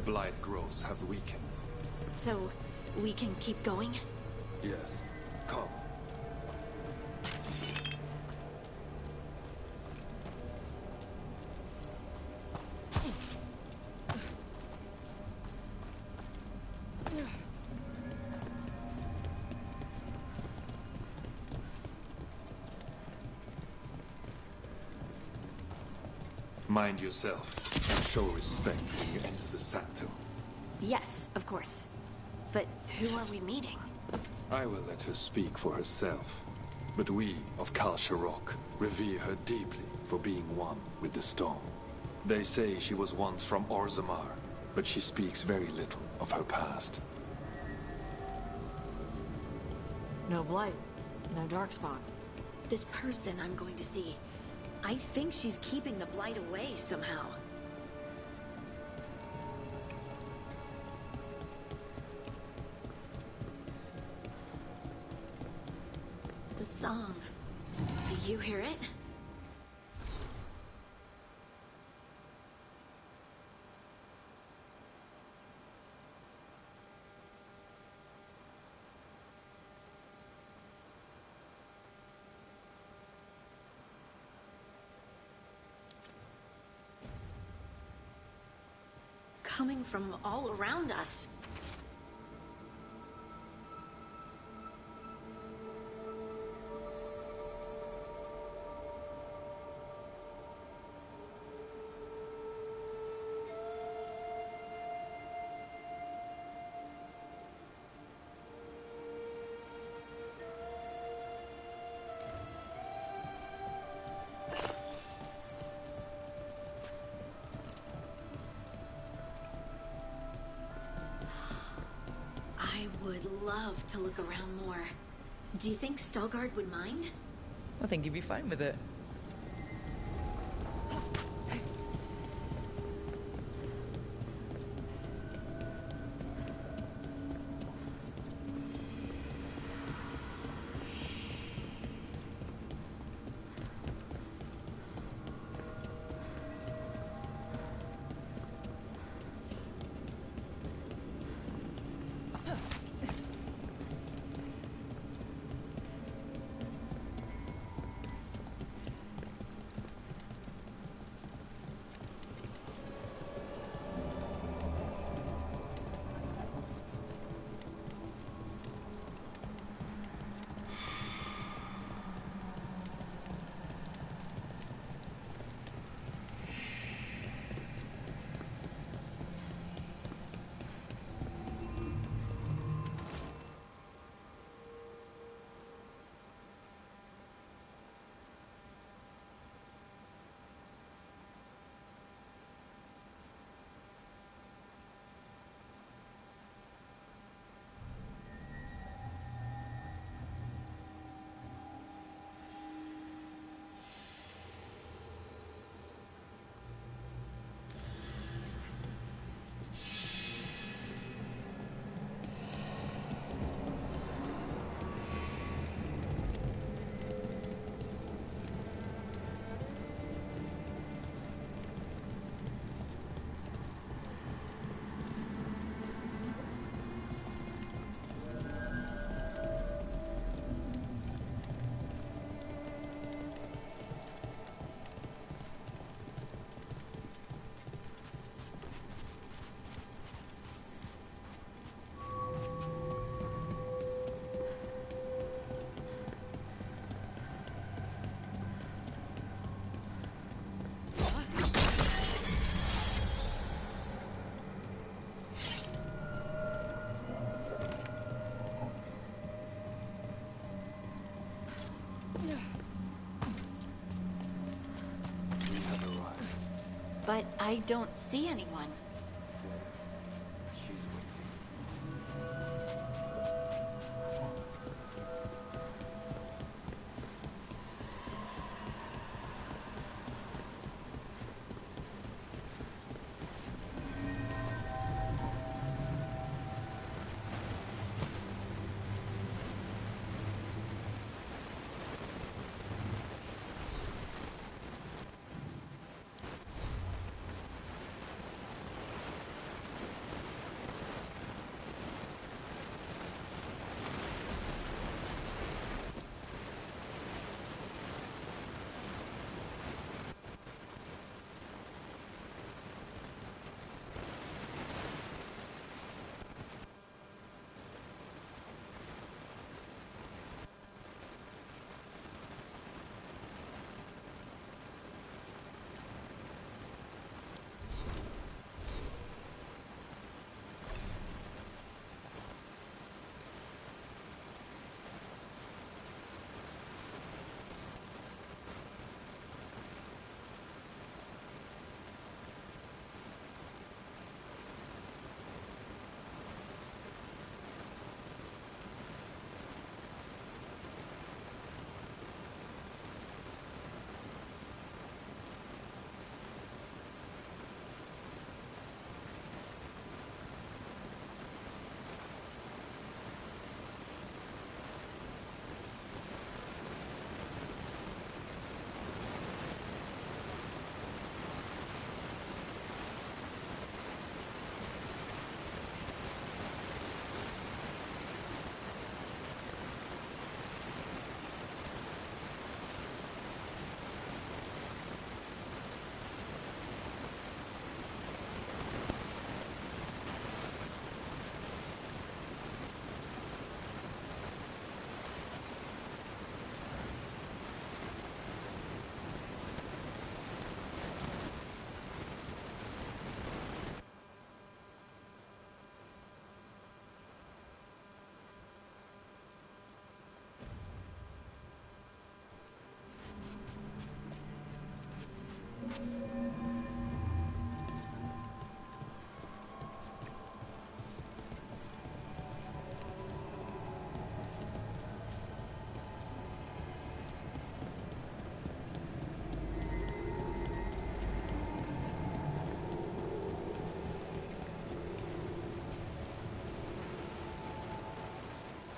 blight growths have weakened. So, we can keep going? Yes. Come. Mind yourself, and show respect when you enter the sanctum. Yes, of course. But who are we meeting? I will let her speak for herself. But we of Kal Sharok revere her deeply for being one with the stone. They say she was once from Orzammar, but she speaks very little of her past. No blight, no darkspawn. This person I'm going to see. I think she's keeping the blight away somehow. The song. Do you hear it? Coming from all around us. I would love to look around more. Do you think Stalgard would mind? I think he'd be fine with it. But I don't see anyone. She's waiting.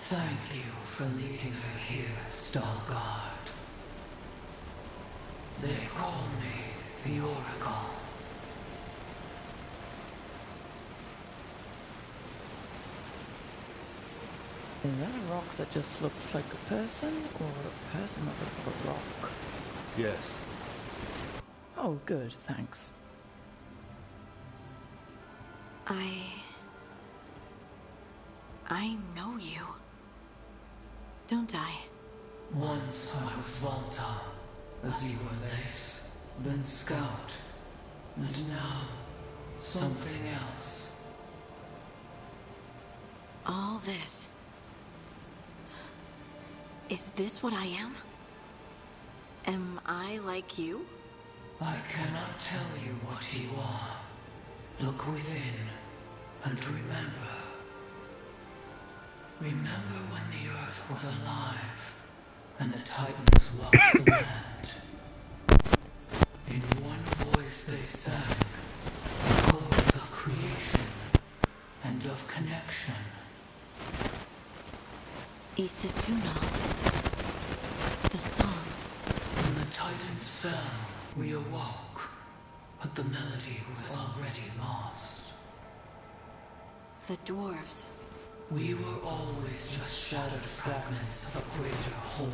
Thank you for leading her here, Stalguard. They call me the Oracle. Is that a rock that just looks like a person, or a person that looks like a rock? Yes. Oh, good, thanks. I know you. Don't I? Once I was Volta, as you were Lace, then Scout, and now something else. All this. Is this what I am? Am I like you? I cannot tell you what you are. Look within, and remember. Remember when the Earth was alive, and the Titans walked the land. In one voice they sang, the chorus of creation, and of connection. Isatuno. The song. When the Titans fell, we awoke, but the melody was already lost. The dwarves. We were always just shattered fragments of a greater whole.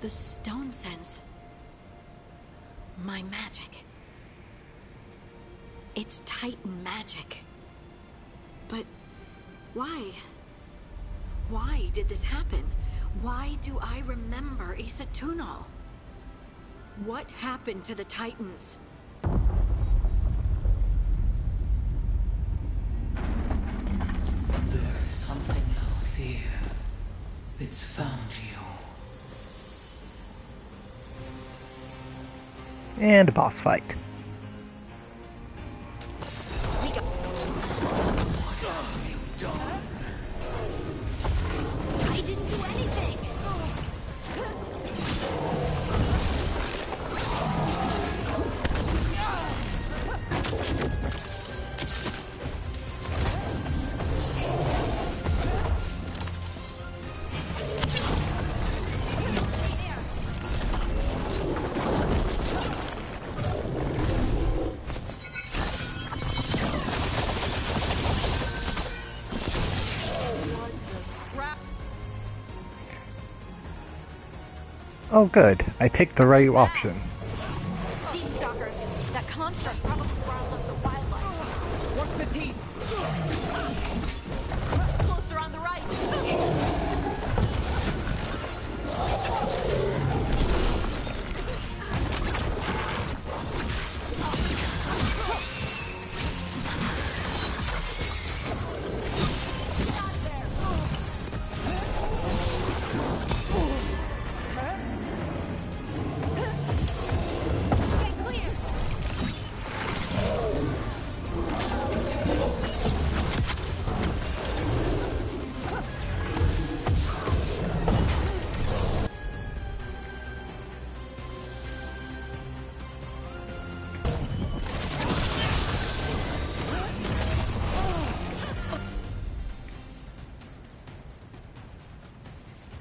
The stone sense. My magic. It's Titan magic. But why? Why did this happen? Why do I remember Isatuno? What happened to the Titans? There's something else here. It's found you. And a boss fight. I didn't do anything! Oh good, I picked the right option. Deep stalkers! That construct probably riled up the wildlife. Watch the teeth! Closer on the right!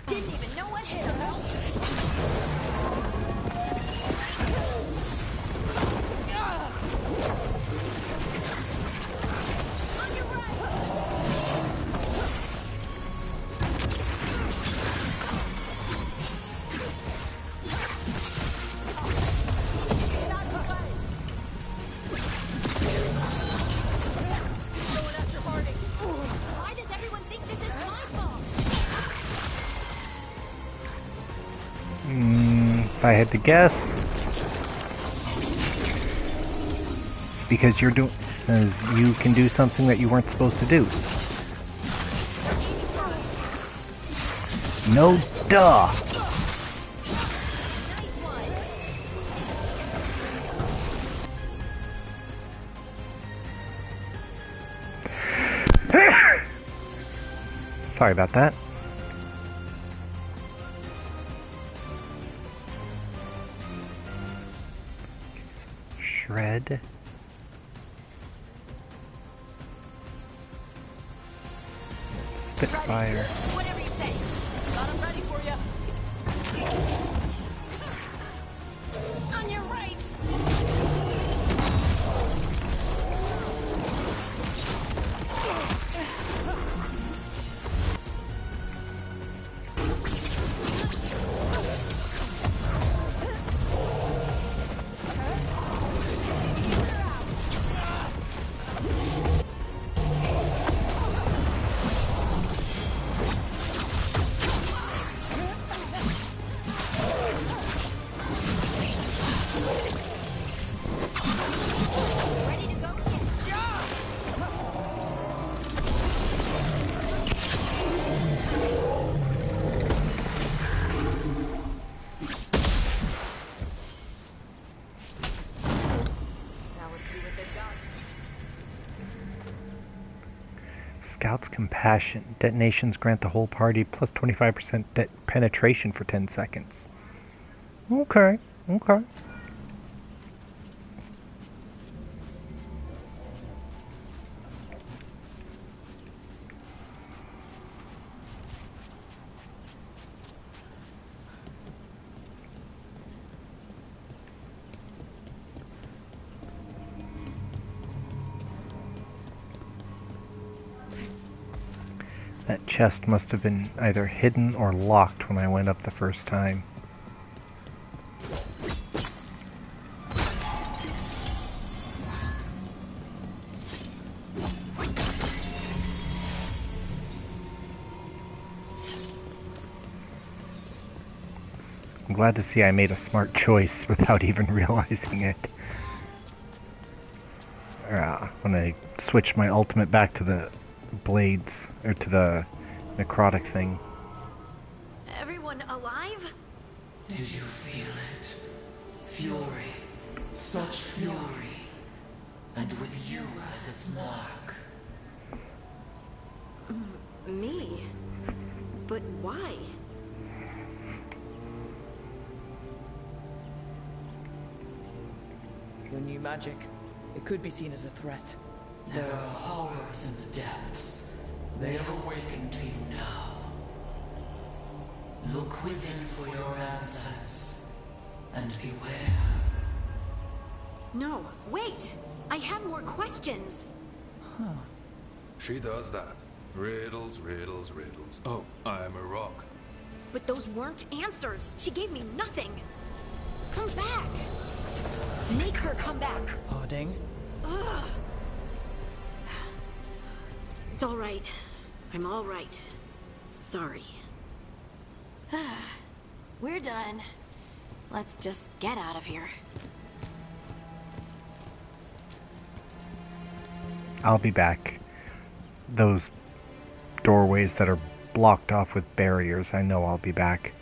Didn't even know what hit him. On your right. Not away. Going after Harding. Why does everyone think this is my fault? If I had to guess, because you can do something that you weren't supposed to do. No duh! Sorry about that. Shred. Spitfire. Whatever you say. Got him ready for you. On your right. Scout's Compassion. Detonations grant the whole party plus 25% penetration for 10 seconds. Okay, okay. That chest must have been either hidden or locked when I went up the first time. I'm glad to see I made a smart choice without even realizing it. When I switched my ultimate back to the blades, or to the necrotic thing. Everyone alive? Did you feel it? Fury. Such fury. And with you as its mark. Me? But why? Your new magic. It could be seen as a threat. There are horrors in the depths. They have awakened to you now. Look within for your answers. And beware. No, wait! I have more questions! She does that. Riddles, riddles, riddles. Oh, I'm a rock. But those weren't answers! She gave me nothing! Come back! Make her come back! Harding. Ugh. It's all right. I'm all right. Sorry. We're done. Let's just get out of here. I'll be back. Those doorways that are blocked off with barriers, I know I'll be back.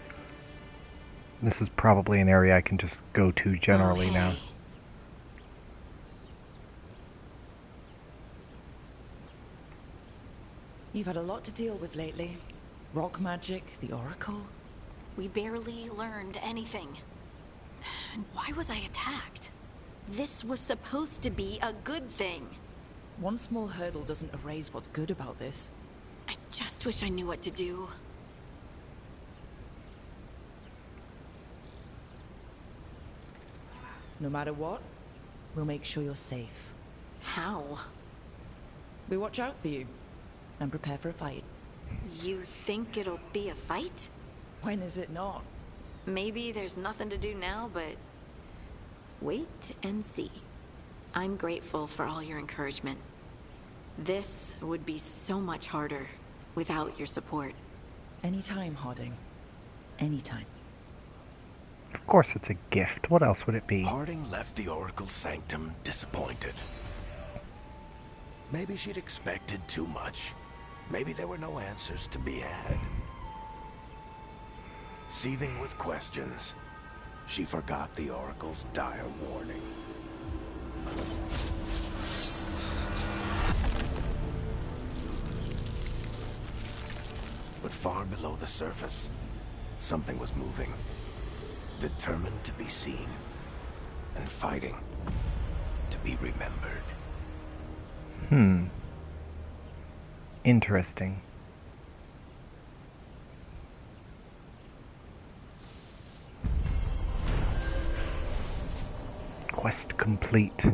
This is probably an area I can just go to generally now. You've had a lot to deal with lately. Rock magic, the Oracle. We barely learned anything. And why was I attacked? This was supposed to be a good thing. One small hurdle doesn't erase what's good about this. I just wish I knew what to do. No matter what, we'll make sure you're safe. How? We watch out for you. And prepare for a fight. You think it'll be a fight? When is it not? Maybe there's nothing to do now, but wait and see. I'm grateful for all your encouragement. This would be so much harder without your support. Anytime, Harding. Anytime. Of course it's a gift. What else would it be? Harding left the Oracle's sanctum disappointed. Maybe she'd expected too much. Maybe there were no answers to be had. Seething with questions, she forgot the Oracle's dire warning. But far below the surface, something was moving. Determined to be seen. And fighting to be remembered. Interesting. Quest complete.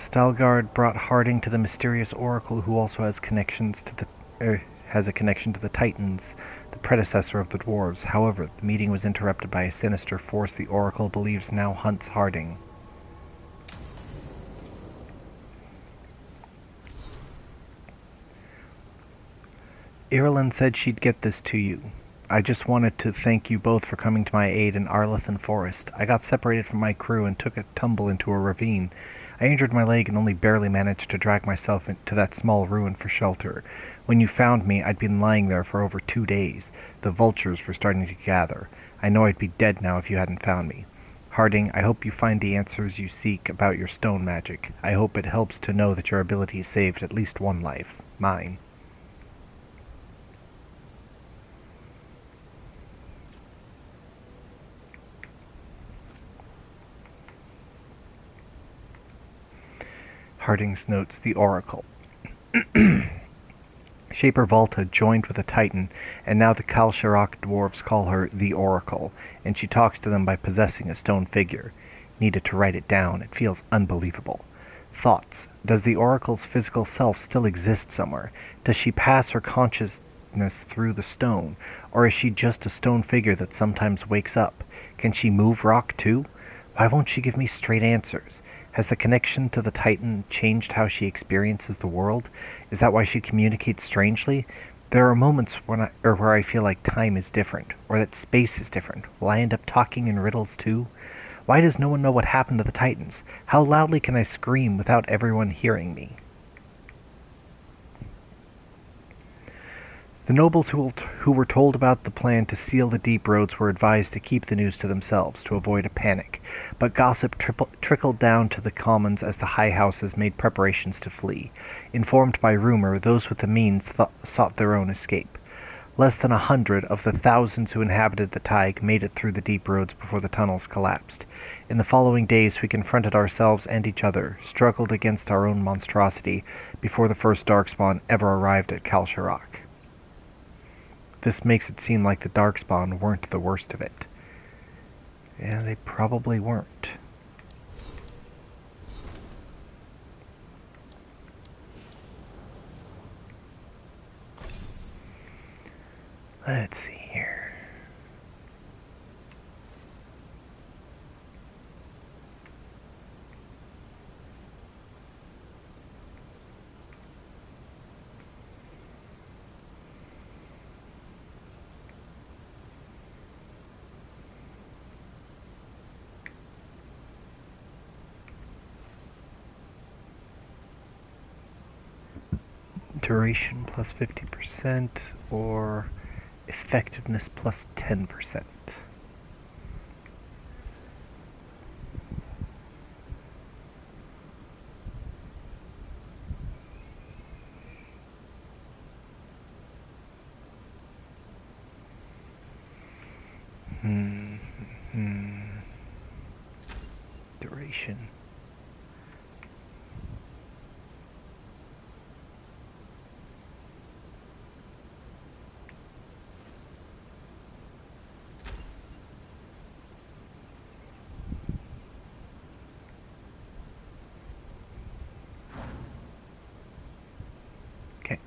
Stalgard brought Harding to the mysterious oracle, who also has a connection to the Titans, the predecessor of the dwarves. However, the meeting was interrupted by a sinister force the oracle believes now hunts Harding. Irulan said she'd get this to you. I just wanted to thank you both for coming to my aid in Arlethan Forest. I got separated from my crew and took a tumble into a ravine. I injured my leg and only barely managed to drag myself into that small ruin for shelter. When you found me, I'd been lying there for over 2 days. The vultures were starting to gather. I know I'd be dead now if you hadn't found me. Harding, I hope you find the answers you seek about your stone magic. I hope it helps to know that your ability saved at least one life. Mine. Harding's notes the Oracle. Shaper Volta joined with a Titan, and now the Kalsharok dwarves call her the Oracle, and she talks to them by possessing a stone figure. Needed to write it down. It feels unbelievable. Thoughts. Does the Oracle's physical self still exist somewhere? Does she pass her consciousness through the stone? Or is she just a stone figure that sometimes wakes up? Can she move rock too? Why won't she give me straight answers? Has the connection to the Titan changed how she experiences the world? Is that why she communicates strangely? There are moments where I feel like time is different, or that space is different. Will I end up talking in riddles too? Why does no one know what happened to the Titans? How loudly can I scream without everyone hearing me? The nobles who were told about the plan to seal the deep roads were advised to keep the news to themselves, to avoid a panic. But gossip trickled down to the commons as the high houses made preparations to flee. Informed by rumor, those with the means sought their own escape. Less than 100 of the thousands who inhabited the Tig made it through the deep roads before the tunnels collapsed. In the following days we confronted ourselves and each other, struggled against our own monstrosity, before the first Darkspawn ever arrived at Kalsharok. This makes it seem like the Darkspawn weren't the worst of it. Yeah, they probably weren't. Let's see here. Duration plus 50% or effectiveness plus 10%. Duration. Okay.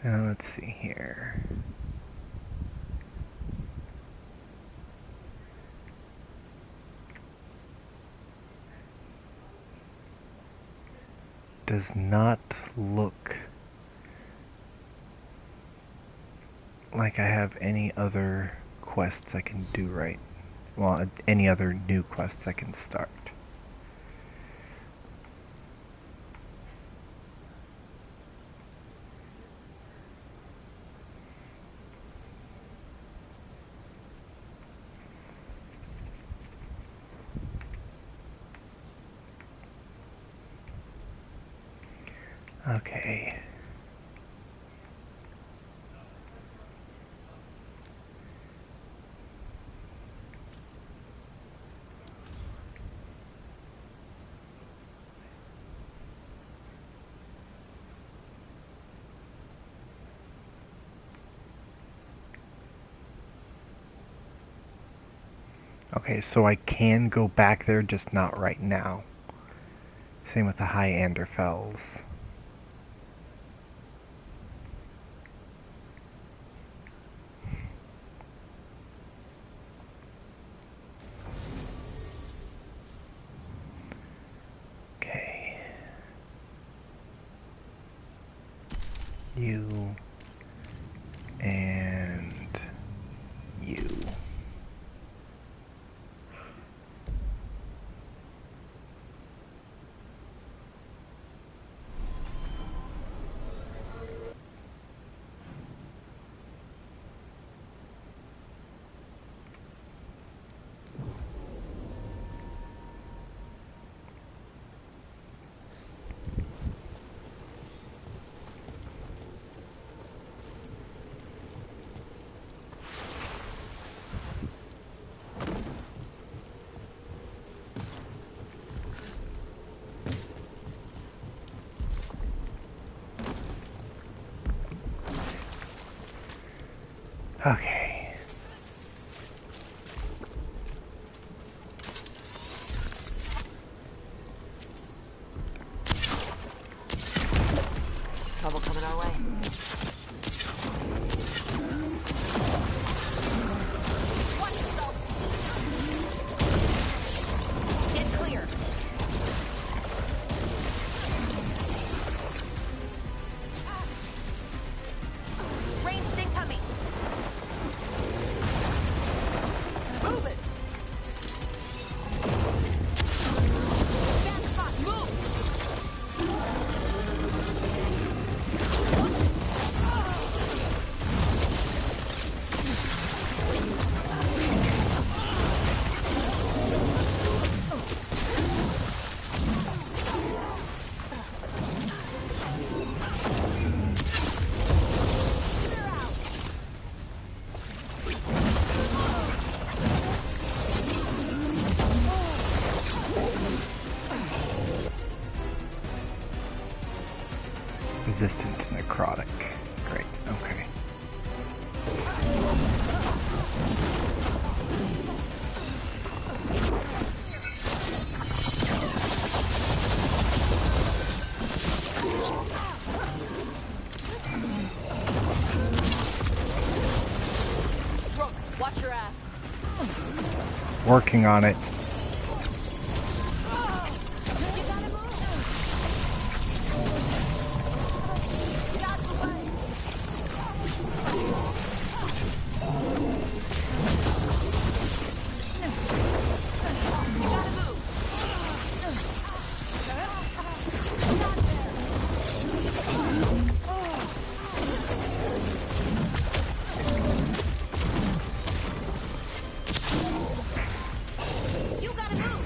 Now let's see here. Does not look like I have any other quests I can do right. Well, any other new quests I can start. Okay. Okay, so I can go back there, just not right now. Same with the High Anderfells. Okay. You and you. Okay. Trouble coming our way. Get clear. Ranged incoming. Move it. Stand spot. Move. Resistant to necrotic. Great, okay. Rook, watch your ass. Working on it. You gotta move. Get out of the way. You gotta move. You gotta move.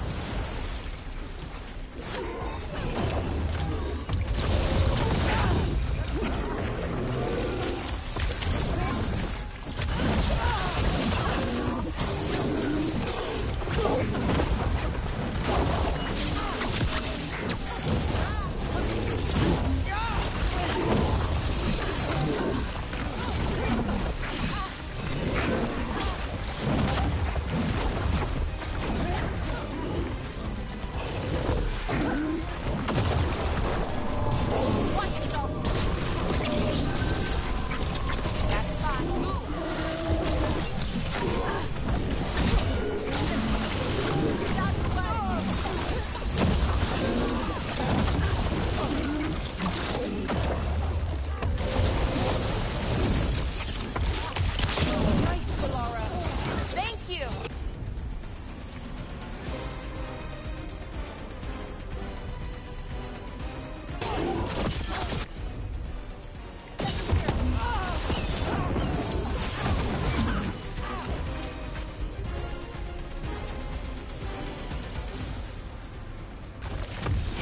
Watch yourself. That's fine. Move. Get out of the way. Nice, Solara. Thank you.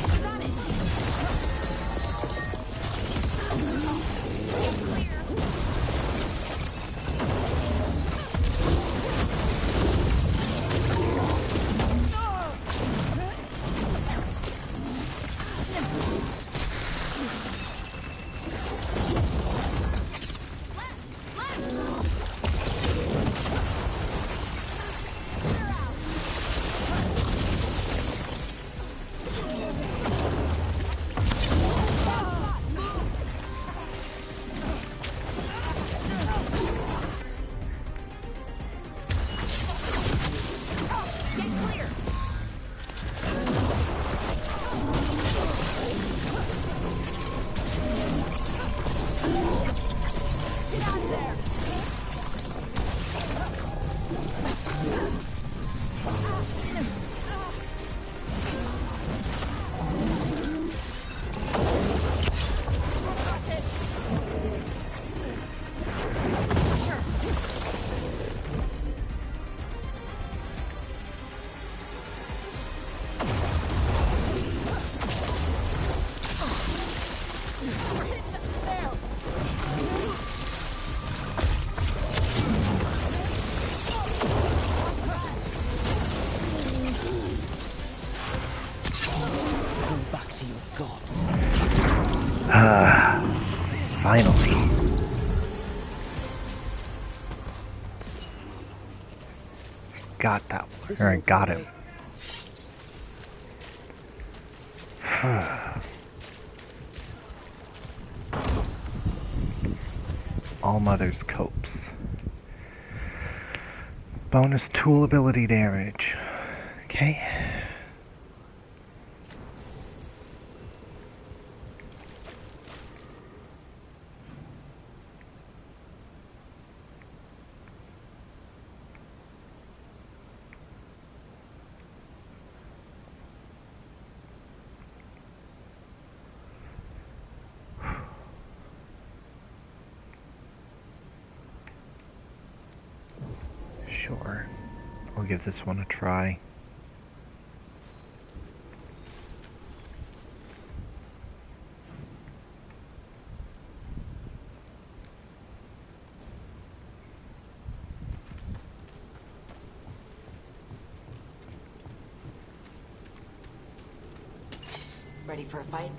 You got it. Get clear. Back to your gods. Finally. Got that one. Or I got him. All Mother's copes. Bonus tool ability damage. Okay. Sure. I'll give this one a try. Ready for a fight?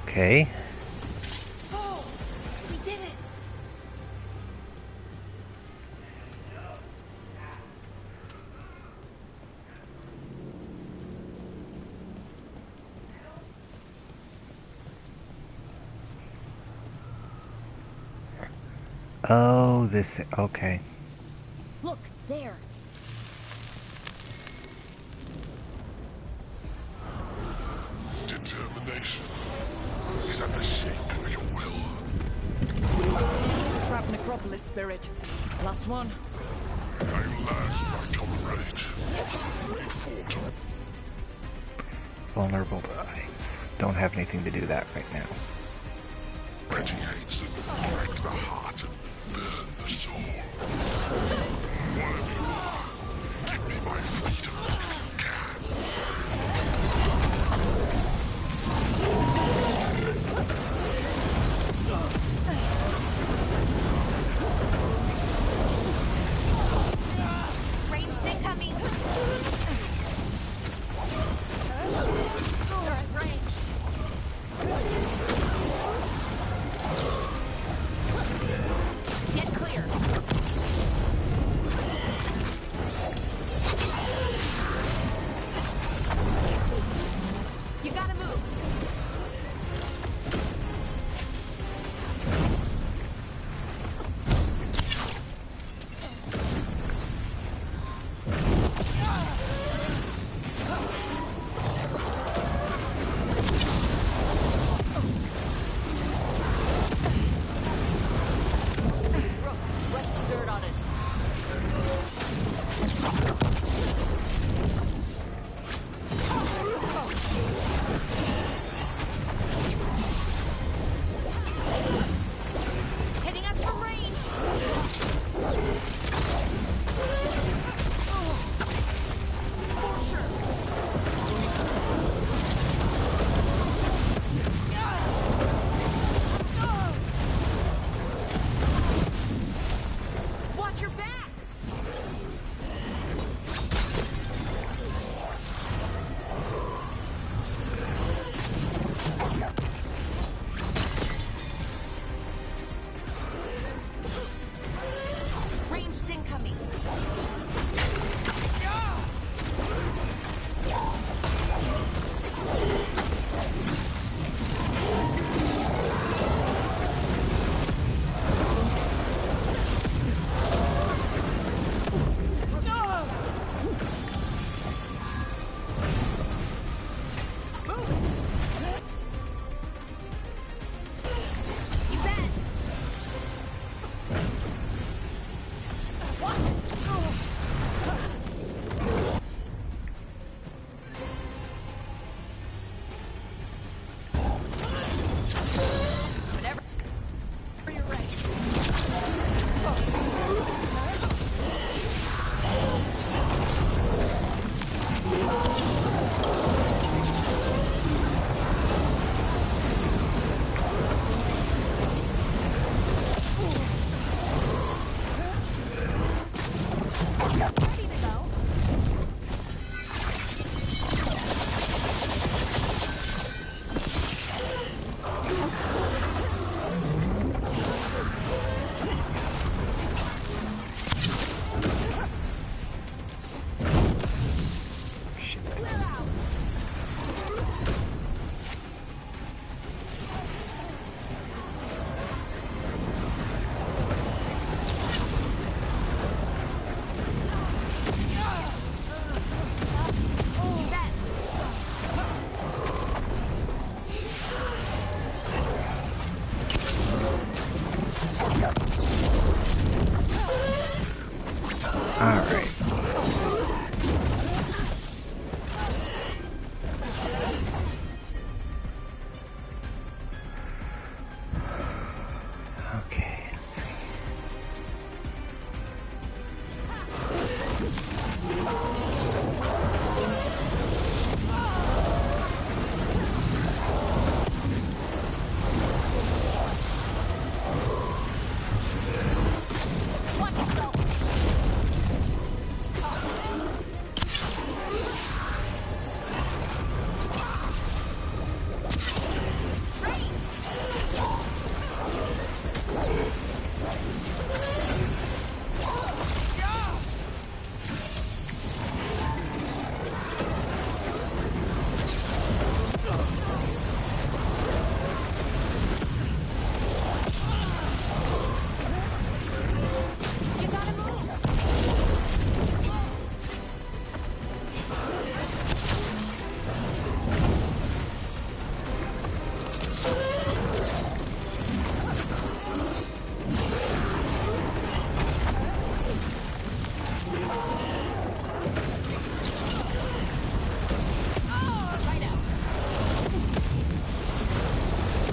Okay. Oh, we did it! Oh, this... Okay. Look, there. Determination is at the shape of your will. Trap Necropolis spirit. Last one. At last, my comrade. You fought. Vulnerable. I don't have anything to do that right now. Radiates that break the heart and burn the soul. Whatever you are, give me my freedom if you can. Ranged incoming. They're at range. Get clear.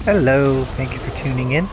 Hello, thank you for tuning in.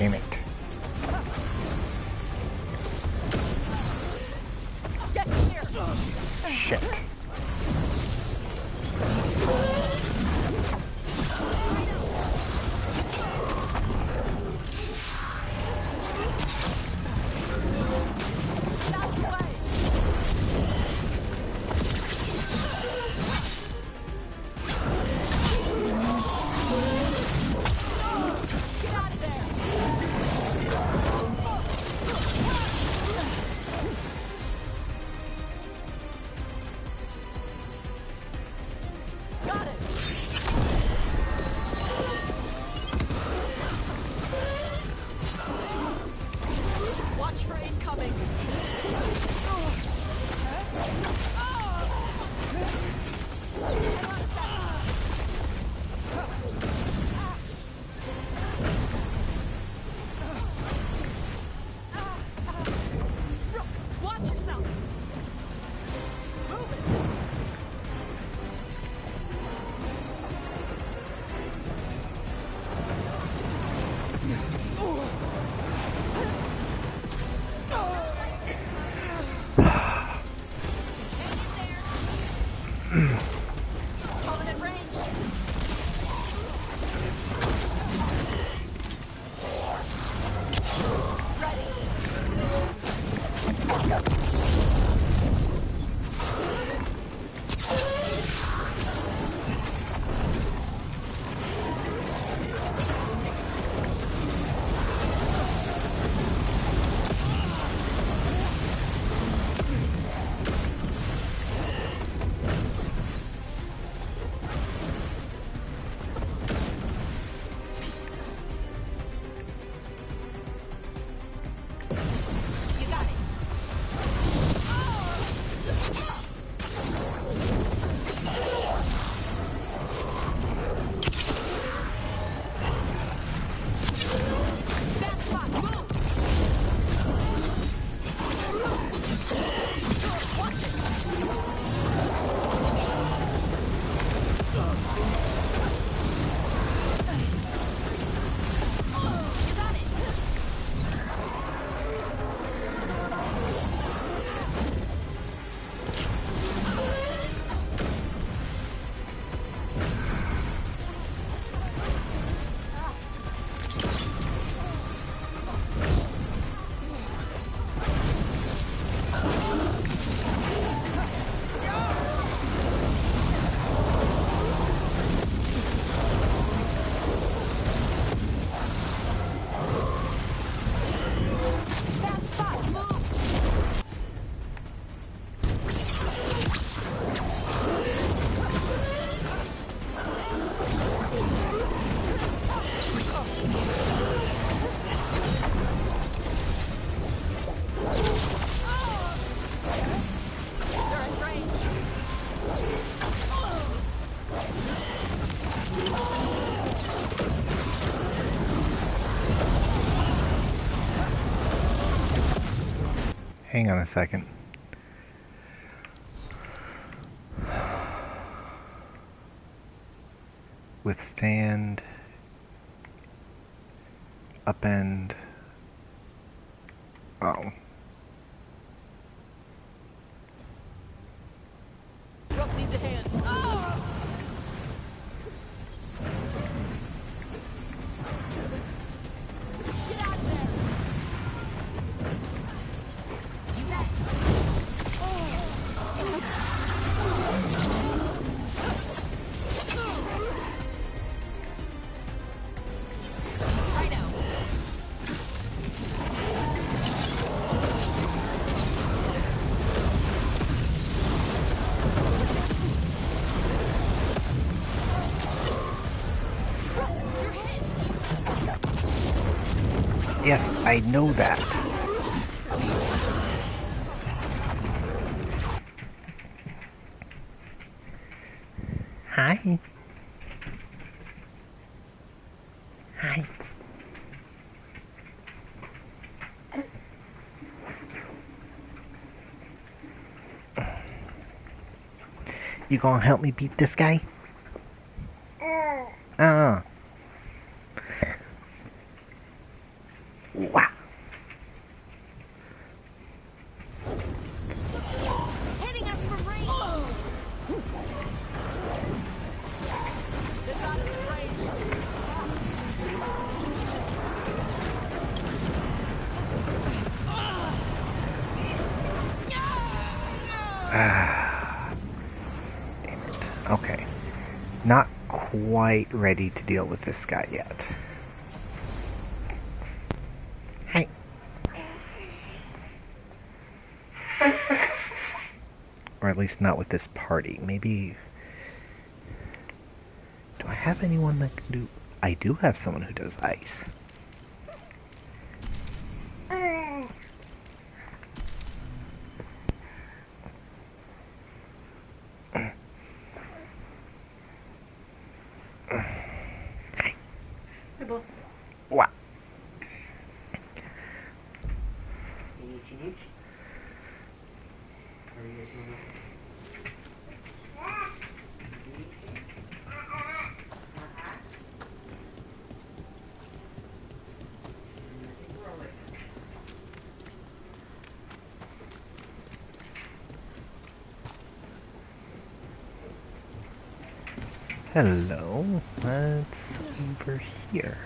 Damn it. Shit. Hang on a second. Withstand. Upend. Oh. Rock needs a hand. Ah! Get out there! You bet. Right now. Yes, I know that. Hi. Hi. You gonna help me beat this guy? Wow. Hitting us from range. They've got us in range. Damn it. Okay. Not quite ready to deal with this guy yet. Hi. Or at least not with this party. Maybe... Do I have anyone that can do... I do have someone who does ice. Wow. Hello, let's over here.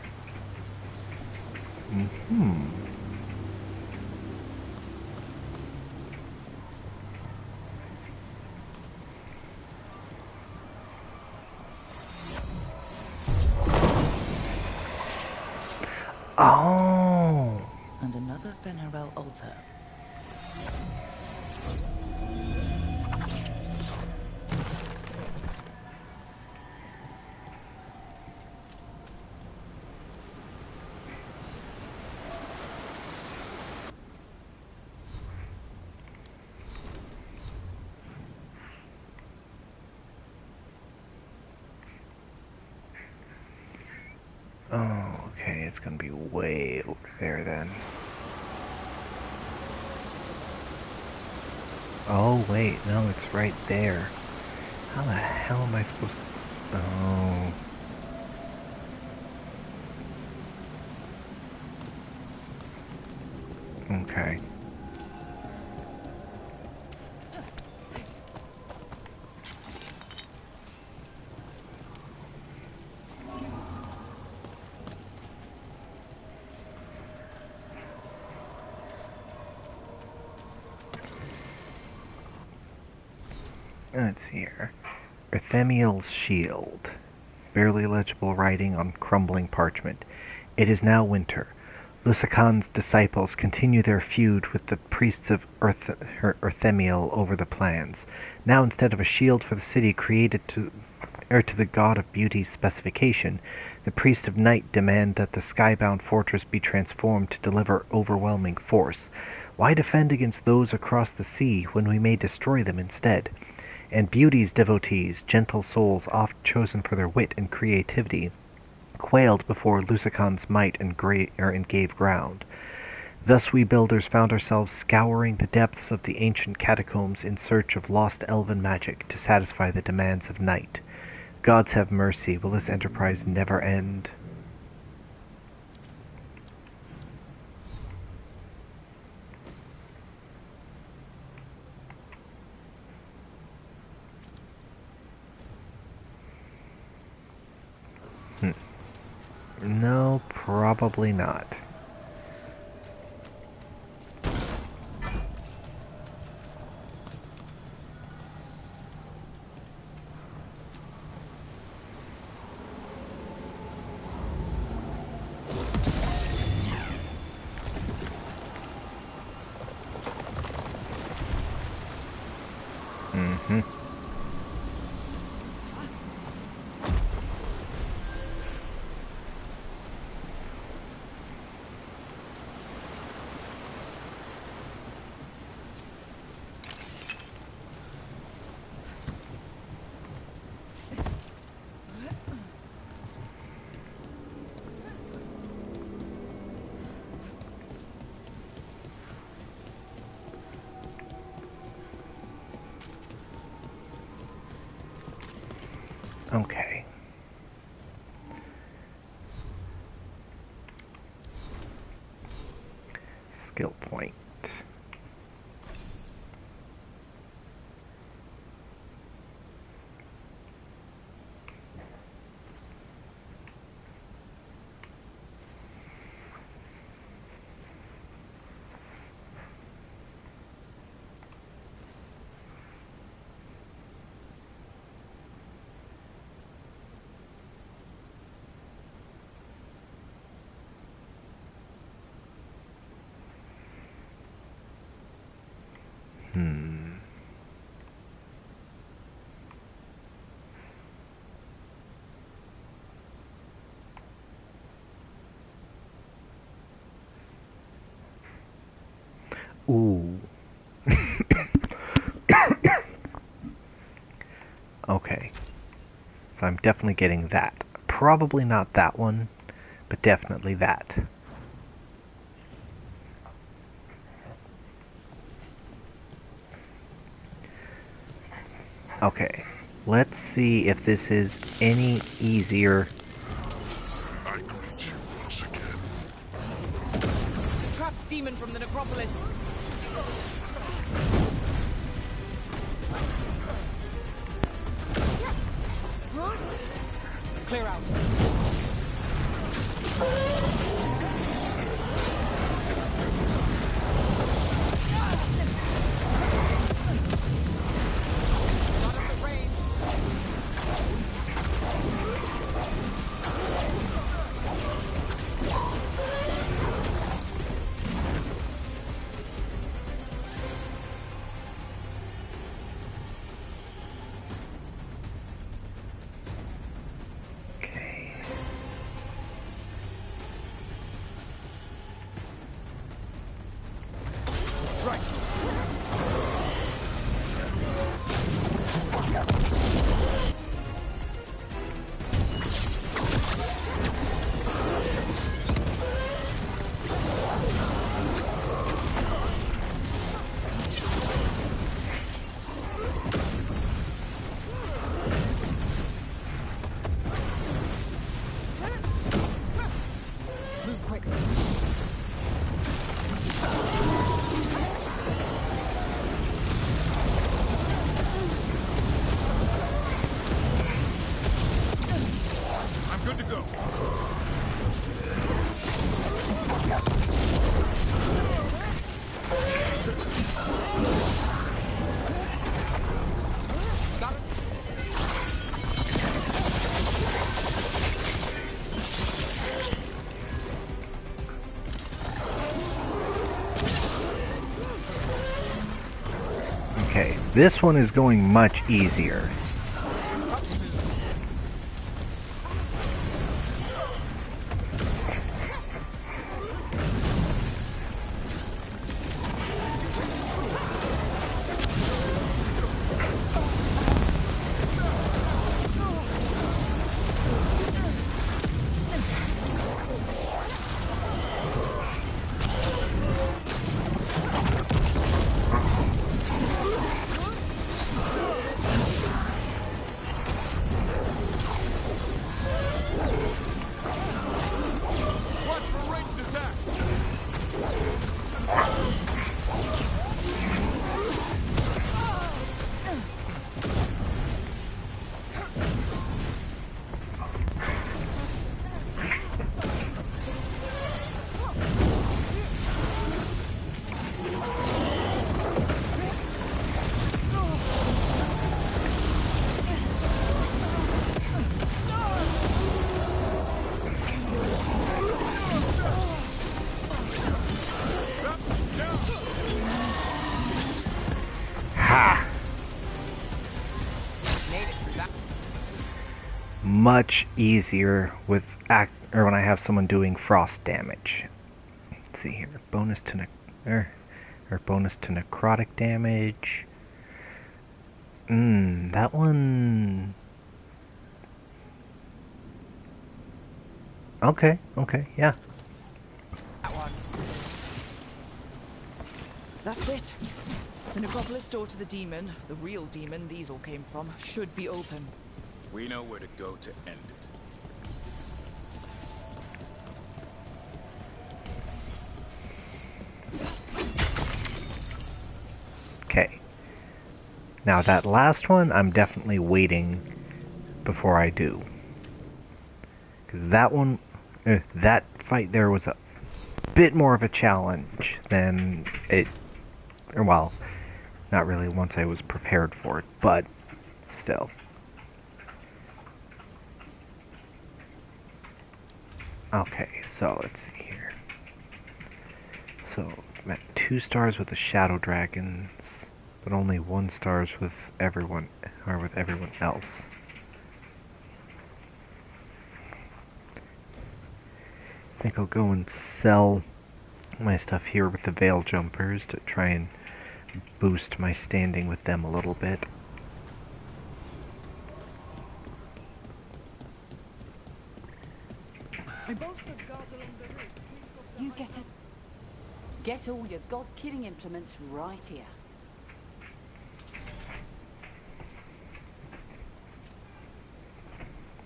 Oh! And another Venerel altar. Oh, okay, it's gonna be way over there then. Oh, wait, no, it's right there. How the hell am I supposed to... Oh... Okay. Let's see here. Arthemiel's shield. Barely legible writing on crumbling parchment. It is now winter. Lusakan's disciples continue their feud with the priests of Arthemiel over the plans. Now, instead of a shield for the city created to the god of beauty's specification, the priest of night demand that the skybound fortress be transformed to deliver overwhelming force. Why defend against those across the sea when we may destroy them instead? And beauty's devotees, gentle souls oft chosen for their wit and creativity, quailed before Lusakan's might and gave ground. Thus we builders found ourselves scouring the depths of the ancient catacombs in search of lost elven magic to satisfy the demands of night. Gods have mercy, will this enterprise never end? No, probably not. Mm-hmm. Okay. Skill point. Ooh. Okay. So I'm definitely getting that. Probably not that one, but definitely that. Okay. Let's see if this is any easier. I greet you once again. Trapped demon from the necropolis. Clear out. Not at the range. Okay. Right. Move quick. I'm good to go. Got it. Okay, this one is going much easier. Ha! Much easier with when I have someone doing frost damage. Let's see here. Bonus to bonus to necrotic damage. That one. Okay, yeah. That's it. The necropolis door to the demon, the real demon these all came from, should be open. We know where to go to end it. Okay. Now that last one, I'm definitely waiting before I do. Because that one, that fight there was a bit more of a challenge than it, well, not really once I was prepared for it, but still. Okay, so let's see here. So, I'm at 2 stars with the Shadow Dragons, but only 1 stars with everyone, or with everyone else. I think I'll go and sell my stuff here with the Veil Jumpers to try and boost my standing with them a little bit. You get all your god-killing implements right here.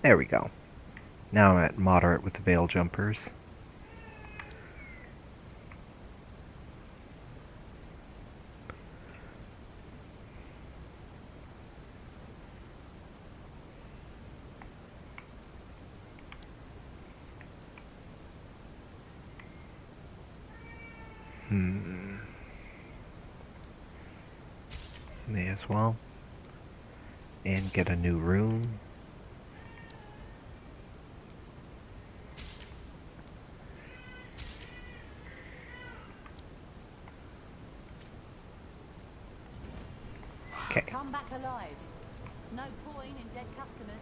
There we go. Now I'm at moderate with the Veil Jumpers. May as well. And get a new rune. Okay. Come back alive. No point in dead customers.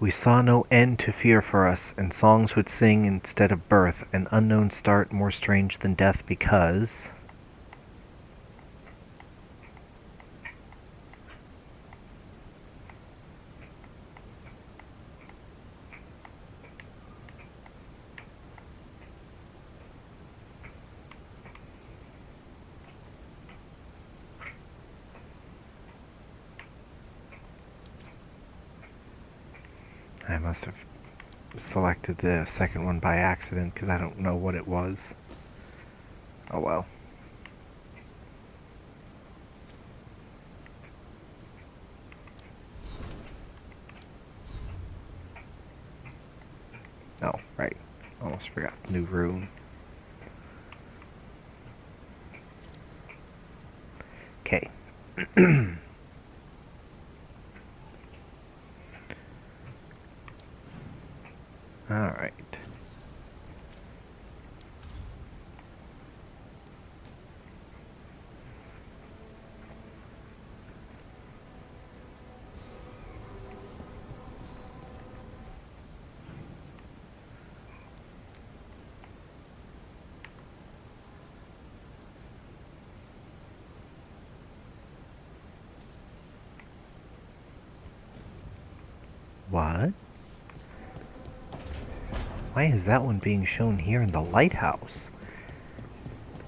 We saw no end to fear for us, and songs would sing instead of birth, an unknown start more strange than death because... I must have selected the second one by accident because I don't know what it was. Oh well. Oh, right. Almost forgot. New rune. Okay. Alright. What? Why is that one being shown here in the lighthouse?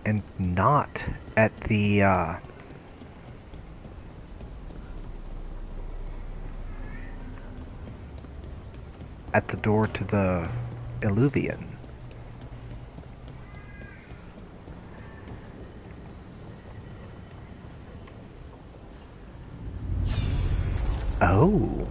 And not at the, at the door to the Illuvian? Oh.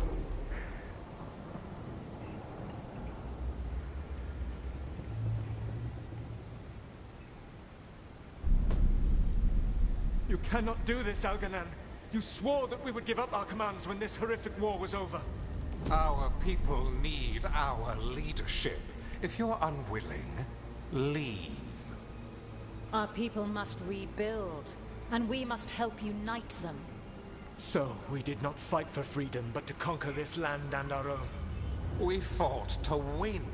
You cannot do this, Algernon. You swore that we would give up our commands when this horrific war was over. Our people need our leadership. If you're unwilling, leave. Our people must rebuild, and we must help unite them. So, we did not fight for freedom, but to conquer this land and our own. We fought to win,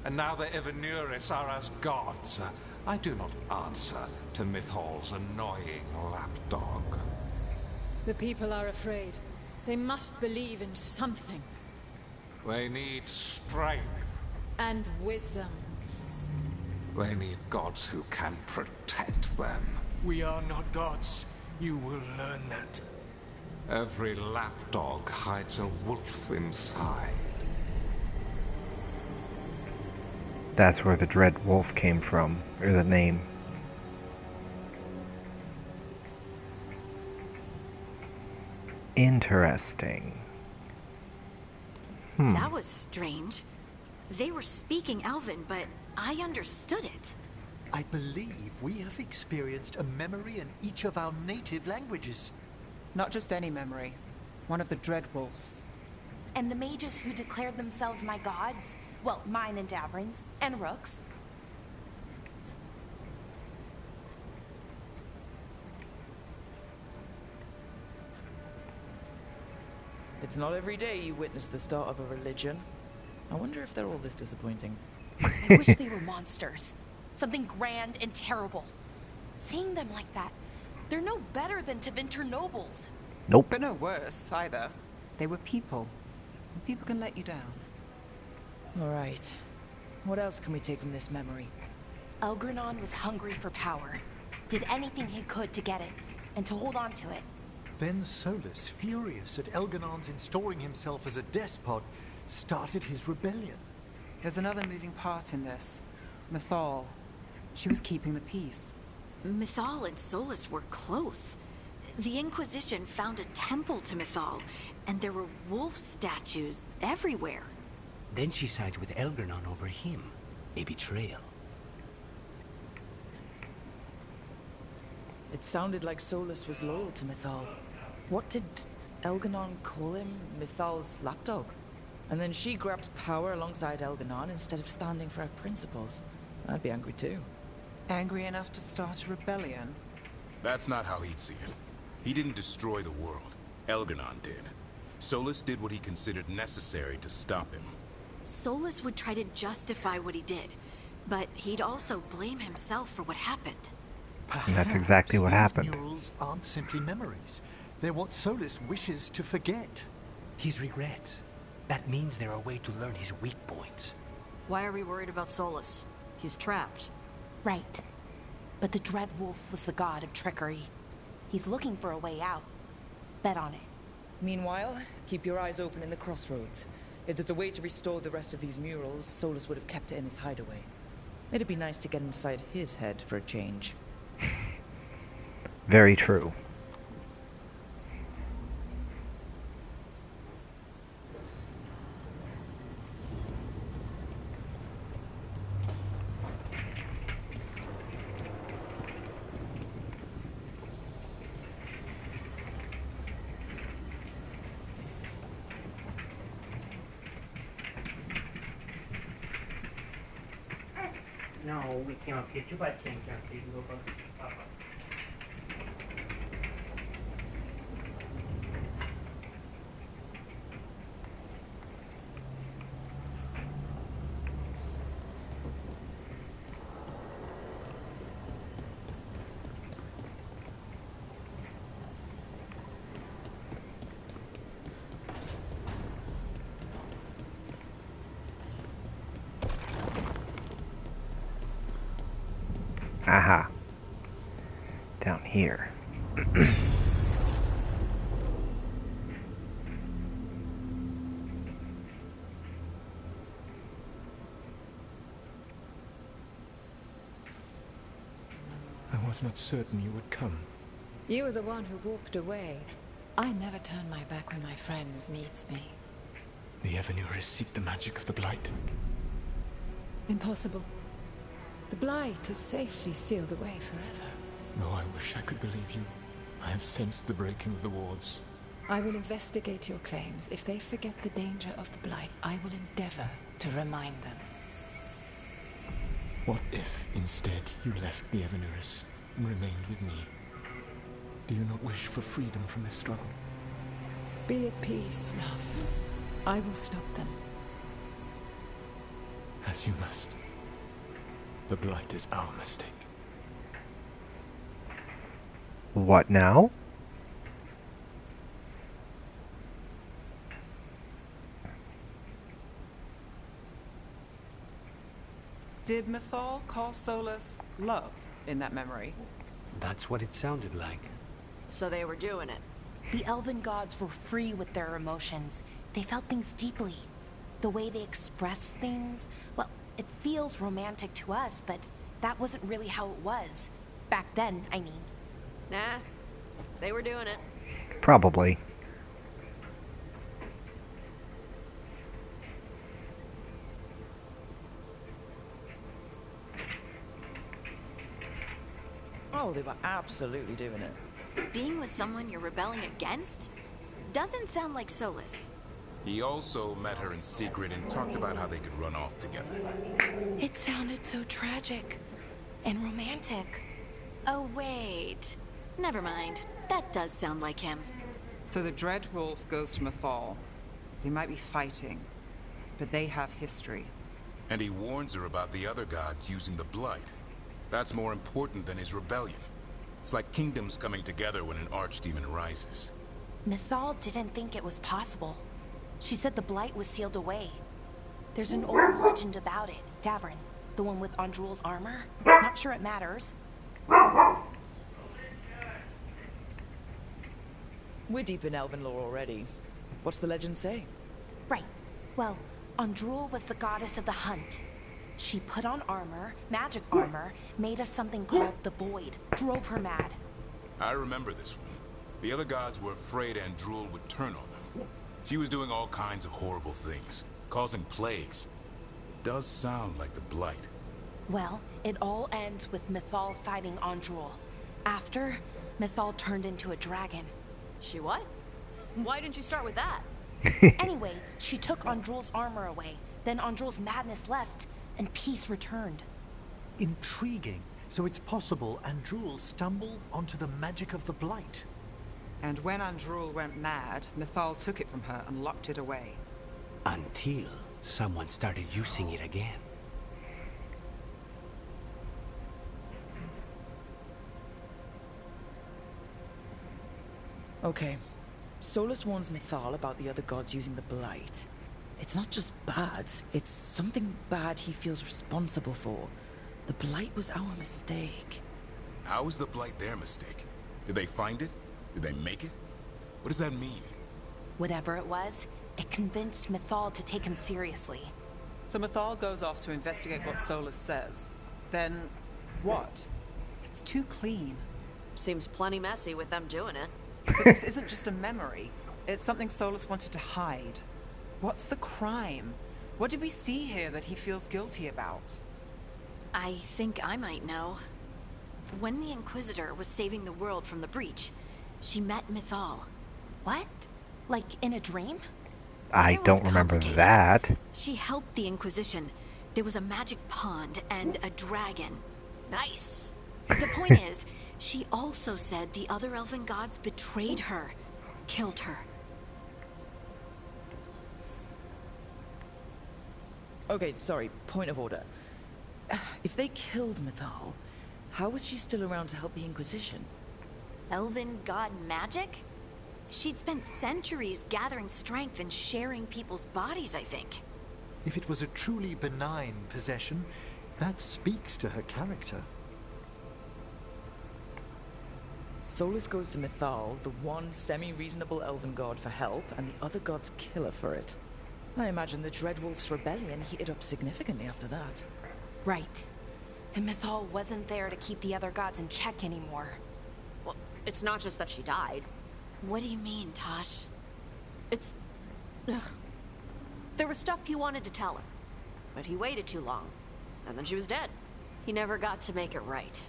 and now the Evanuris are as gods. I do not answer to Mythal's annoying lapdog. The people are afraid. They must believe in something. They need strength. And wisdom. They need gods who can protect them. We are not gods. You will learn that. Every lapdog hides a wolf inside. That's where the Dread Wolf came from, or the name. Interesting. That was strange. They were speaking Elven, but I understood it. I believe we have experienced a memory in each of our native languages. Not just any memory. One of the Dread Wolves. And the mages who declared themselves my gods? Well, mine and Davrin's, and Rook's. It's not every day you witness the start of a religion. I wonder if they're all this disappointing. I wish they were monsters. Something grand and terrible. Seeing them like that, they're no better than Tevinter nobles. Nope. But no worse, either. They were people. And people can let you down. Alright. What else can we take from this memory? Elgranon was hungry for power. Did anything he could to get it, and to hold on to it. Then Solus, furious at Elganon's installing himself as a despot, started his rebellion. There's another moving part in this. Mythal. She was keeping the peace. Mythal and Solus were close. The Inquisition found a temple to Mythal, and there were wolf statues everywhere. Then she sides with Elgranon over him. A betrayal. It sounded like Solus was loyal to Mythal. What did Elganon call him? Mythal's lapdog? And then she grabbed power alongside Elganon instead of standing for her principles. I'd be angry too. Angry enough to start a rebellion? That's not how he'd see it. He didn't destroy the world. Elganon did. Solus did what he considered necessary to stop him. Solus would try to justify what he did, but he'd also blame himself for what happened. And that's exactly what happened. These murals aren't simply memories. They're what Solus wishes to forget. His regrets. That means they're a way to learn his weak points. Why are we worried about Solus? He's trapped. Right. But the Dread Wolf was the god of trickery. He's looking for a way out. Bet on it. Meanwhile, keep your eyes open in the crossroads. If there's a way to restore the rest of these murals, Solus would have kept it in his hideaway. It'd be nice to get inside his head for a change. Very true. No, we cannot get you by changing over. Aha. Down here. I was not certain you would come. You were the one who walked away. I never turn my back when my friend needs me. The Evanuris seek the magic of the Blight. Impossible. The Blight is safely sealed away forever. Oh, I wish I could believe you. I have sensed the breaking of the wards. I will investigate your claims. If they forget the danger of the Blight, I will endeavor to remind them. What if, instead, you left the Evanuris and remained with me? Do you not wish for freedom from this struggle? Be at peace, love. I will stop them. As you must. The Blight is our mistake. What now? Did Mythal call Solus love in that memory? That's what it sounded like. So they were doing it. The elven gods were free with their emotions. They felt things deeply. The way they expressed things, well, it feels romantic to us, but that wasn't really how it was. Back then, I mean. Nah, they were doing it. Probably. Oh, they were absolutely doing it. Being with someone you're rebelling against? Doesn't sound like Solus. He also met her in secret and talked about how they could run off together. It sounded so tragic and romantic. Oh, wait. Never mind. That does sound like him. So the Dreadwolf goes to Mythal. They might be fighting, but they have history. And he warns her about the other gods using the Blight. That's more important than his rebellion. It's like kingdoms coming together when an archdemon rises. Mythal didn't think it was possible. She said the Blight was sealed away. There's an old legend about it. Davrin, the one with Andrul's armor. Not sure it matters. We're deep in elven lore already. What's the legend say? Right. Well, Andrul was the goddess of the hunt. She put on armor, magic armor, made us something called the Void. Drove her mad. I remember this one. The other gods were afraid Andrul would turn on them. She was doing all kinds of horrible things, causing plagues. Does sound like the Blight. Well, it all ends with Mythal fighting Andrul. After, Mythal turned into a dragon. She what? Why didn't you start with that? Anyway, she took Andrul's armor away. Then Andrul's madness left, and peace returned. Intriguing. So it's possible Andrul stumbled onto the magic of the Blight. And when Andrul went mad, Mythal took it from her and locked it away. Until someone started using it again. Okay. Solus warns Mythal about the other gods using the Blight. It's not just bad, it's something bad he feels responsible for. The Blight was our mistake. How was the Blight their mistake? Did they find it? Did they make it? What does that mean? Whatever it was, it convinced Mythal to take him seriously. So Mythal goes off to investigate what Solus says. Then, what? It's too clean. Seems plenty messy with them doing it. But this isn't just a memory. It's something Solus wanted to hide. What's the crime? What did we see here that he feels guilty about? I think I might know. When the Inquisitor was saving the world from the breach, she met Mythal. What? Like in a dream? I don't remember that. She helped the Inquisition. There was a magic pond and a dragon. Nice. The point is, she also said the other elven gods betrayed her, killed her. Okay, sorry, point of order. If they killed Mythal, how was she still around to help the Inquisition? Elven god magic? She'd spent centuries gathering strength and sharing people's bodies, I think. If it was a truly benign possession, that speaks to her character. Solus goes to Mythal, the one semi-reasonable elven god, for help, and the other gods kill her for it. I imagine the Dreadwolf's rebellion heated up significantly after that. Right. And Mythal wasn't there to keep the other gods in check anymore. Well, it's not just that she died. What do you mean, Tosh? It's... Ugh. There was stuff he wanted to tell her, but he waited too long, and then she was dead. He never got to make it right.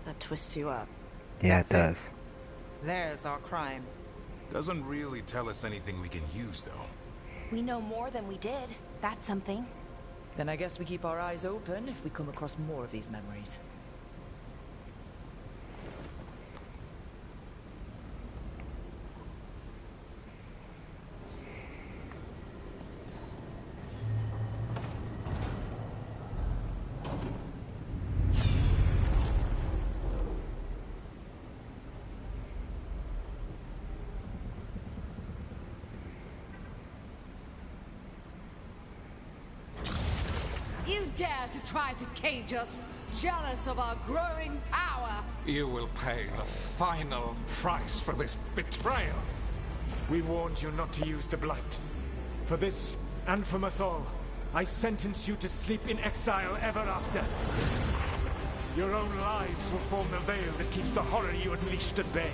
That twists you up. Yeah, it does. There's our crime. Doesn't really tell us anything we can use, though. We know more than we did. That's something. Then I guess we keep our eyes open if we come across more of these memories. You dare to try to cage us, jealous of our growing power! You will pay the final price for this betrayal. We warned you not to use the Blight. For this, and for Mythal, I sentence you to sleep in exile ever after. Your own lives will form the veil that keeps the horror you unleashed at bay.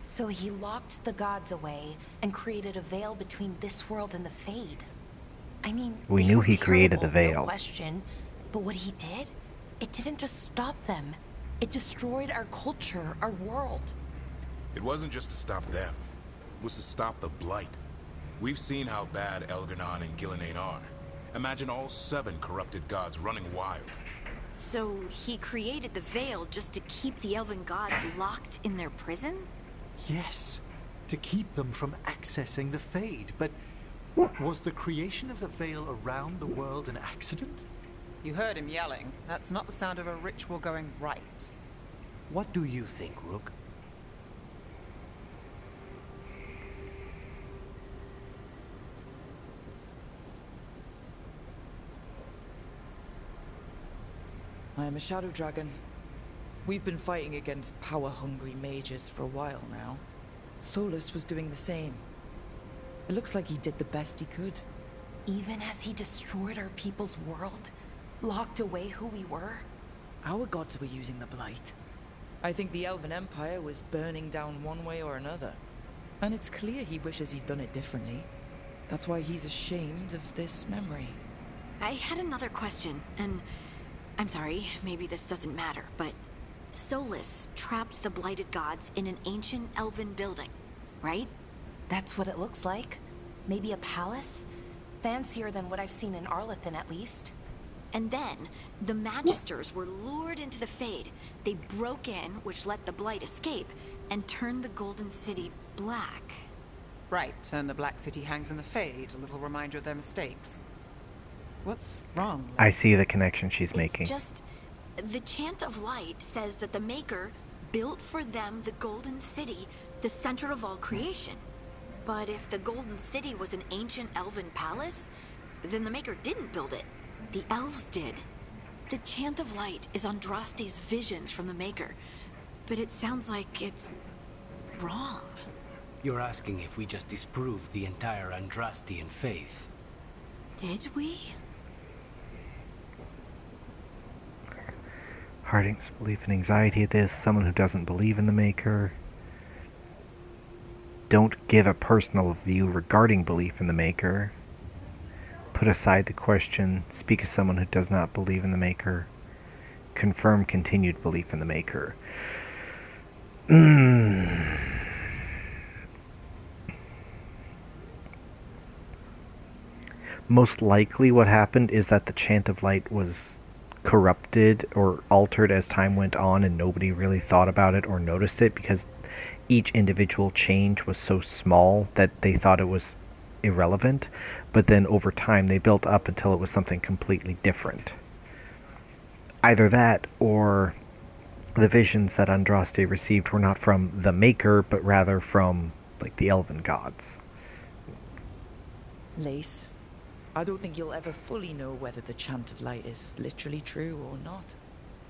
So he locked the gods away and created a veil between this world and the Fade. I mean, we they knew were he created the terrible, veil. No question. But what he did, it didn't just stop them. It destroyed our culture, our world. It wasn't just to stop them. It was to stop the Blight. We've seen how bad Elganon and Gillenane are. Imagine all 7 corrupted gods running wild. So he created the veil just to keep the elven gods locked in their prison? Yes, to keep them from accessing the Fade. But was the creation of the veil around the world an accident? You heard him yelling. That's not the sound of a ritual going right. What do you think, Rook? I am a shadow dragon. We've been fighting against power-hungry mages for a while now. Solus was doing the same. It looks like he did the best he could. Even as he destroyed our people's world, locked away who we were. Our gods were using the Blight. I think the Elven Empire was burning down one way or another. And it's clear he wishes he'd done it differently. That's why he's ashamed of this memory. I had another question, and I'm sorry, maybe this doesn't matter, but Solus trapped the blighted gods in an ancient elven building, right? That's what it looks like. Maybe a palace? Fancier than what I've seen in Arlethan, at least. And then, the Magisters were lured into the Fade. They broke in, which let the Blight escape, and turned the Golden City black. Right, and the Black City hangs in the Fade, a little reminder of their mistakes. What's wrong, Liz? I see the connection she's making. It's just, the Chant of Light says that the Maker built for them the Golden City, the center of all creation. But if the Golden City was an ancient elven palace, then the Maker didn't build it. The elves did. The Chant of Light is Andraste's visions from the Maker, but it sounds like it's wrong. You're asking if we just disproved the entire Andrastian faith. Did we? Harding's belief and anxiety at this, someone who doesn't believe in the Maker. Don't give a personal view regarding belief in the Maker. Put aside the question, speak as someone who does not believe in the Maker. Confirm continued belief in the Maker. Most likely what happened is that the Chant of Light was corrupted or altered as time went on and nobody really thought about it or noticed it because each individual change was so small that they thought it was irrelevant, but then over time they built up until it was something completely different. Either that or the visions that Andraste received were not from the Maker, but rather from, like, the elven gods. Lace, I don't think you'll ever fully know whether the Chant of Light is literally true or not.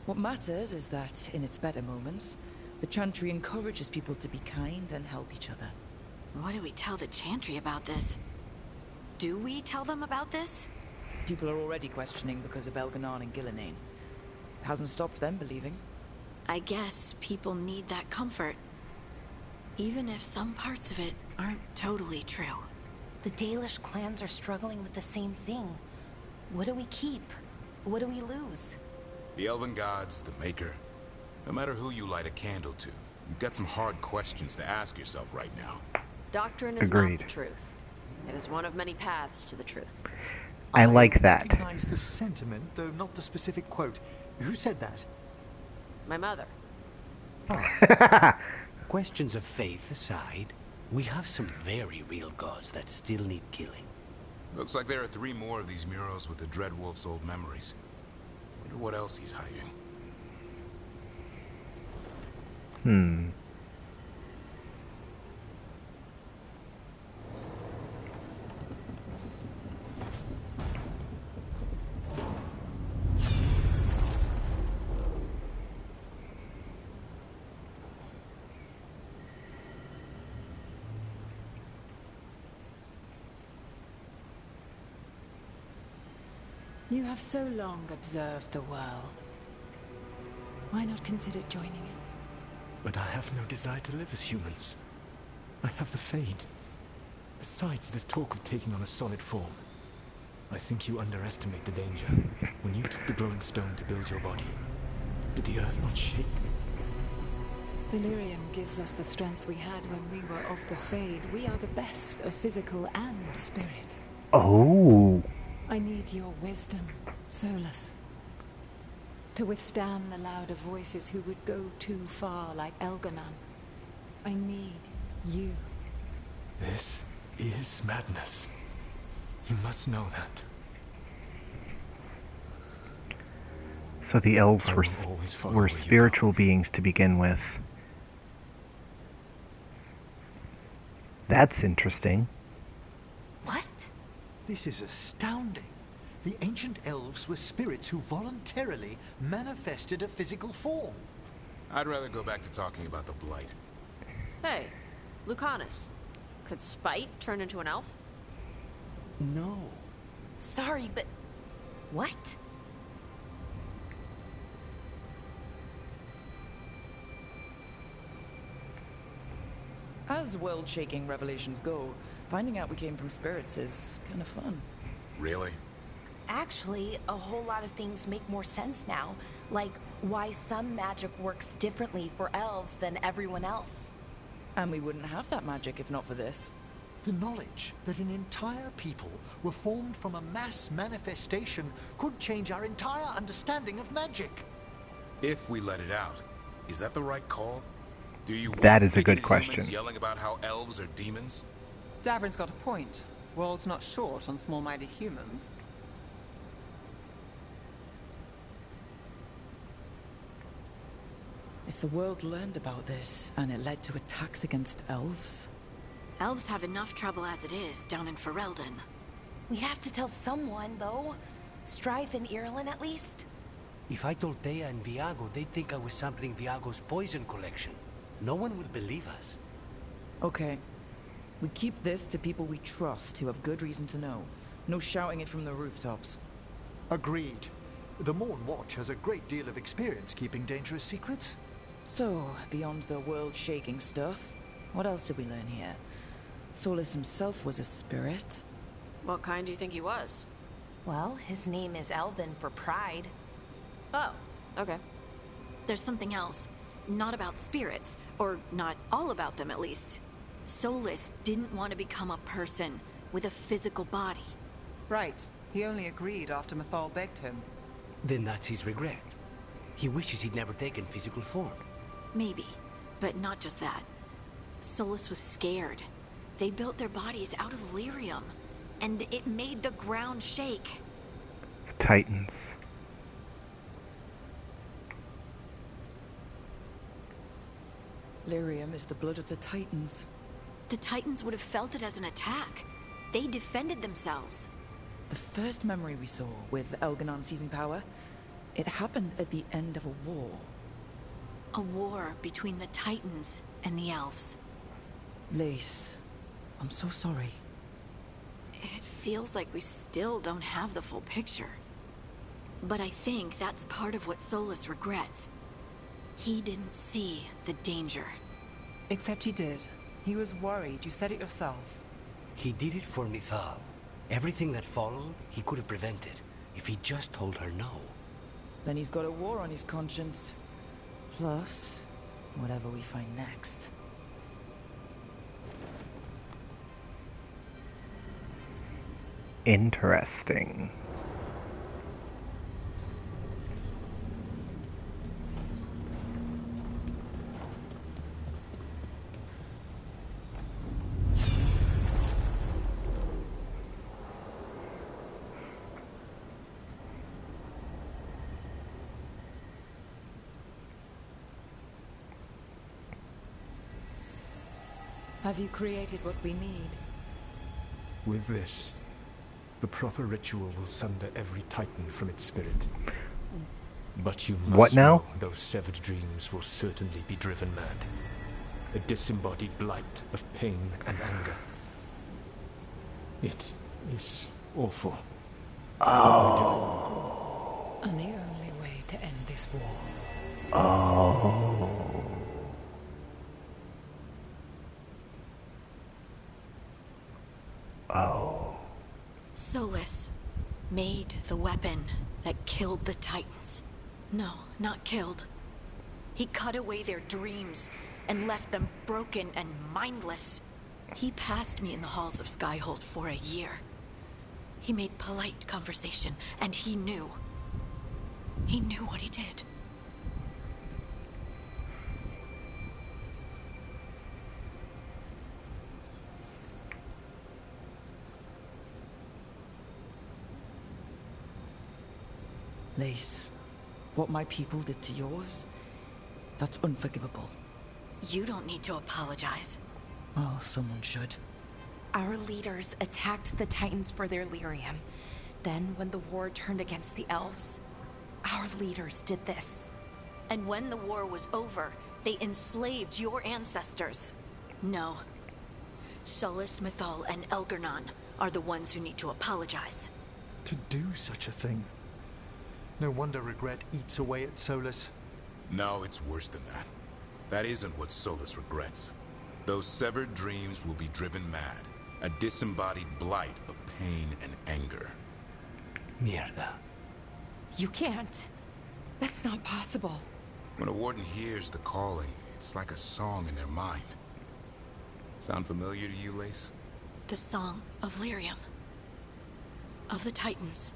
What matters is that, in its better moments, the Chantry encourages people to be kind and help each other. What do we tell the Chantry about this? Do we tell them about this? People are already questioning because of Elganon and Gillenane. It hasn't stopped them believing. I guess people need that comfort. Even if some parts of it aren't totally true. The Dalish clans are struggling with the same thing. What do we keep? What do we lose? The Elven Gods, the Maker. No matter who you light a candle to, you've got some hard questions to ask yourself right now. Doctrine is Agreed. not the truth. It is one of many paths to the truth. I like that. I recognize the sentiment, though not the specific quote. Who said that? My mother. Questions of faith aside, we have some very real gods that still need killing. Looks like there are 3 more of these murals with the Dreadwolf's old memories. Wonder what else he's hiding. You have so long observed the world. Why not consider joining it? But I have no desire to live as humans. I have the Fade. Besides this talk of taking on a solid form, I think you underestimate the danger. When you took the glowing stone to build your body, did the earth not shake? Delirium gives us the strength we had when we were of the Fade. We are the best of physical and spirit. Oh. I need your wisdom, Solus. To withstand the louder voices who would go too far like Elganon. I need you. This is madness. You must know that. So the elves were spiritual beings to begin with. That's interesting. What? This is astounding. The ancient elves were spirits who voluntarily manifested a physical form. I'd rather go back to talking about the Blight. Hey, Lucanus. Could Spite turn into an elf? No. Sorry, but... what? As world-shaking revelations go, finding out we came from spirits is kind of fun. Really? Actually, a whole lot of things make more sense now. Like, why some magic works differently for elves than everyone else. And we wouldn't have that magic if not for this. The knowledge that an entire people were formed from a mass manifestation could change our entire understanding of magic. If we let it out, is that the right call? Do you That want is a good bigoted question. humans yelling about how elves are demons? Davrin's got a point. World's not short on small-minded humans. If the world learned about this, and it led to attacks against elves... Elves have enough trouble as it is down in Ferelden. We have to tell someone, though. Strife and Irulan, at least. If I told Thea and Viago, they'd think I was sampling Viago's poison collection. No one would believe us. Okay. We keep this to people we trust who have good reason to know. No shouting it from the rooftops. Agreed. The Morn Watch has a great deal of experience keeping dangerous secrets. So, beyond the world-shaking stuff, what else did we learn here? Solus himself was a spirit. What kind do you think he was? Well, his name is Elven for pride. Oh, okay. There's something else. Not about spirits, or not all about them at least. Solus didn't want to become a person with a physical body. Right. He only agreed after Mythal begged him. Then that's his regret. He wishes he'd never taken physical form. Maybe, but not just that. Solus was scared. They built their bodies out of lyrium, and it made the ground shake. The Titans. Lyrium is the blood of the Titans. The Titans would have felt it as an attack. They defended themselves. The first memory we saw with Elganon seizing power, it happened at the end of a war. A war between the Titans and the elves. Lace, I'm so sorry. It feels like we still don't have the full picture. But I think that's part of what Solus regrets. He didn't see the danger. Except he did. He was worried. You said it yourself. He did it for Mithal. Everything that followed, he could have prevented, if he just told her no. Then he's got a war on his conscience. Plus, whatever we find next. Interesting. Have you created what we need? With this, the proper ritual will sunder every titan from its spirit. But you must What now? know those severed dreams will certainly be driven mad. A disembodied blight of pain and anger. It is awful. Oh. And the only way to end this war. Oh. Oh. Solus made the weapon that killed the Titans. No, not killed. He cut away their dreams and left them broken and mindless. He passed me in the halls of Skyhold for a year. He made polite conversation, and he knew. He knew what he did. Lace, what my people did to yours, that's unforgivable. You don't need to apologize. Well, someone should. Our leaders attacked the Titans for their lyrium. Then, when the war turned against the elves, our leaders did this. And when the war was over, they enslaved your ancestors. No. Solus, Mithal, and Elgarnon are the ones who need to apologize. To do such a thing. No wonder regret eats away at Solus. No, it's worse than that. That isn't what Solus regrets. Those severed dreams will be driven mad. A disembodied blight of pain and anger. Mierda. You can't. That's not possible. When a warden hears the calling, it's like a song in their mind. Sound familiar to you, Lace? The song of Lyrium. Of the Titans.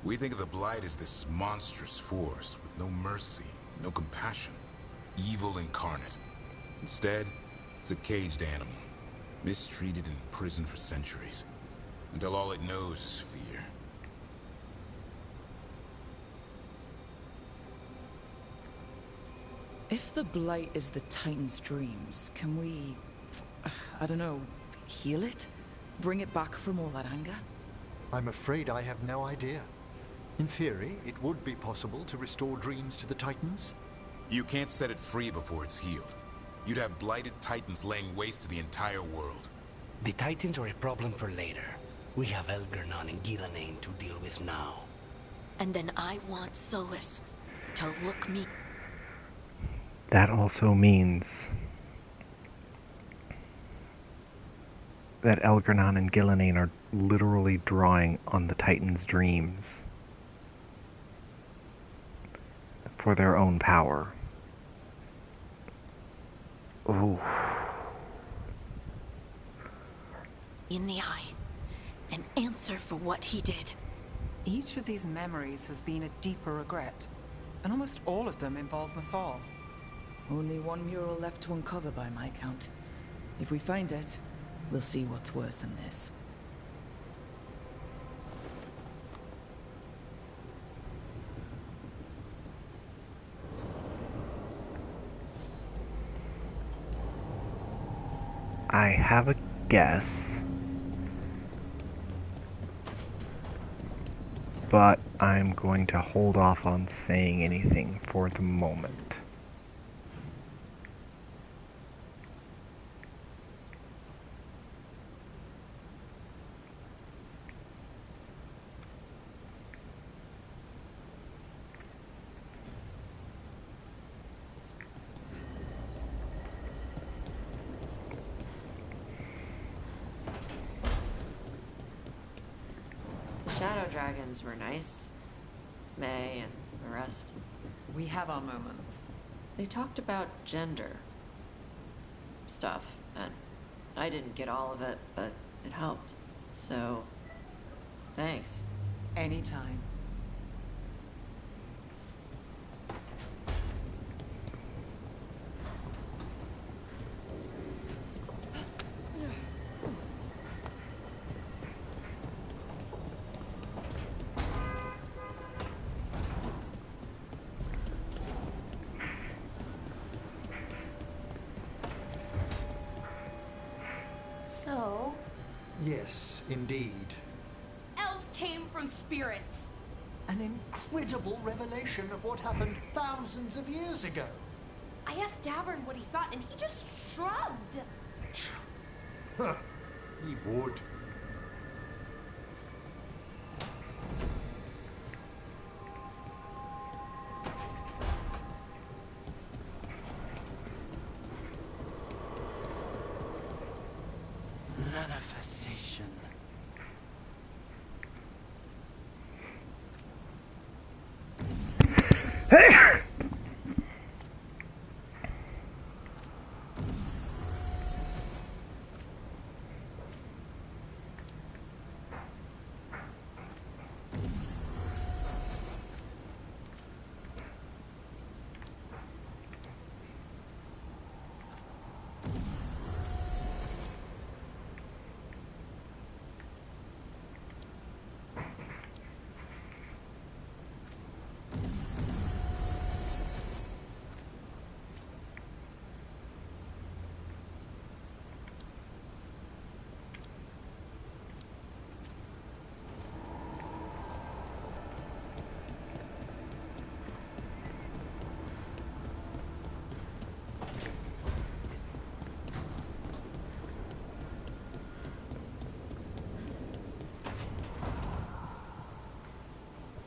We think of the Blight as this monstrous force with no mercy, no compassion. Evil incarnate. Instead, it's a caged animal. Mistreated and imprisoned for centuries. Until all it knows is fear. If the Blight is the Titan's dreams, can we, I don't know, heal it? Bring it back from all that anger? I'm afraid I have no idea. In theory, it would be possible to restore dreams to the Titans. You can't set it free before it's healed. You'd have blighted Titans laying waste to the entire world. The Titans are a problem for later. We have Elgarnon and Gillanane to deal with now. And then I want Solus to look me. That also means that Elgarnon and Gillanane are literally drawing on the Titans' dreams for their own power. Oh. In the eye. An answer for what he did. Each of these memories has been a deeper regret, and almost all of them involve Mithal. Only one mural left to uncover by my count. If we find it, we'll see what's worse than this. I have a guess, but I'm going to hold off on saying anything for the moment. shadow dragons were nice. May and the rest. We have our moments. They talked about gender stuff, and I didn't get all of it, but it helped. So, thanks. Anytime. So, Yes, indeed. elves came from spirits. An incredible revelation of what happened thousands of years ago. I asked Davern what he thought, and he just shrugged. Huh. He would. Manifestation.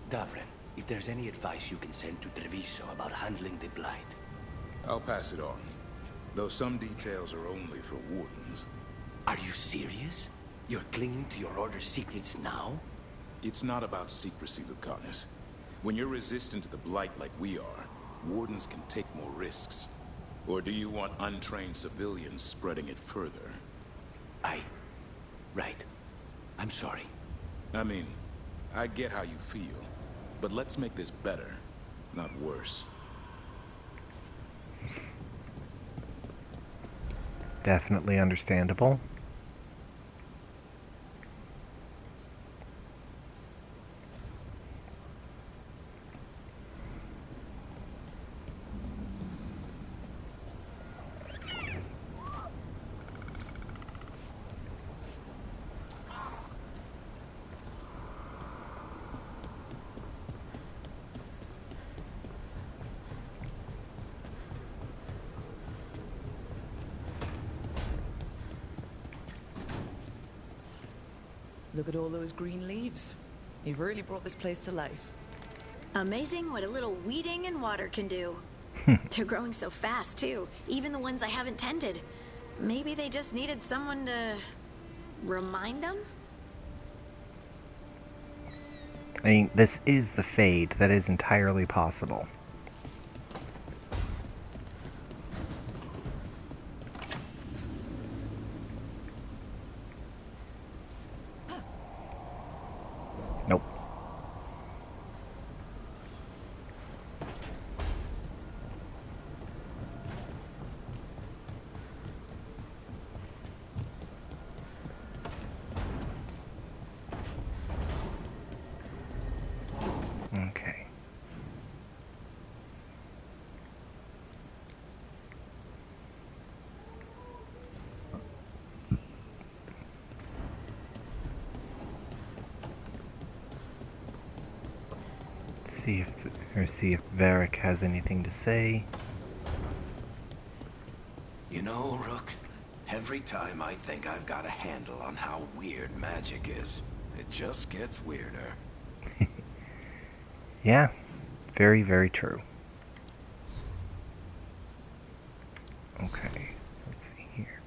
Davren, if there's any advice you can send to Treviso about handling the Blight. I'll pass it on. Though some details are only for wardens. Are you serious? You're clinging to your order's secrets now? It's not about secrecy, Lucanus. When you're resistant to the Blight like we are, wardens can take more risks. Or do you want untrained civilians spreading it further? Right. I'm sorry. I mean, I get how you feel. But let's make this better, not worse. Definitely understandable. Look at all those green leaves. You've really brought this place to life. Amazing what a little weeding and water can do. They're growing so fast, too. Even the ones I haven't tended. Maybe they just needed someone to remind them? I mean, this is the Fade. That is entirely possible. Nope. Okay. See if Varric has anything to say. You know, Rook, every time I think I've got a handle on how weird magic is, it just gets weirder. Yeah, very, very true. Okay, let's see here.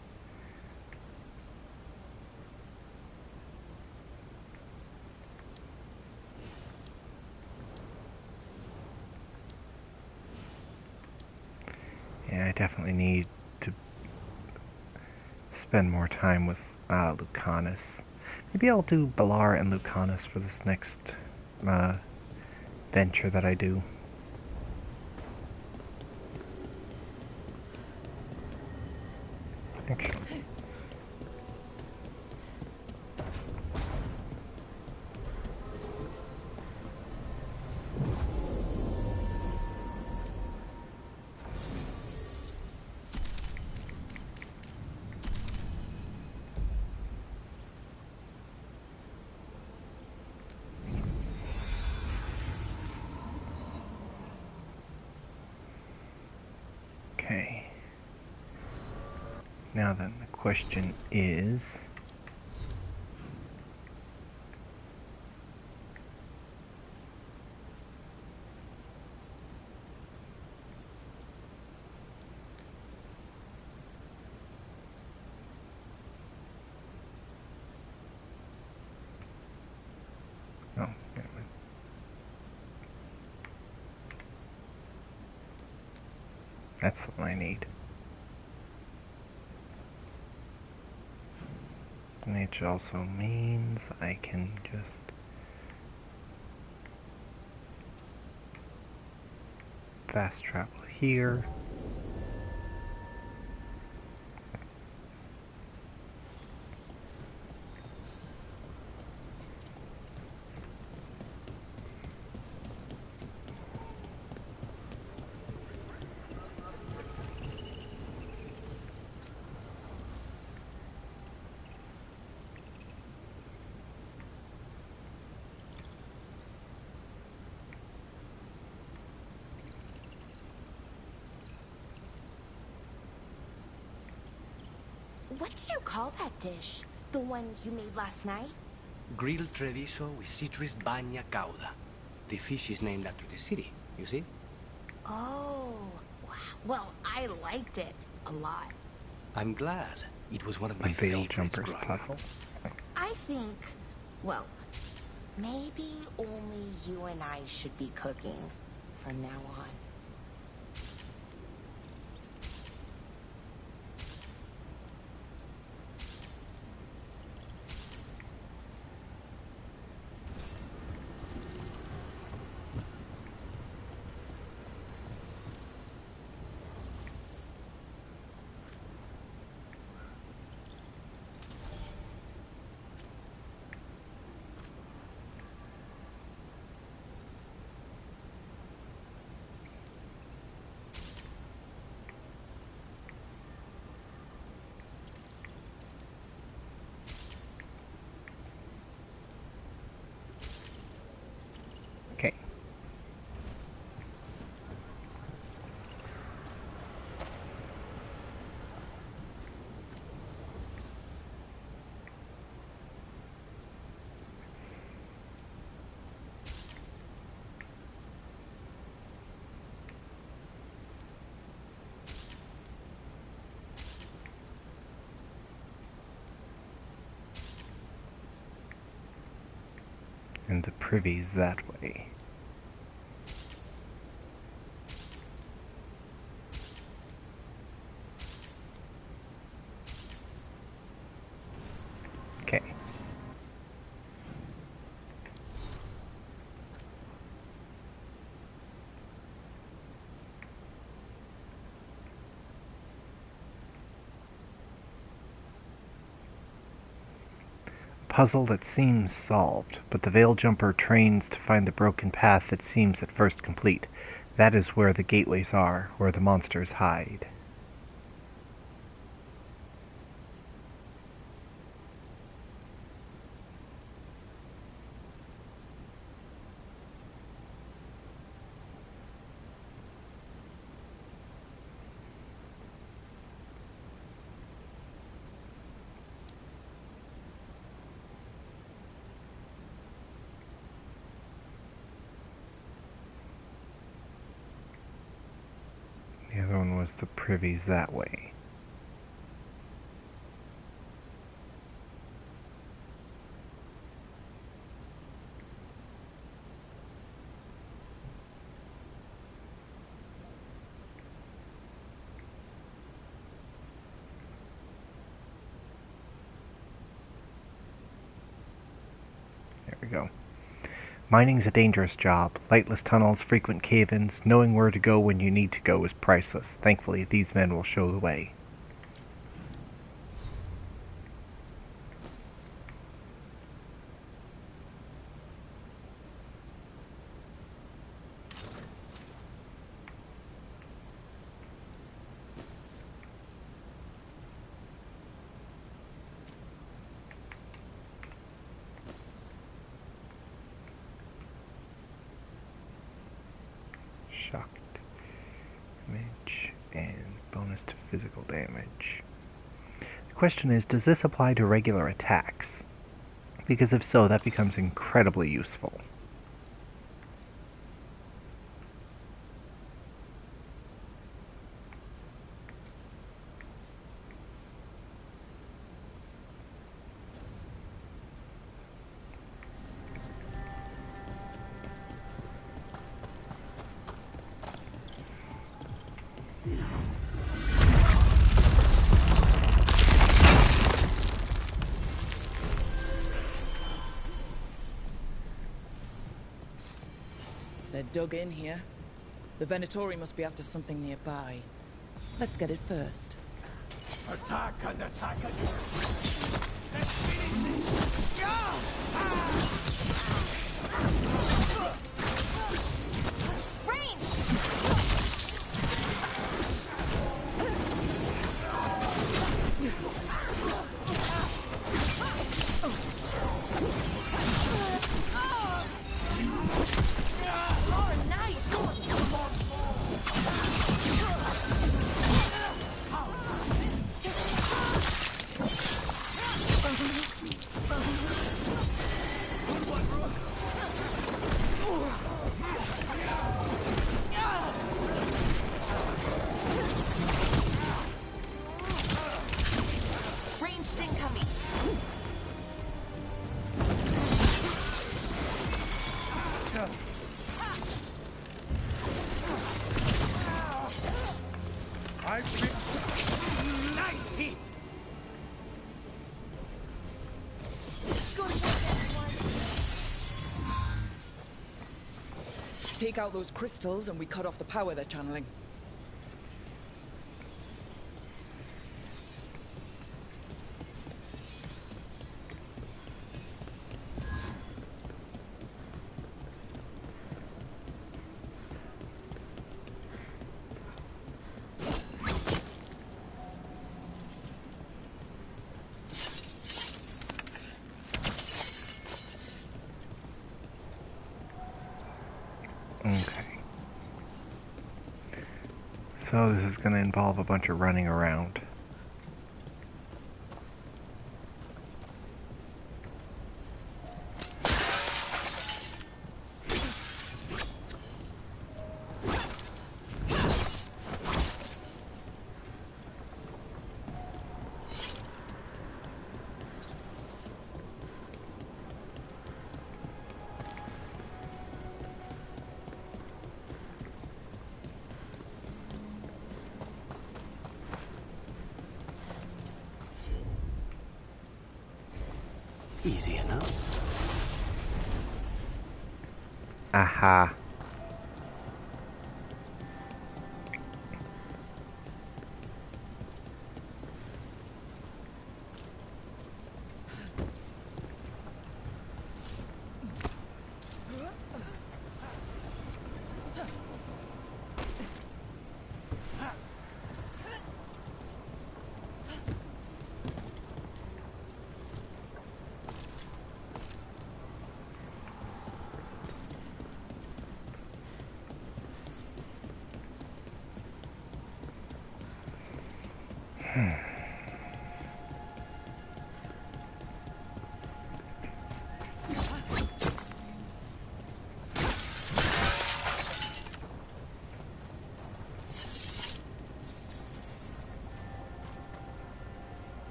I definitely need to spend more time with Lucanus. Maybe I'll do Balar and Lucanus for this next venture that I do. Actually. Okay. Now then, the question is... Oh, never mind. That's what I need. Which also means I can just fast travel here. What did you call that dish? The one you made last night? Grilled treviso with citrus bagna cauda. The fish is named after the city, you see? Oh, well, I liked it a lot. I'm glad. It was one of my Veil favorites Jumper's growing puzzle. up. I think, well, maybe only you and I should be cooking from now on. Okay. And the privy's that way. Okay. Puzzle that seems solved, but the Veil Jumper trains to find the broken path that seems at first complete. That is where the gateways are, where the monsters hide. The other one was the privy's that way. we go. Mining's a dangerous job. Lightless tunnels, frequent cave-ins. Knowing where to go when you need to go is priceless. Thankfully, these men will show the way. Shock damage and bonus to physical damage. The question is, does this apply to regular attacks? Because if so, that becomes incredibly useful. They're dug in here. The Venatori must be after something nearby. Let's get it first. Attack and attack again. Let's finish this. Nice hit. Take out those crystals and we cut off the power they're channeling. Okay. So this is going to involve a bunch of running around. Easy enough. Aha.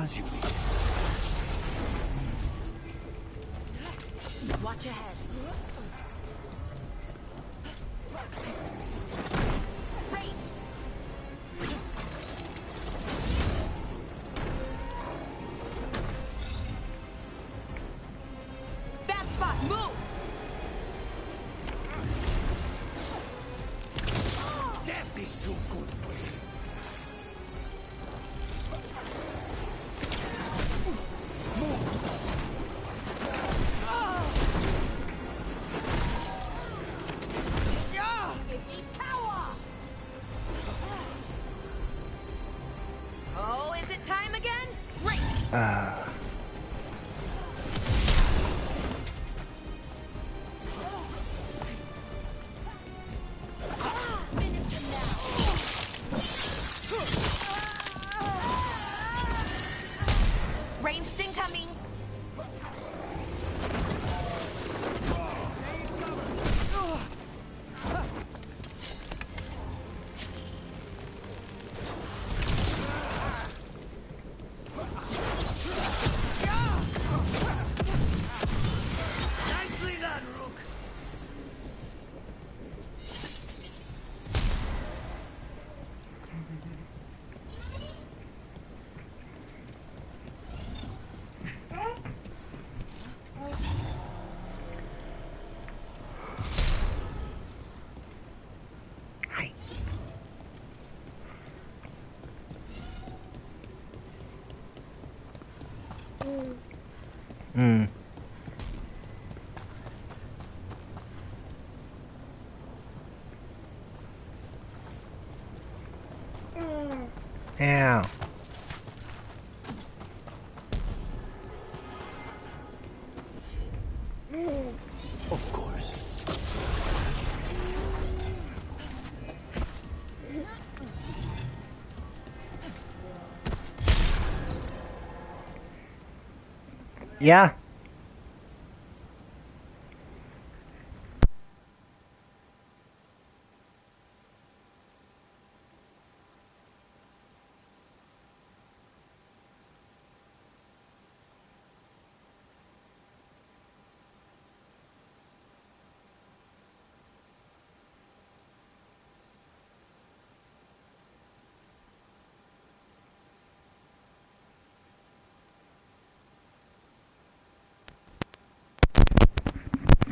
As you wish. Watch ahead. Ranged. Bad spot. Move. Death is too good for you. Oh, is it time again? Race. Finish him now. Ranged incoming. Nicely done, Rook. Ow. Of course. Yeah.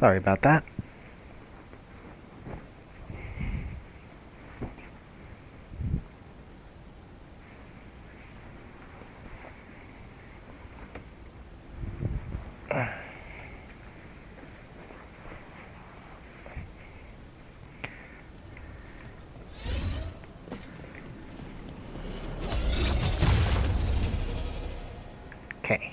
Sorry about that. Okay.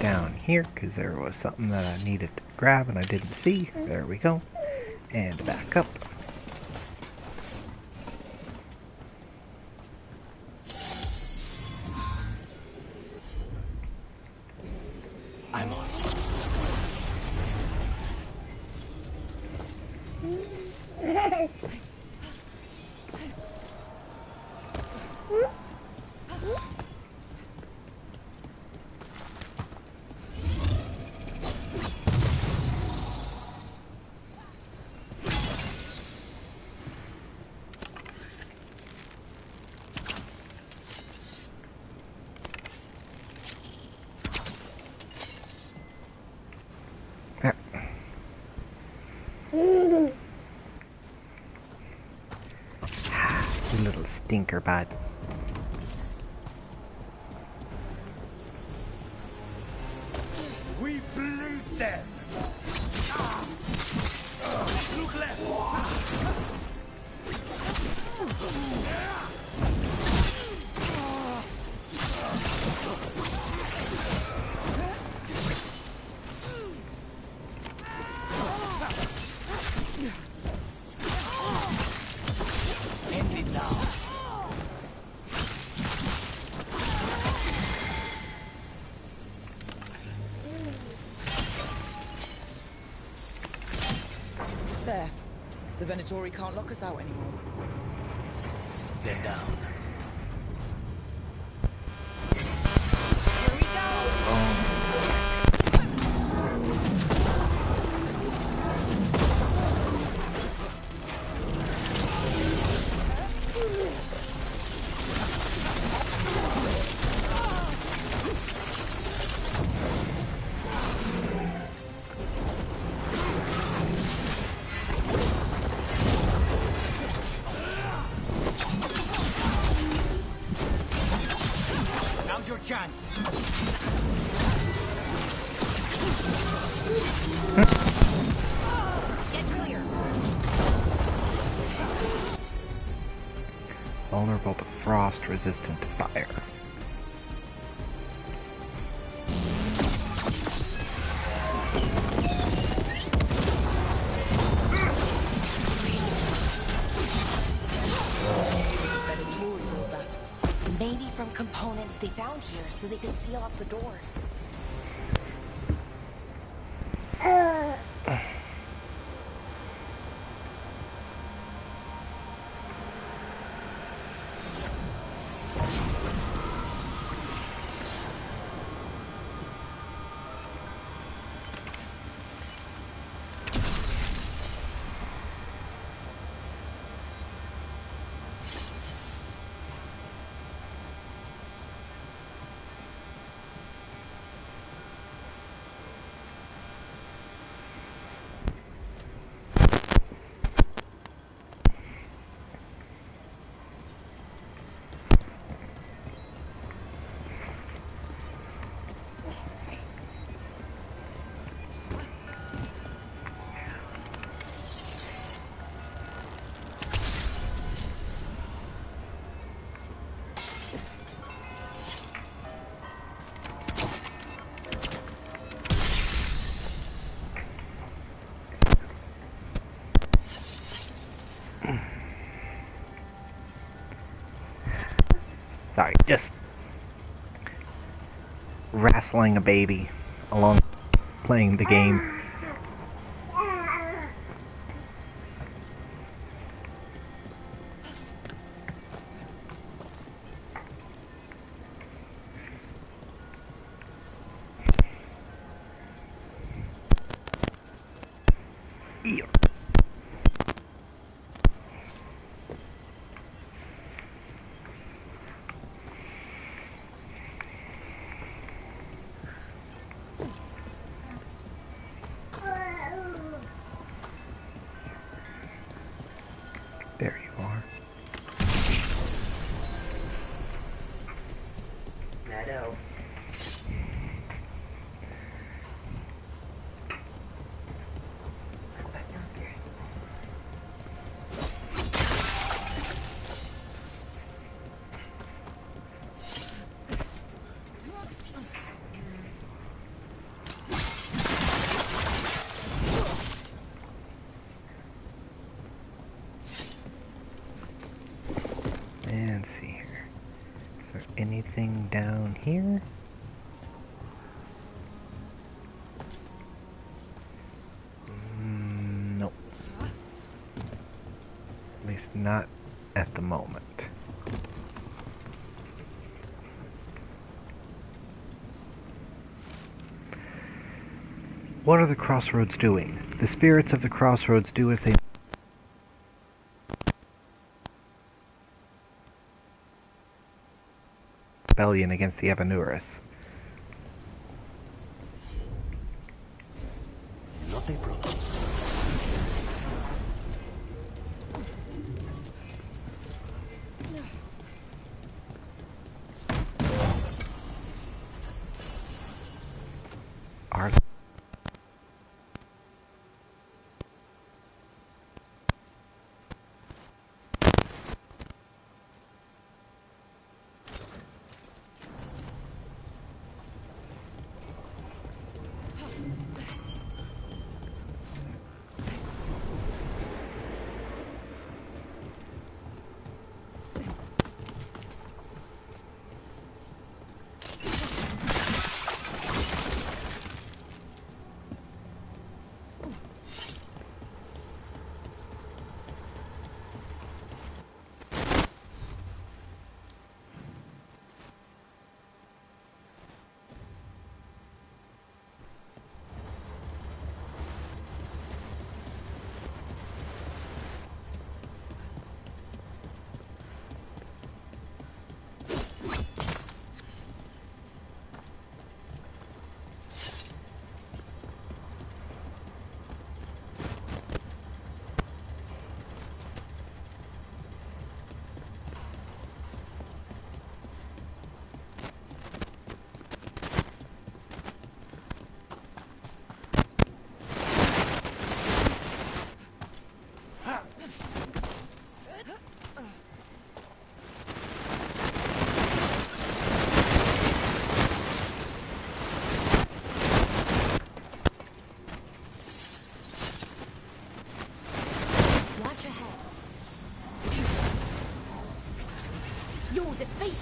Down here, because there was something that I needed to grab and I didn't see. There we go. And back up. I'm on. You little stinker bud. We blew them. Look left. End it now. There. The Venatori can't lock us out anymore. They're down. Here we go! Now's your chance. Get clear. Vulnerable to frost, resistant to fire. Maybe from components they found here so they could seal off the doors. Sorry, just wrestling a baby along playing the game. Here. There you are. Meadow. And see here. Is there anything down here? Nope. At least not at the moment. What are the crossroads doing? The spirits of the crossroads do as they rebellion against the Evanuris. Not a problem. Are will defeat.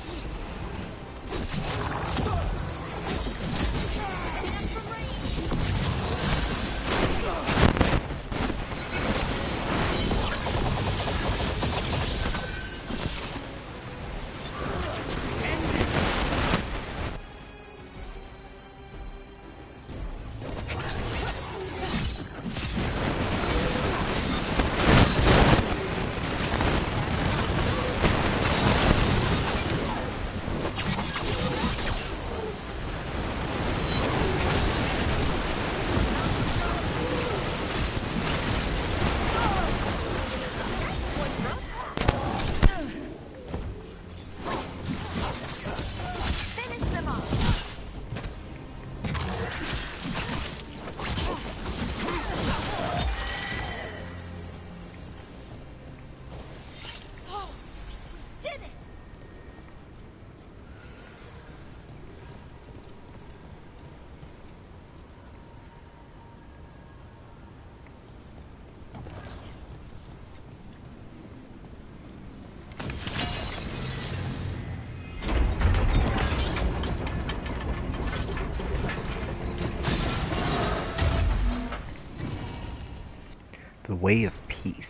The way of peace.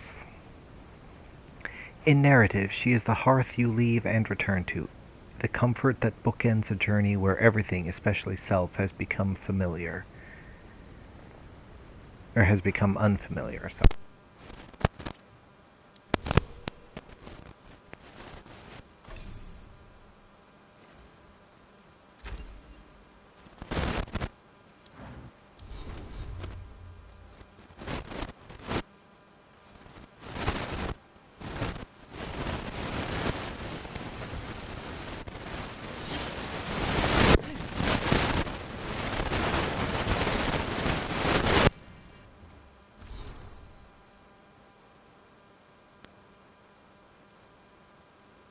In narrative, she is the hearth you leave and return to, the comfort that bookends a journey where everything, especially self, has become familiar. Or has become unfamiliar.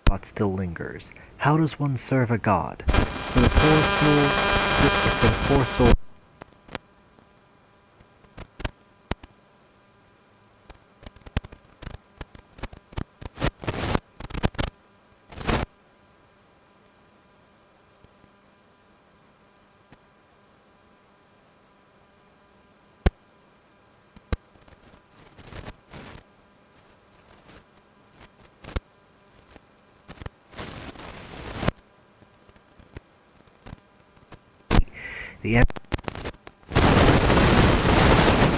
Thought still lingers. How does one serve a god? For the poor soul. The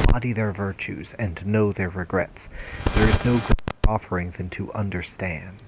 embody their virtues and to know their regrets. There is no greater offering than to understand.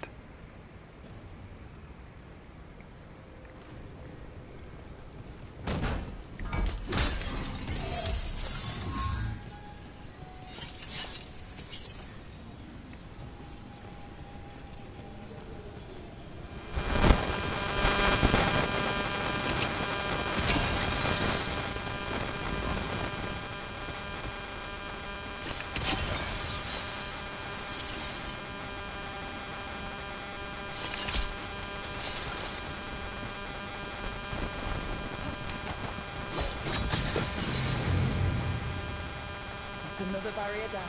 Another barrier down.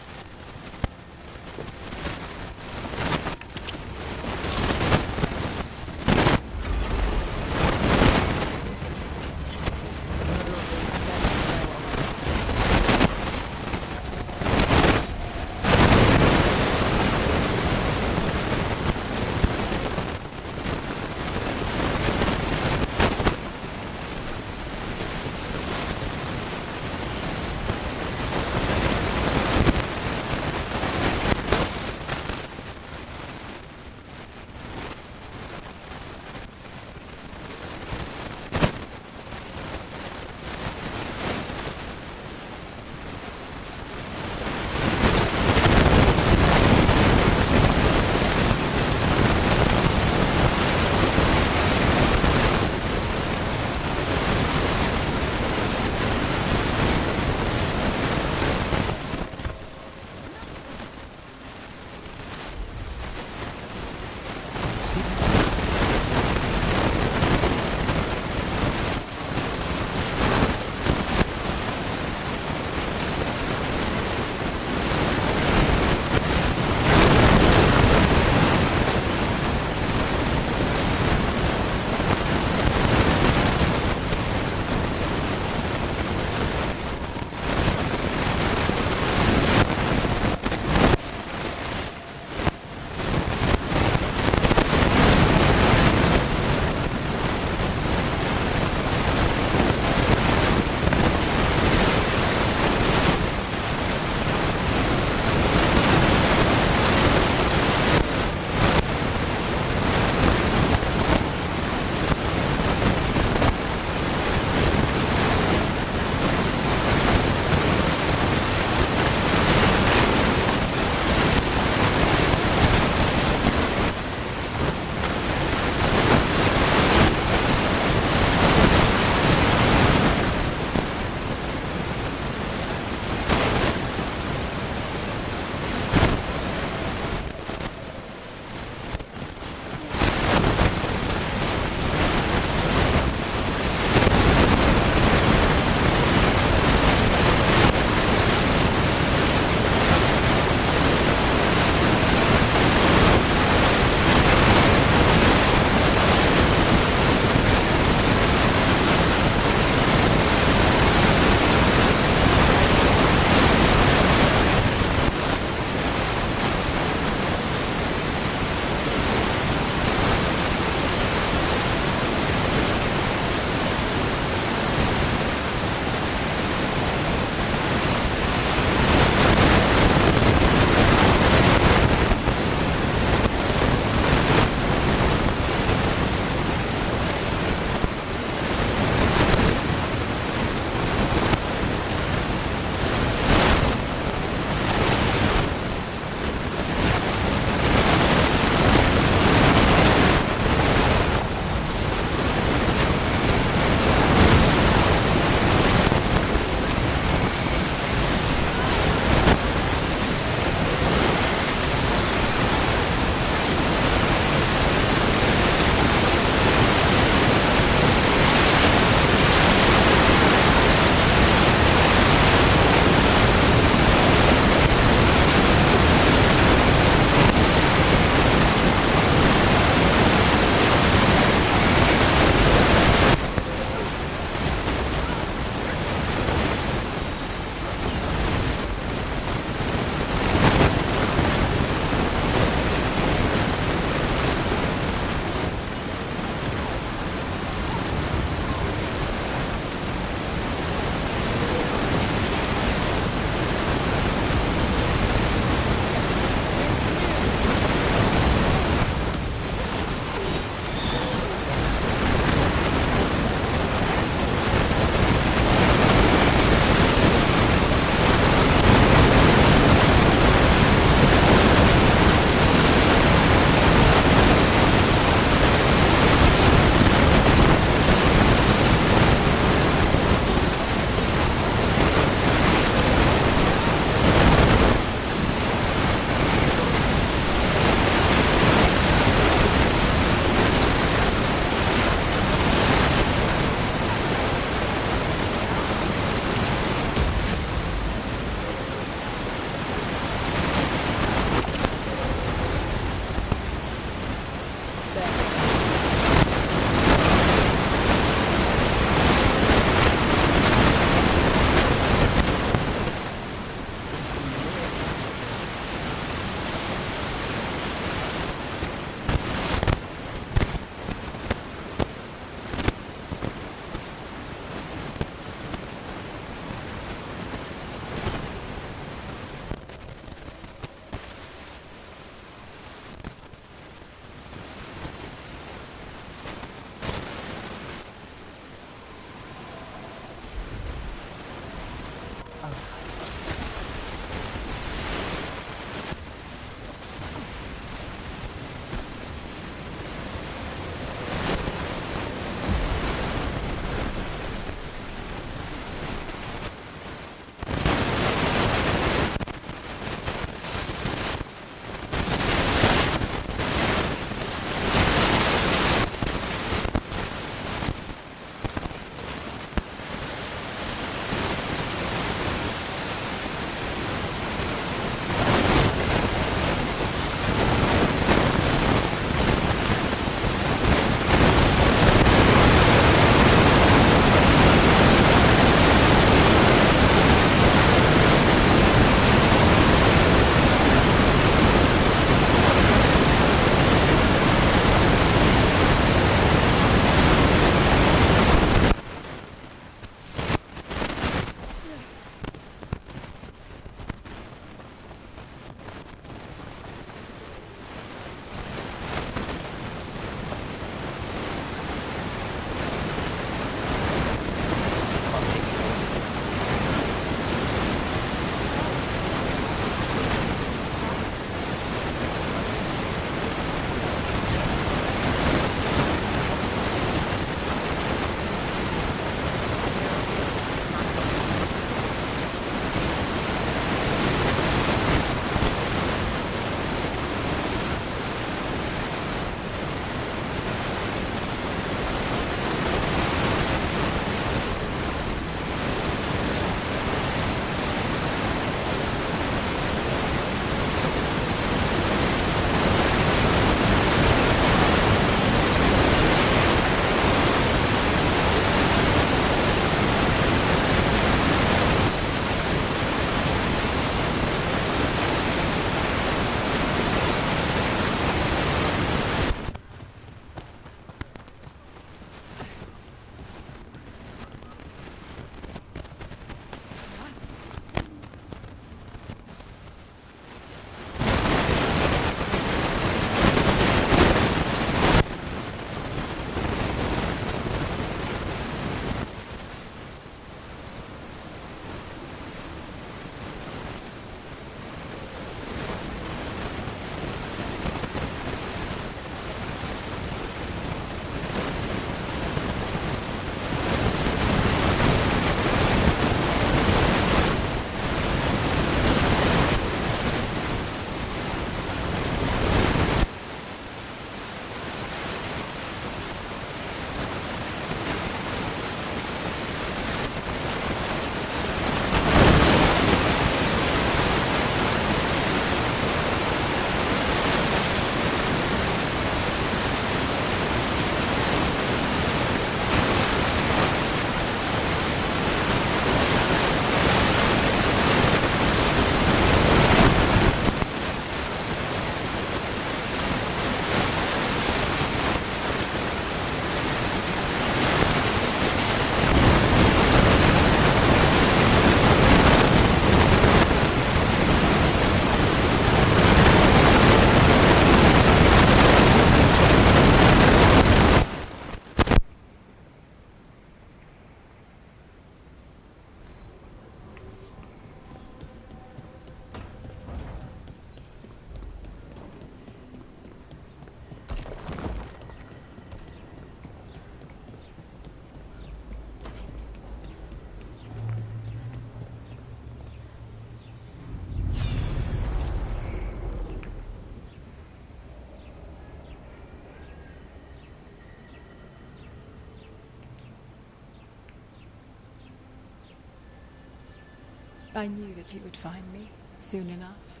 I knew that you would find me soon enough.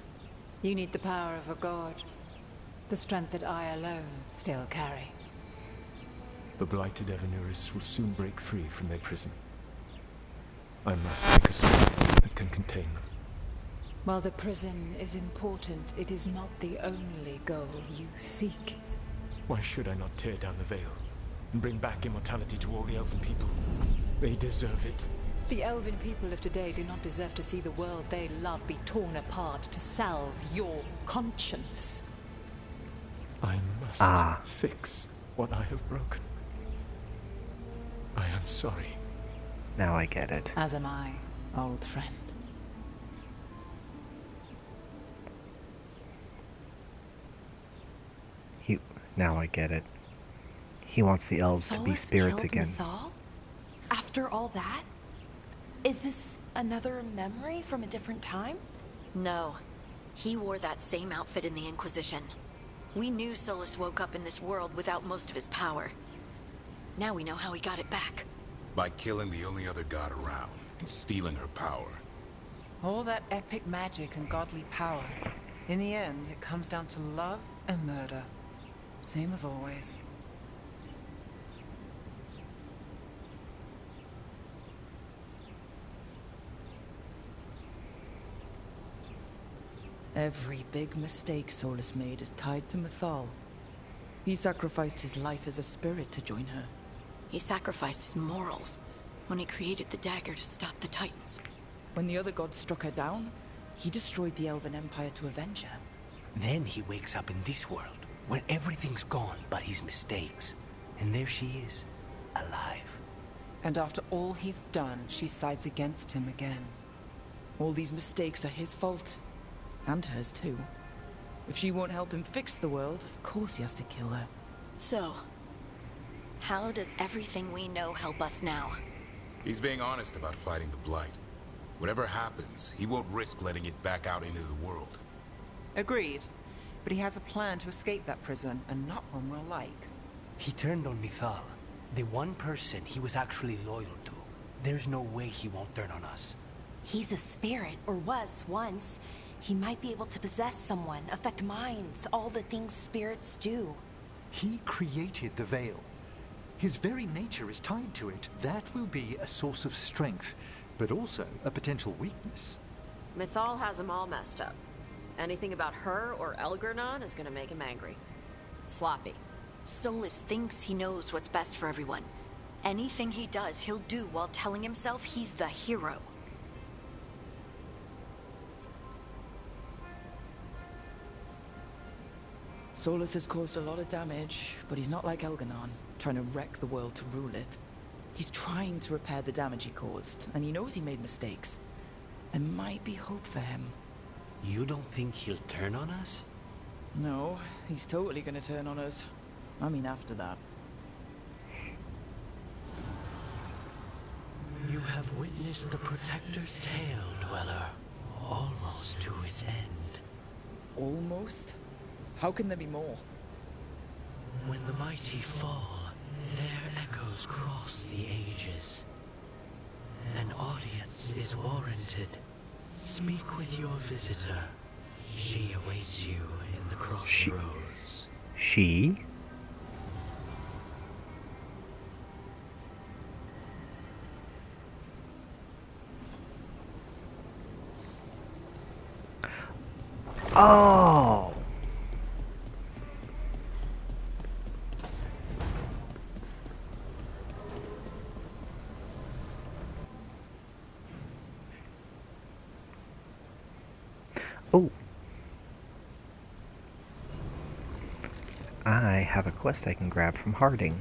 You need the power of a god. The strength that I alone still carry. The blighted Evanuris will soon break free from their prison. I must make a sword that can contain them. While the prison is important, it is not the only goal you seek. Why should I not tear down the veil and bring back immortality to all the Elven people? They deserve it. The Elven people of today do not deserve to see the world they love be torn apart to salve your conscience. I must fix what I have broken. I am sorry. Now I get it. As am I, old friend. Now I get it. He wants the elves to be spirits killed again. Mythal? After all that? Is this another memory from a different time? No. He wore that same outfit in the Inquisition. We knew Solus woke up in this world without most of his power. Now we know how he got it back. By killing the only other god around and stealing her power. All that epic magic and godly power. In the end, it comes down to love and murder. Same as always. Every big mistake Solus made is tied to Mythal. He sacrificed his life as a spirit to join her. He sacrificed his morals when he created the dagger to stop the Titans. When the other gods struck her down, he destroyed the Elven Empire to avenge her. Then he wakes up in this world, where everything's gone but his mistakes. And there she is, alive. And after all he's done, she sides against him again. All these mistakes are his fault. And hers too. If she won't help him fix the world, of course he has to kill her. So, how does everything we know help us now? He's being honest about fighting the Blight. Whatever happens, he won't risk letting it back out into the world. Agreed. But he has a plan to escape that prison, and not one we'll like. He turned on Mythal, the one person he was actually loyal to. There's no way he won't turn on us. He's a spirit, or was once. He might be able to possess someone, affect minds, all the things spirits do. He created the Veil. His very nature is tied to it. That will be a source of strength, but also a potential weakness. Mythal has him all messed up. Anything about her or Elgernon is gonna make him angry. Sloppy. Solus thinks he knows what's best for everyone. Anything he does, he'll do while telling himself he's the hero. Solus has caused a lot of damage, but he's not like Elgernon, trying to wreck the world to rule it. He's trying to repair the damage he caused, and he knows he made mistakes. There might be hope for him. You don't think he'll turn on us? No, he's totally gonna turn on us. I mean, after that. You have witnessed the Protector's tale, Dweller. Almost to its end. Almost? How can there be more? When the mighty fall, their echoes cross the ages. An audience is warranted. Speak with your visitor. She awaits you in the crossroads. She? Oh! Oh. I have a quest I can grab from Harding.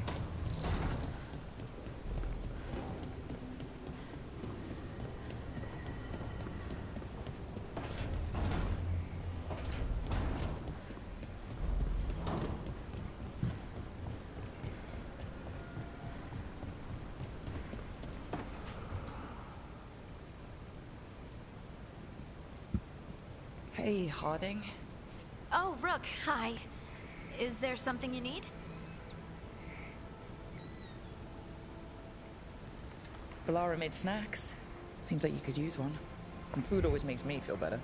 Hey, Harding. Oh, Rook, hi. Is there something you need? Balara made snacks. Seems like you could use one. And food always makes me feel better.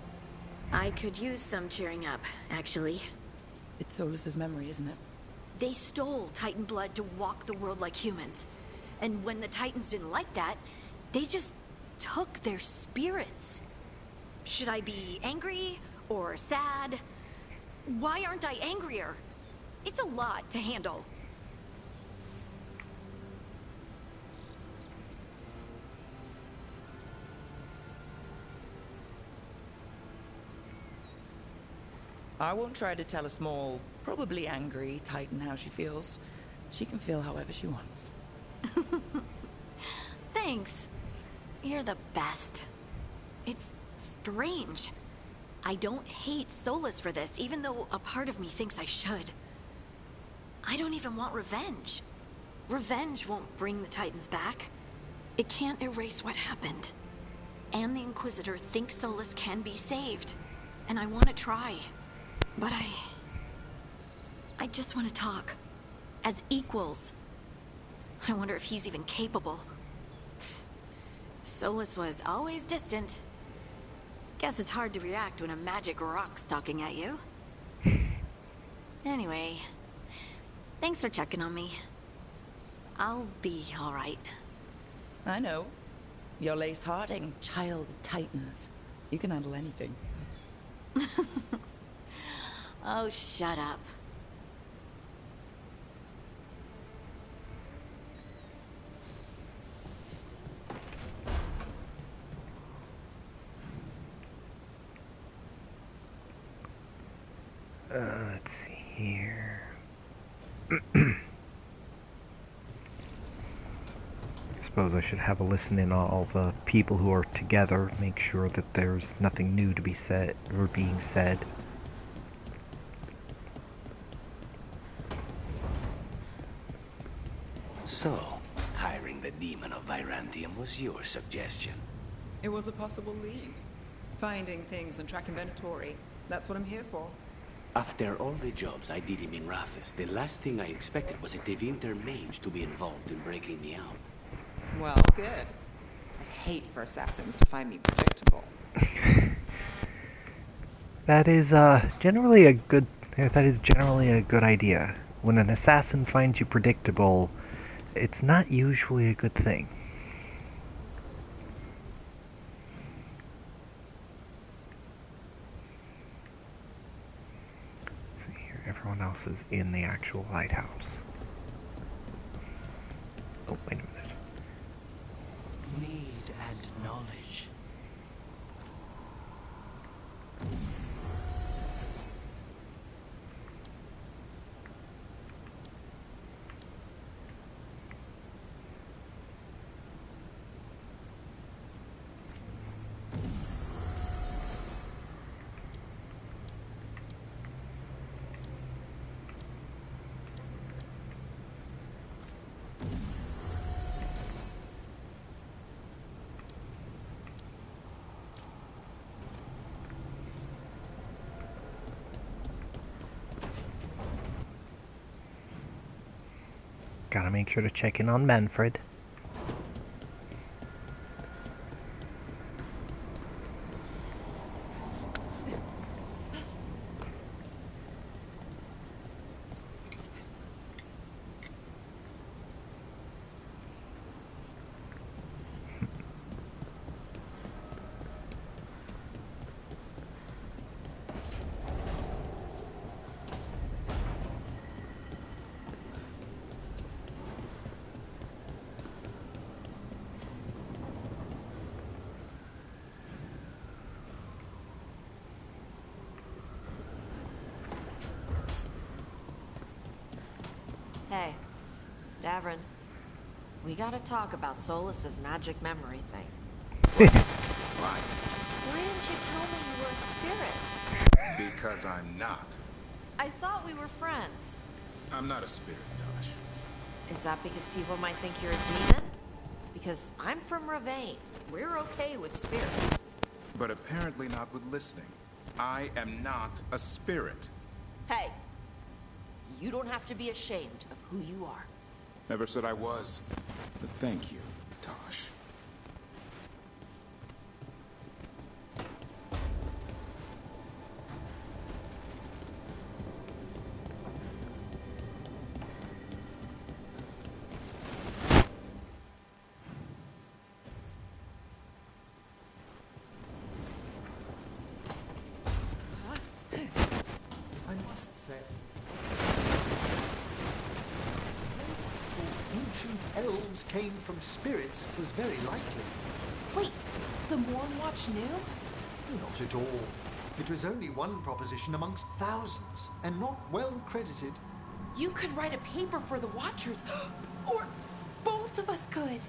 I could use some cheering up, actually. It's Solus's memory, isn't it? They stole Titan blood to walk the world like humans. And when the Titans didn't like that, they just took their spirits. Should I be angry or sad? Why aren't I angrier? It's a lot to handle. I won't try to tell a small, probably angry Titan how she feels. She can feel however she wants. Thanks. You're the best. It's strange. I don't hate Solus for this, even though a part of me thinks I should. I don't even want revenge. Revenge won't bring the Titans back. It can't erase what happened. And the Inquisitor thinks Solus can be saved. And I want to try. But I just want to talk. As equals. I wonder if he's even capable. Solus was always distant. Guess it's hard to react when a magic rock's talking at you. Anyway, thanks for checking on me. I'll be alright. I know. You're Lace Harding, child of Titans. You can handle anything. Oh, shut up. Let's see here. Suppose I should have a listen in on all the people who are together, make sure that there's nothing new to be said or being said. So, hiring the demon of Virantium was your suggestion. It was a possible lead. Finding things and tracking Venatori. That's what I'm here for. After all the jobs I did in Minrathis, the last thing I expected was a Tevinter mage to be involved in breaking me out. Well, good. I hate for assassins to find me predictable. That is generally a good idea. When an assassin finds you predictable, it's not usually a good thing. See here, everyone else is in the actual lighthouse. Oh, wait a minute. Need and knowledge. Gotta make sure to check in on Manfred. Hey, Davrin. We gotta talk about Solus's magic memory thing. Why? Why didn't you tell me you were a spirit? Because I'm not. I thought we were friends. I'm not a spirit, Tosh. Is that because people might think you're a demon? Because I'm from Ravain. We're okay with spirits. But apparently not with listening. I am not a spirit. Hey, you don't have to be ashamed of who you are. Never said I was. But thank you, Tosh. elves came from spirits was very likely. Wait, the Morn Watch knew? Not at all. It was only one proposition amongst thousands, and not well credited. You could write a paper for the Watchers, or both of us could.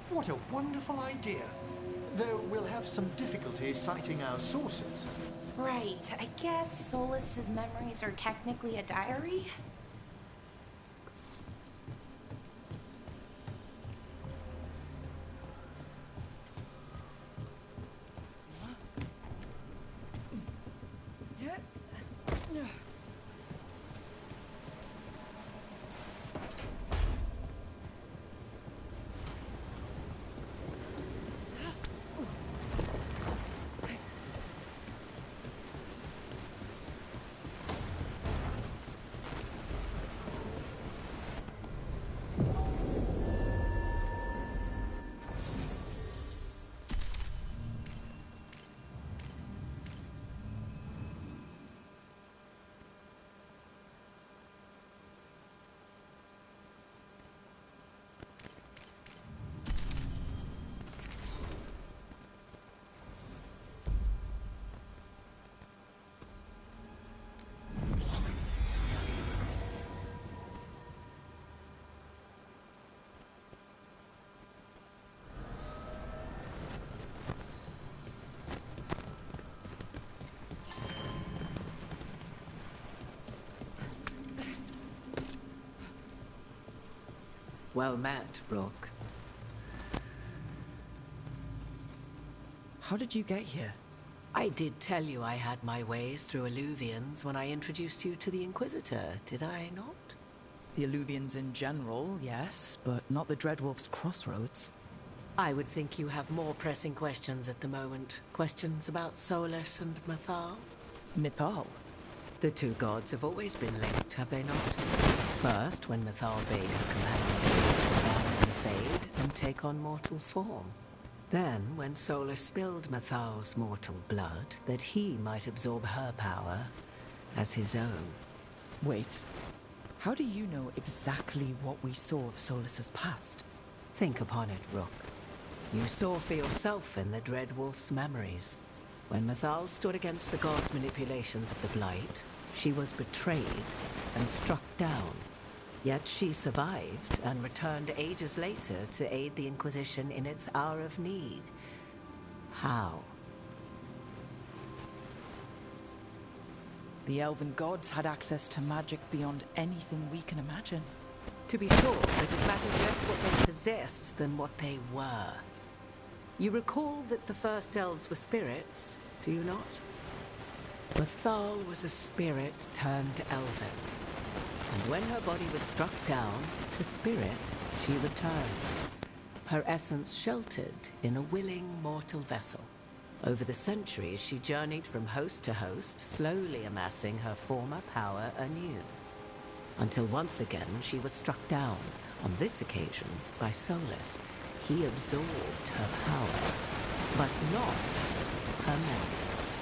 What a wonderful idea. Though we'll have some difficulty citing our sources. Right, I guess Solus's memories are technically a diary? Well met, Rook. How did you get here? I did tell you I had my ways through Illuvians when I introduced you to the Inquisitor, did I not? The Illuvians in general, yes, but not the Dreadwolf's crossroads. I would think you have more pressing questions at the moment. Questions about Solus and Mythal? Mythal? The two gods have always been linked, have they not? First, when Mythal bade her companions to abandon the Fade and take on mortal form. Then, when Solus spilled Mythal's mortal blood, that he might absorb her power as his own. Wait, how do you know exactly what we saw of Solus's past? Think upon it, Rook. You saw for yourself in the Dreadwolf's memories. When Mythal stood against the gods' manipulations of the Blight, she was betrayed and struck down. Yet she survived and returned ages later to aid the Inquisition in its hour of need. How? The elven gods had access to magic beyond anything we can imagine. To be sure, but it matters less what they possessed than what they were. You recall that the first elves were spirits, do you not? Mythal was a spirit turned elven. And when her body was struck down, to spirit, she returned. Her essence sheltered in a willing mortal vessel. Over the centuries, she journeyed from host to host, slowly amassing her former power anew. Until once again, she was struck down, on this occasion, by Solus. He absorbed her power, but not her memories.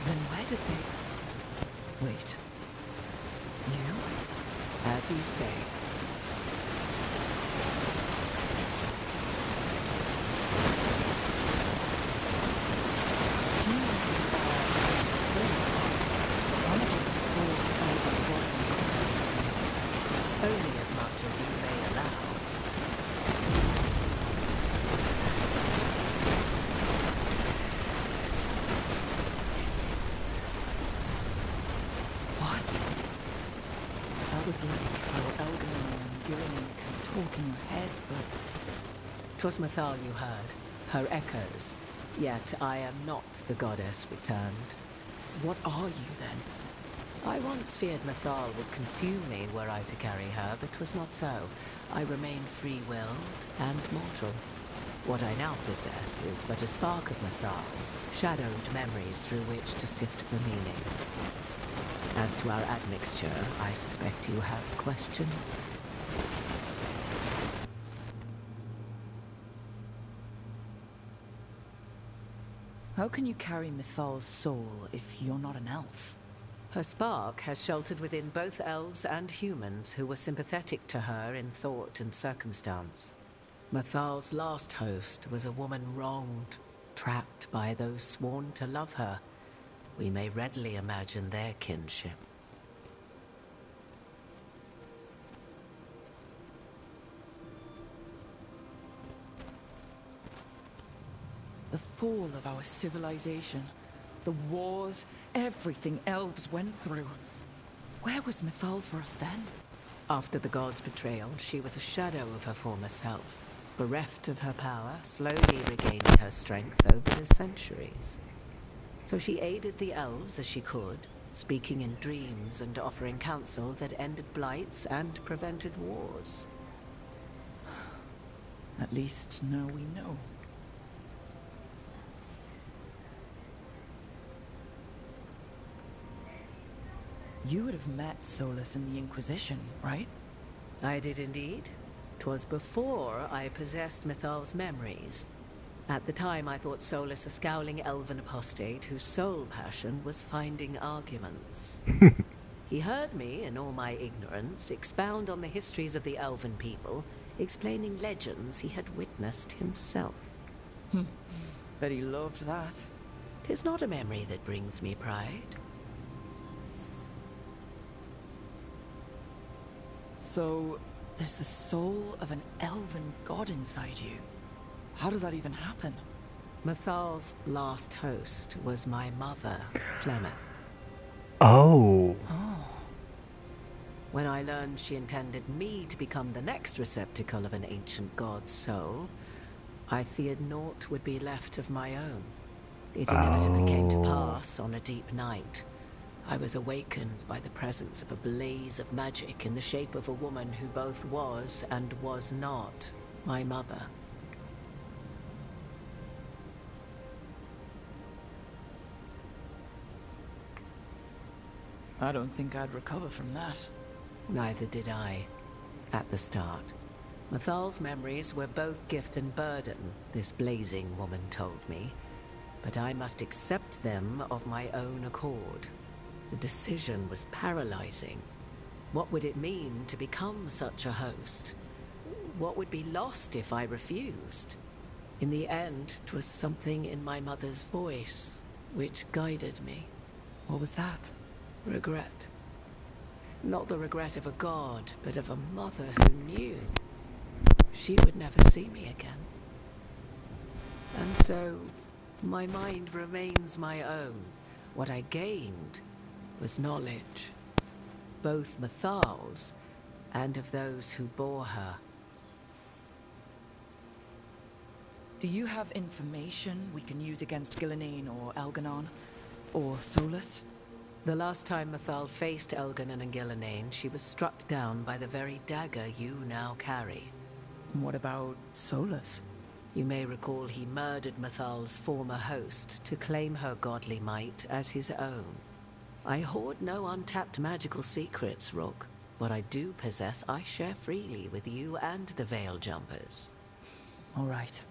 Then where did they... Wait. You? As you say. Only as much as you may allow. What? That was like how Elganon and Gillian could talk in your head, but... 'Twas Mythal you heard, her echoes. Yet I am not the goddess returned. What are you then? I once feared Mythal would consume me were I to carry her, but 'twas not so. I remain free-willed and mortal. What I now possess is but a spark of Mythal, shadowed memories through which to sift for meaning. As to our admixture, I suspect you have questions. How can you carry Mythal's soul if you're not an elf? Her spark has sheltered within both elves and humans who were sympathetic to her in thought and circumstance. Mathal's last host was a woman wronged, trapped by those sworn to love her. We may readily imagine their kinship. The fall of our civilization, the wars, everything elves went through. Where was Mythal for us then? After the gods' betrayal, she was a shadow of her former self, bereft of her power, slowly regaining her strength over the centuries. So she aided the elves as she could, speaking in dreams and offering counsel that ended blights and prevented wars. At least now we know. You would have met Solus in the Inquisition, right? I did indeed. 'Twas before I possessed Mythal's memories. At the time, I thought Solus a scowling elven apostate whose sole passion was finding arguments. He heard me, in all my ignorance, expound on the histories of the elven people, explaining legends he had witnessed himself. Bet he loved that. 'Tis not a memory that brings me pride. So, there's the soul of an elven god inside you. How does that even happen? Mythal's last host was my mother, Flemeth. Oh. When I learned she intended me to become the next receptacle of an ancient god's soul, I feared naught would be left of my own. It inevitably came to pass on a deep night. I was awakened by the presence of a blaze of magic in the shape of a woman who both was and was not my mother. I don't think I'd recover from that. Neither did I, at the start. Mythal's memories were both gift and burden, this blazing woman told me, but I must accept them of my own accord. The decision was paralyzing. What would it mean to become such a host? What would be lost if I refused? In the end, 'twas something in my mother's voice which guided me. What was that? Regret. Not the regret of a god, but of a mother who knew she would never see me again. And so, my mind remains my own. What I gained was knowledge, both Mythal's and of those who bore her. Do you have information we can use against Gillenane or Elganon? Or Solus? The last time Mythal faced Elganon and Gillenane, she was struck down by the very dagger you now carry. What about Solus? You may recall he murdered Mythal's former host to claim her godly might as his own. I hoard no untapped magical secrets, Rook. What I do possess, I share freely with you and the Veil Jumpers. All right.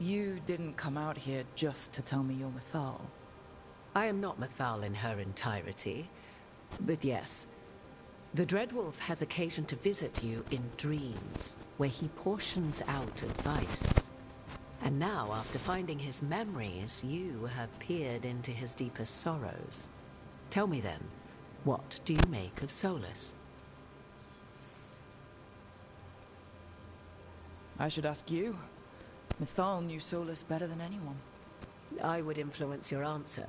You didn't come out here just to tell me you're Mythal. I am not Mythal in her entirety, but yes. The Dreadwolf has occasion to visit you in dreams, where he portions out advice. And now, after finding his memories, you have peered into his deepest sorrows. Tell me then, what do you make of Solus? I should ask you. Mythal knew Solus better than anyone. I would influence your answer.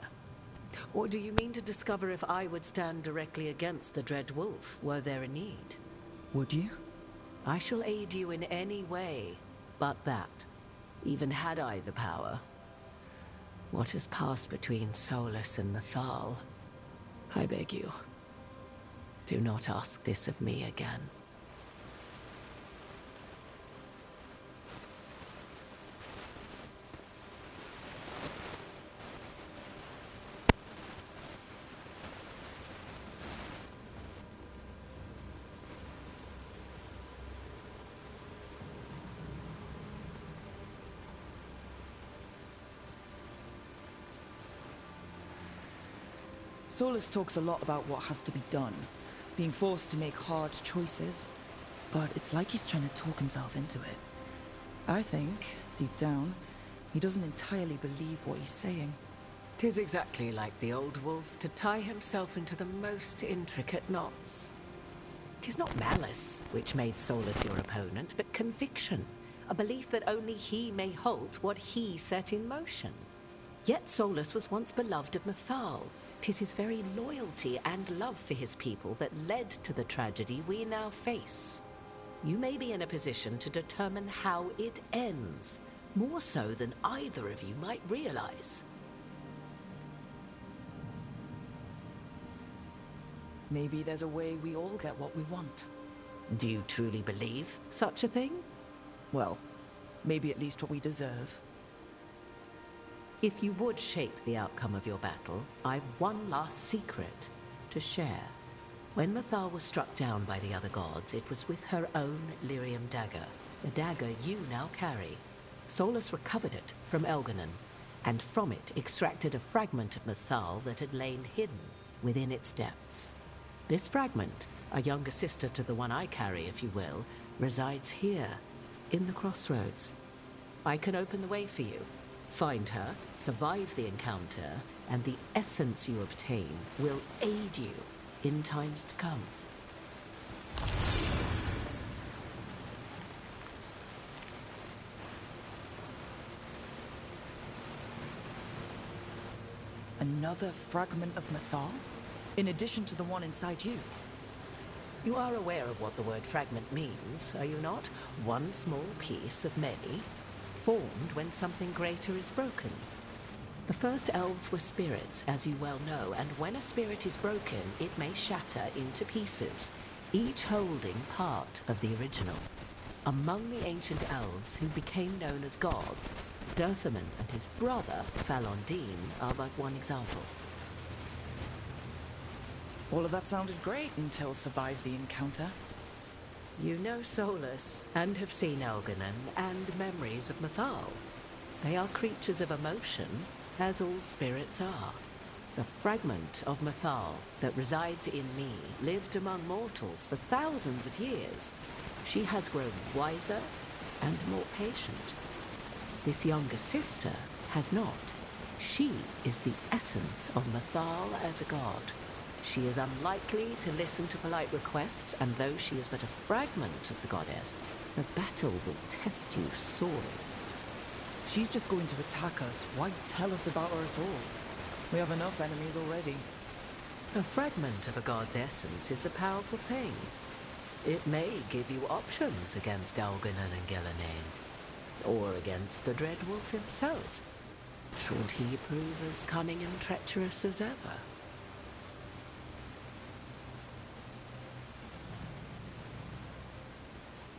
Or do you mean to discover if I would stand directly against the Dread Wolf, were there a need? Would you? I shall aid you in any way, but that, even had I the power. What has passed between Solus and Mythal? I beg you, do not ask this of me again. Solus talks a lot about what has to be done, being forced to make hard choices, but it's like he's trying to talk himself into it. I think, deep down, he doesn't entirely believe what he's saying. 'Tis exactly like the old wolf to tie himself into the most intricate knots. 'Tis not malice which made Solus your opponent, but conviction, a belief that only he may halt what he set in motion. Yet Solus was once beloved of Mythal. 'Tis his very loyalty and love for his people that led to the tragedy we now face. You may be in a position to determine how it ends, more so than either of you might realize. Maybe there's a way we all get what we want. Do you truly believe such a thing? Well, maybe at least what we deserve. If you would shape the outcome of your battle, I've one last secret to share. When Mythal was struck down by the other gods, it was with her own lyrium dagger, the dagger you now carry. Solus recovered it from Elganon, and from it extracted a fragment of Mythal that had lain hidden within its depths. This fragment, a younger sister to the one I carry, if you will, resides here, in the crossroads. I can open the way for you. Find her, survive the encounter, and the essence you obtain will aid you in times to come. Another fragment of Mythal? In addition to the one inside you? You are aware of what the word fragment means, are you not? One small piece of many, formed when something greater is broken. The first elves were spirits, as you well know, and when a spirit is broken, it may shatter into pieces, each holding part of the original. Among the ancient elves who became known as gods, Dirthaman and his brother, Falondine, are but one example. All of that sounded great until survived the encounter. You know Solus, and have seen Elganon, and memories of Mythal. They are creatures of emotion, as all spirits are. The fragment of Mythal that resides in me lived among mortals for thousands of years. She has grown wiser and more patient. This younger sister has not. She is the essence of Mythal as a god. She is unlikely to listen to polite requests, and though she is but a fragment of the goddess, the battle will test you sorely. She's just going to attack us. Why tell us about her at all? We have enough enemies already. A fragment of a god's essence is a powerful thing. It may give you options against Elganon and Gillenane, or against the Dreadwolf himself, should he prove as cunning and treacherous as ever.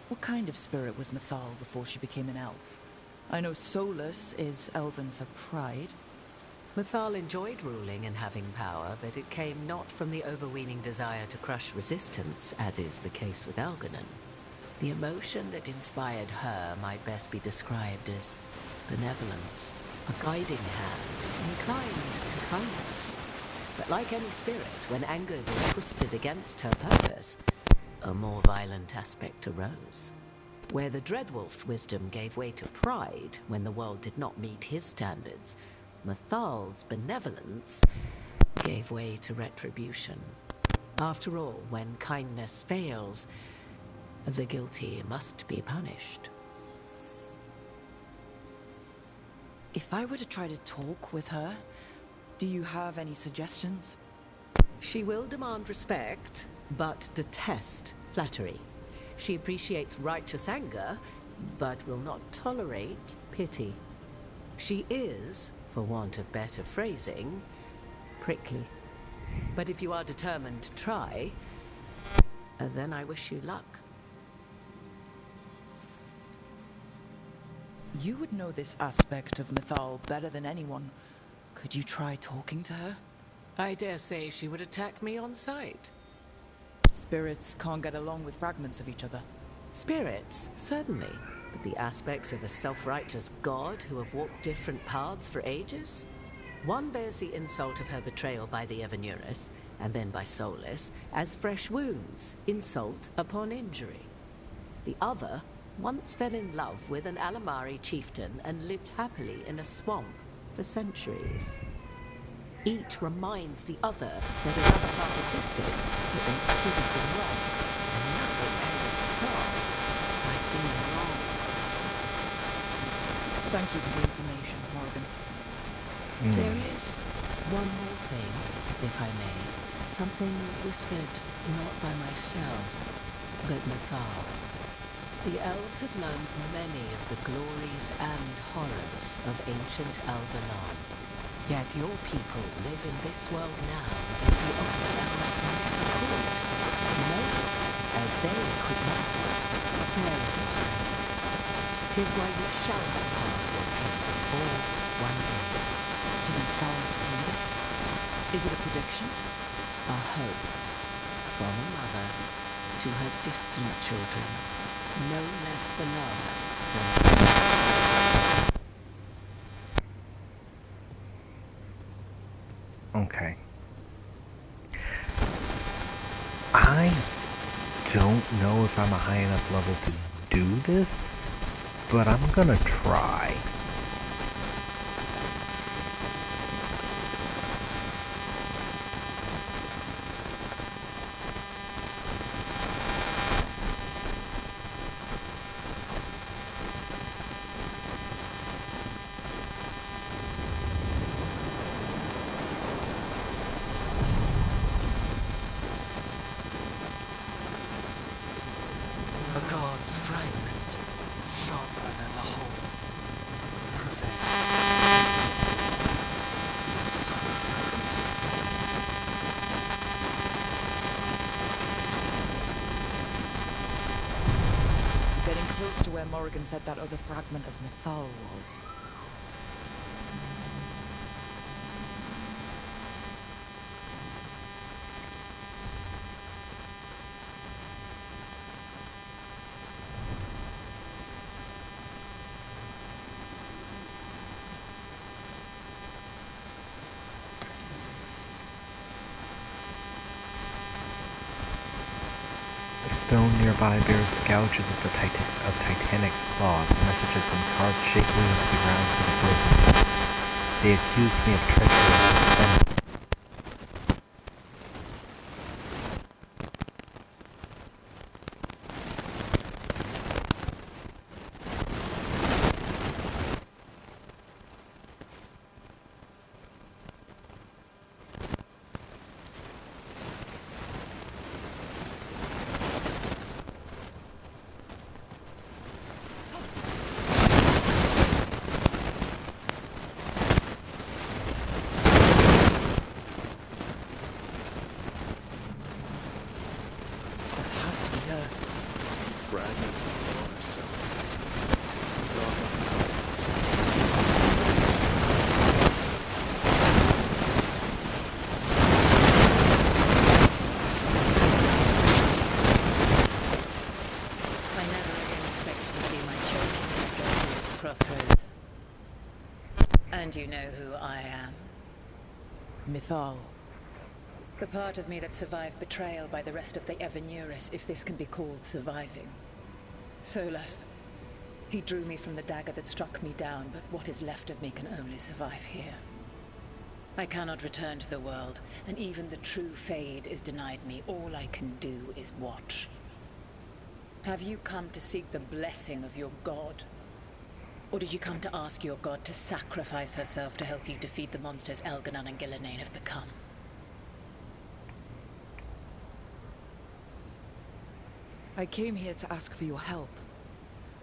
What kind of spirit was Mythal before she became an elf? I know Solus is elven for pride. Mythal enjoyed ruling and having power, but it came not from the overweening desire to crush resistance, as is the case with Elganon. The emotion that inspired her might best be described as benevolence, a guiding hand, inclined to kindness. But like any spirit, when angered or twisted against her purpose, a more violent aspect arose. Where the Dreadwolf's wisdom gave way to pride when the world did not meet his standards, Mythal's benevolence gave way to retribution. After all, when kindness fails, the guilty must be punished. If I were to try to talk with her, do you have any suggestions? She will demand respect, but detest flattery. She appreciates righteous anger, but will not tolerate pity. She is, for want of better phrasing, prickly. But if you are determined to try, then I wish you luck. You would know this aspect of Mythal better than anyone. Could you try talking to her? I dare say she would attack me on sight. Spirits can't get along with fragments of each other. Spirits, certainly. But the aspects of a self-righteous god who have walked different paths for ages? One bears the insult of her betrayal by the Evanurus, and then by Solus, as fresh wounds, insult upon injury. The other once fell in love with an Alamari chieftain and lived happily in a swamp for centuries. Each reminds the other that another path existed, but they could have been wrong. Another endless path might be wrong. Thank you for the information, Morgan. There is one more thing, if I may. Something whispered not by myself, but Mythal. The elves have learned many of the glories and horrors of ancient Elvenon. Yet your people live in this world now as the older elves never could. Know it as they could not. There is your strength. 'Tis why you shall surpass what came before one day. To Mythal's sweetest. Is it a prediction? A hope from a mother to her distant children, no less beloved than Okay. I don't know if I'm a high enough level to do this, but I'm gonna try. A god's fragment, sharper than the whole, prevails. Getting close to where Morgan said that other fragment of Mythal was. Stone nearby bears gouges of the Titanic's claws. Messages been carved shakily into the ground for the frozen. They accused me of treachery and suspended. crossroads. And you know who I am? Mythal. The part of me that survived betrayal by the rest of the Evanurus, if this can be called surviving. Solus. He drew me from the dagger that struck me down, but what is left of me can only survive here. I cannot return to the world, and even the true Fade is denied me. All I can do is watch. Have you come to seek the blessing of your god? Or did you come to ask your god to sacrifice herself to help you defeat the monsters Elganon and Gillenane have become? I came here to ask for your help.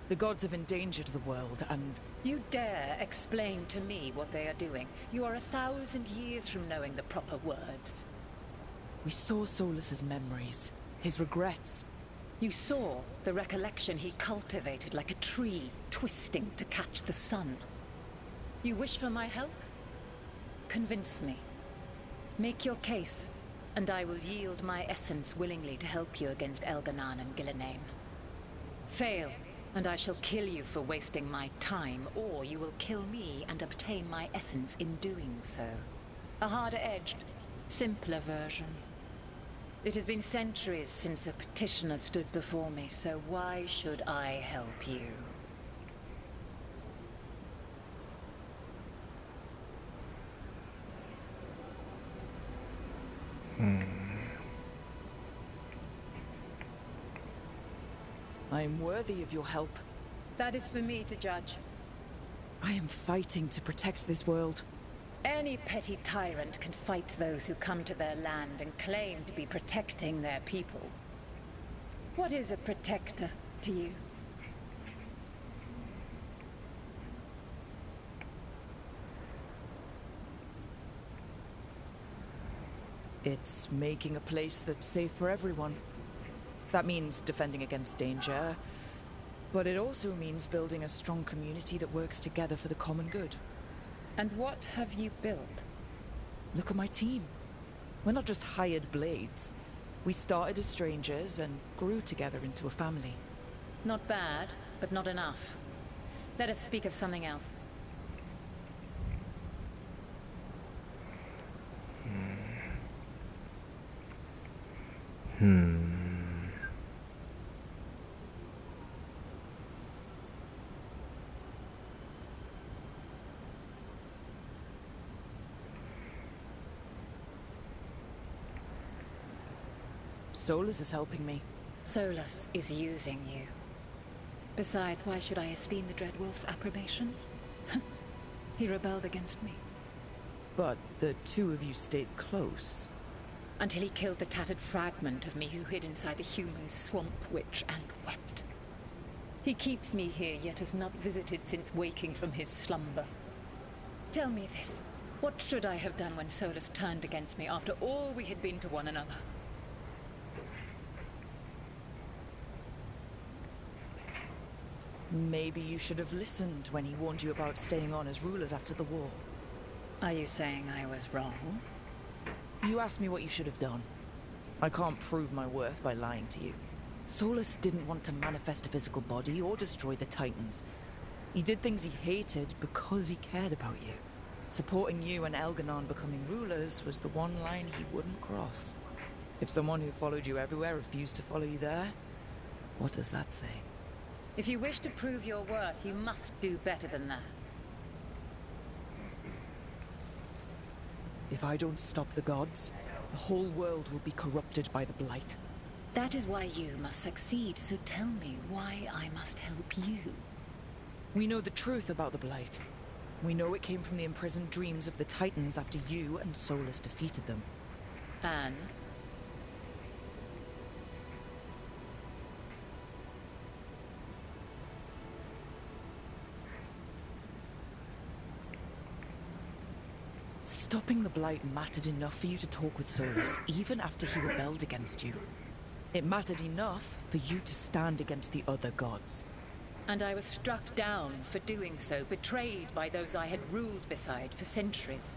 The gods have endangered the world, and... You dare explain to me what they are doing? You are 1,000 years from knowing the proper words. We saw Solus's memories, his regrets. You saw the recollection he cultivated like a tree, twisting to catch the sun. You wish for my help? Convince me. Make your case, and I will yield my essence willingly to help you against Elganon and Gillenane. Fail, And I shall kill you for wasting my time, or you will kill me and obtain my essence in doing so. A harder-edged, simpler version. It has been centuries since a petitioner stood before me, so why should I help you? I am worthy of your help. That is for me to judge. I am fighting to protect this world. Any petty tyrant can fight those who come to their land and claim to be protecting their people. What is a protector to you? It's making a place that's safe for everyone. That means defending against danger, but it also means building a strong community that works together for the common good. And what have you built? Look at my team. We're not just hired blades. We started as strangers and grew together into a family. Not bad, but not enough. Let us speak of something else. Solus is helping me. Solus is using you. Besides, why should I esteem the Dreadwolf's approbation? He rebelled against me. But the two of you stayed close. Until he killed the tattered fragment of me who hid inside the human swamp witch and wept. He keeps me here, yet has not visited since waking from his slumber. Tell me this. What should I have done when Solus turned against me after all we had been to one another? Maybe you should have listened when he warned you about staying on as rulers after the war. Are you saying I was wrong? You asked me what you should have done. I can't prove my worth by lying to you. Solus didn't want to manifest a physical body or destroy the Titans. He did things he hated because he cared about you. Supporting you and Elganon becoming rulers was the one line he wouldn't cross. If someone who followed you everywhere refused to follow you there, what does that say? If you wish to prove your worth, you must do better than that. If I don't stop the gods, the whole world will be corrupted by the Blight. That is why you must succeed, so tell me why I must help you. We know the truth about the Blight. We know it came from the imprisoned dreams of the Titans after you and Solus defeated them. And? Stopping the Blight mattered enough for you to talk with Solus, even after he rebelled against you. It mattered enough for you to stand against the other gods. And I was struck down for doing so, betrayed by those I had ruled beside for centuries.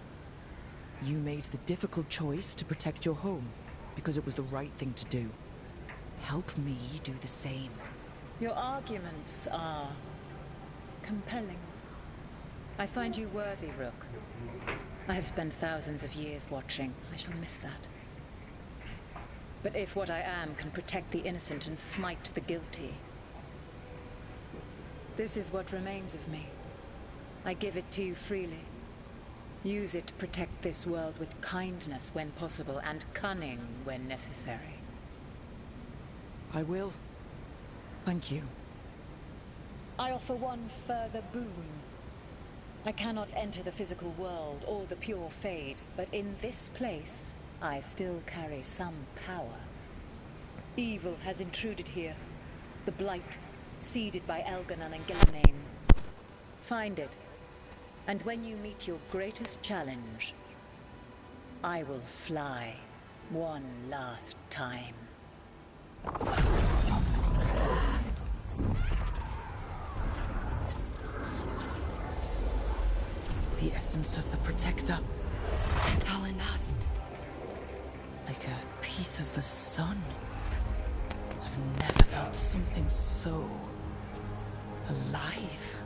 You made the difficult choice to protect your home, because it was the right thing to do. Help me do the same. Your arguments are compelling. I find you worthy, Rook. I have spent thousands of years watching. I shall miss that. But if what I am can protect the innocent and smite the guilty, this is what remains of me. I give it to you freely. Use it to protect this world with kindness when possible and cunning when necessary. I will. Thank you. I offer one further boon. I cannot enter the physical world or the pure Fade, but in this place, I still carry some power. Evil has intruded here. The Blight, seeded by Elganon and Gillenane. Find it, and when you meet your greatest challenge, I will fly one last time. The essence of the Protector. Thalanast. Like a piece of the sun. I've never felt something so Alive.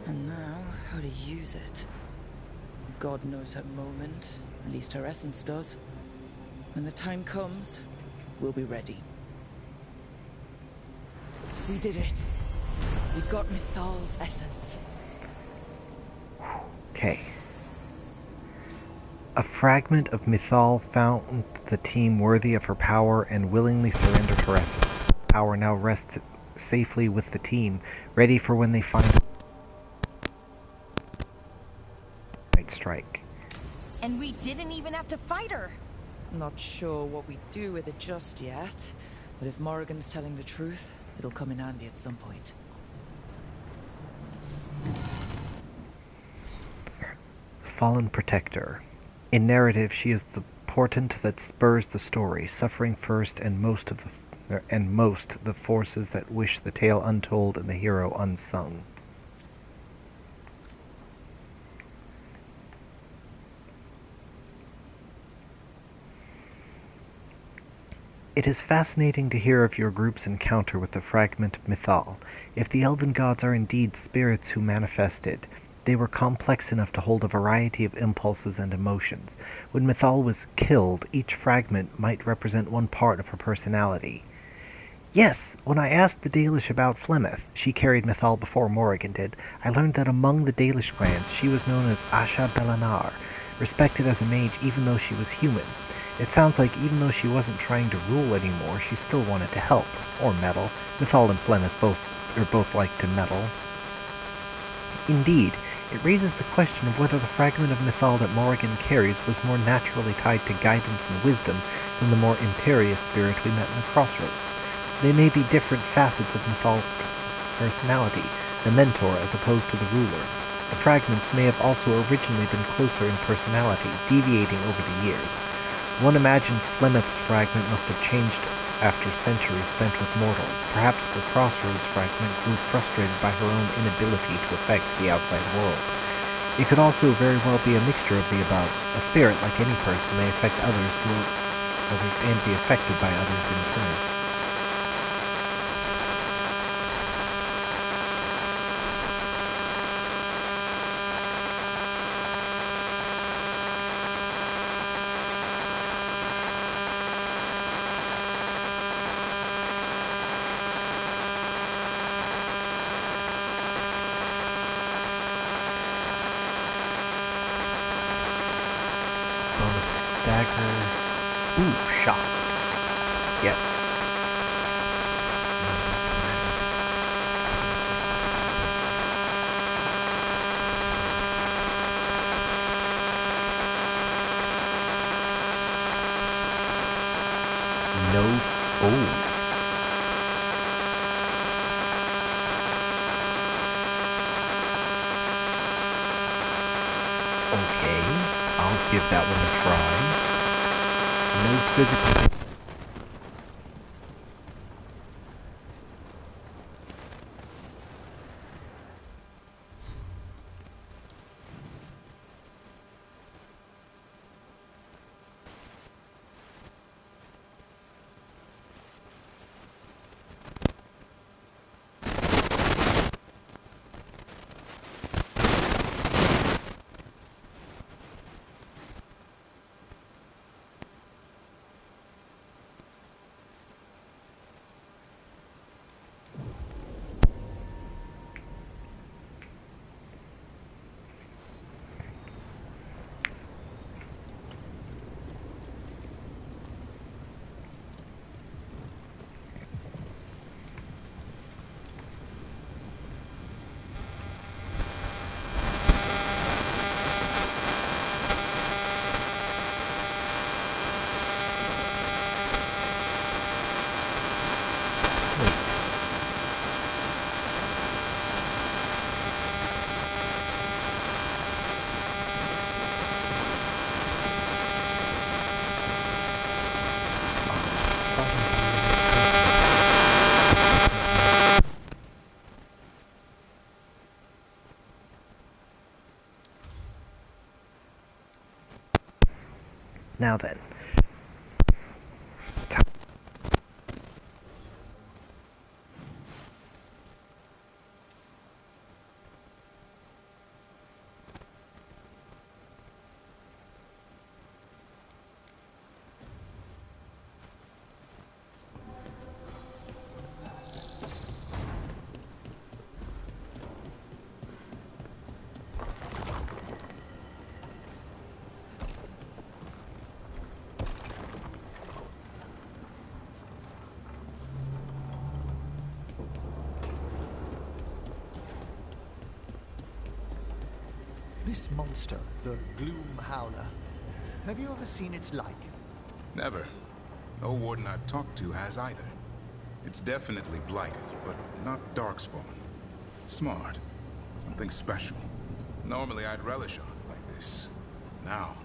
And now, how to use it. God knows her moment. At least her essence does. When the time comes, we'll be ready. We did it. We got Mythal's essence. Okay. A fragment of Mythal found the team worthy of her power and willingly surrendered her essence. Power now rests safely with the team, ready for when they find the right strike. And we didn't even have to fight her. Not sure what we do with it just yet, but if Morrigan's telling the truth, it'll come in handy at some point. Fallen Protector. In narrative, she is the portent that spurs the story, suffering first and most the forces that wish the tale untold and the hero unsung. It is fascinating to hear of your group's encounter with the fragment of Mythal. If the elven gods are indeed spirits who manifested, they were complex enough to hold a variety of impulses and emotions. When Mythal was killed, each fragment might represent one part of her personality. Yes, when I asked the Dalish about Flemeth, she carried Mythal before Morrigan did, I learned that among the Dalish clans she was known as Asha Belanar, respected as a mage even though she was human. It sounds like even though she wasn't trying to rule anymore, she still wanted to help, or meddle. Mythal and Flemeth both like to meddle. Indeed, it raises the question of whether the fragment of Mythal that Morrigan carries was more naturally tied to guidance and wisdom than the more imperious spirit we met in the crossroads. They may be different facets of Mythal's personality, the mentor as opposed to the ruler. The fragments may have also originally been closer in personality, deviating over the years. One imagines Flemeth's fragment must have changed after centuries spent with mortals. Perhaps the Crossroads fragment grew frustrated by her own inability to affect the outside world. It could also very well be a mixture of the above. A spirit, like any person, may affect others and be affected by others in turn. Ooh, shock. Yes. No. Oh. Okay. I'll give that one a try. No physical. Now then. This monster, the Gloom Howler, have you ever seen its like? Never. No warden I've talked to has either. It's definitely blighted, but not Darkspawn. Smart. Something special. Normally I'd relish on it like this. Now...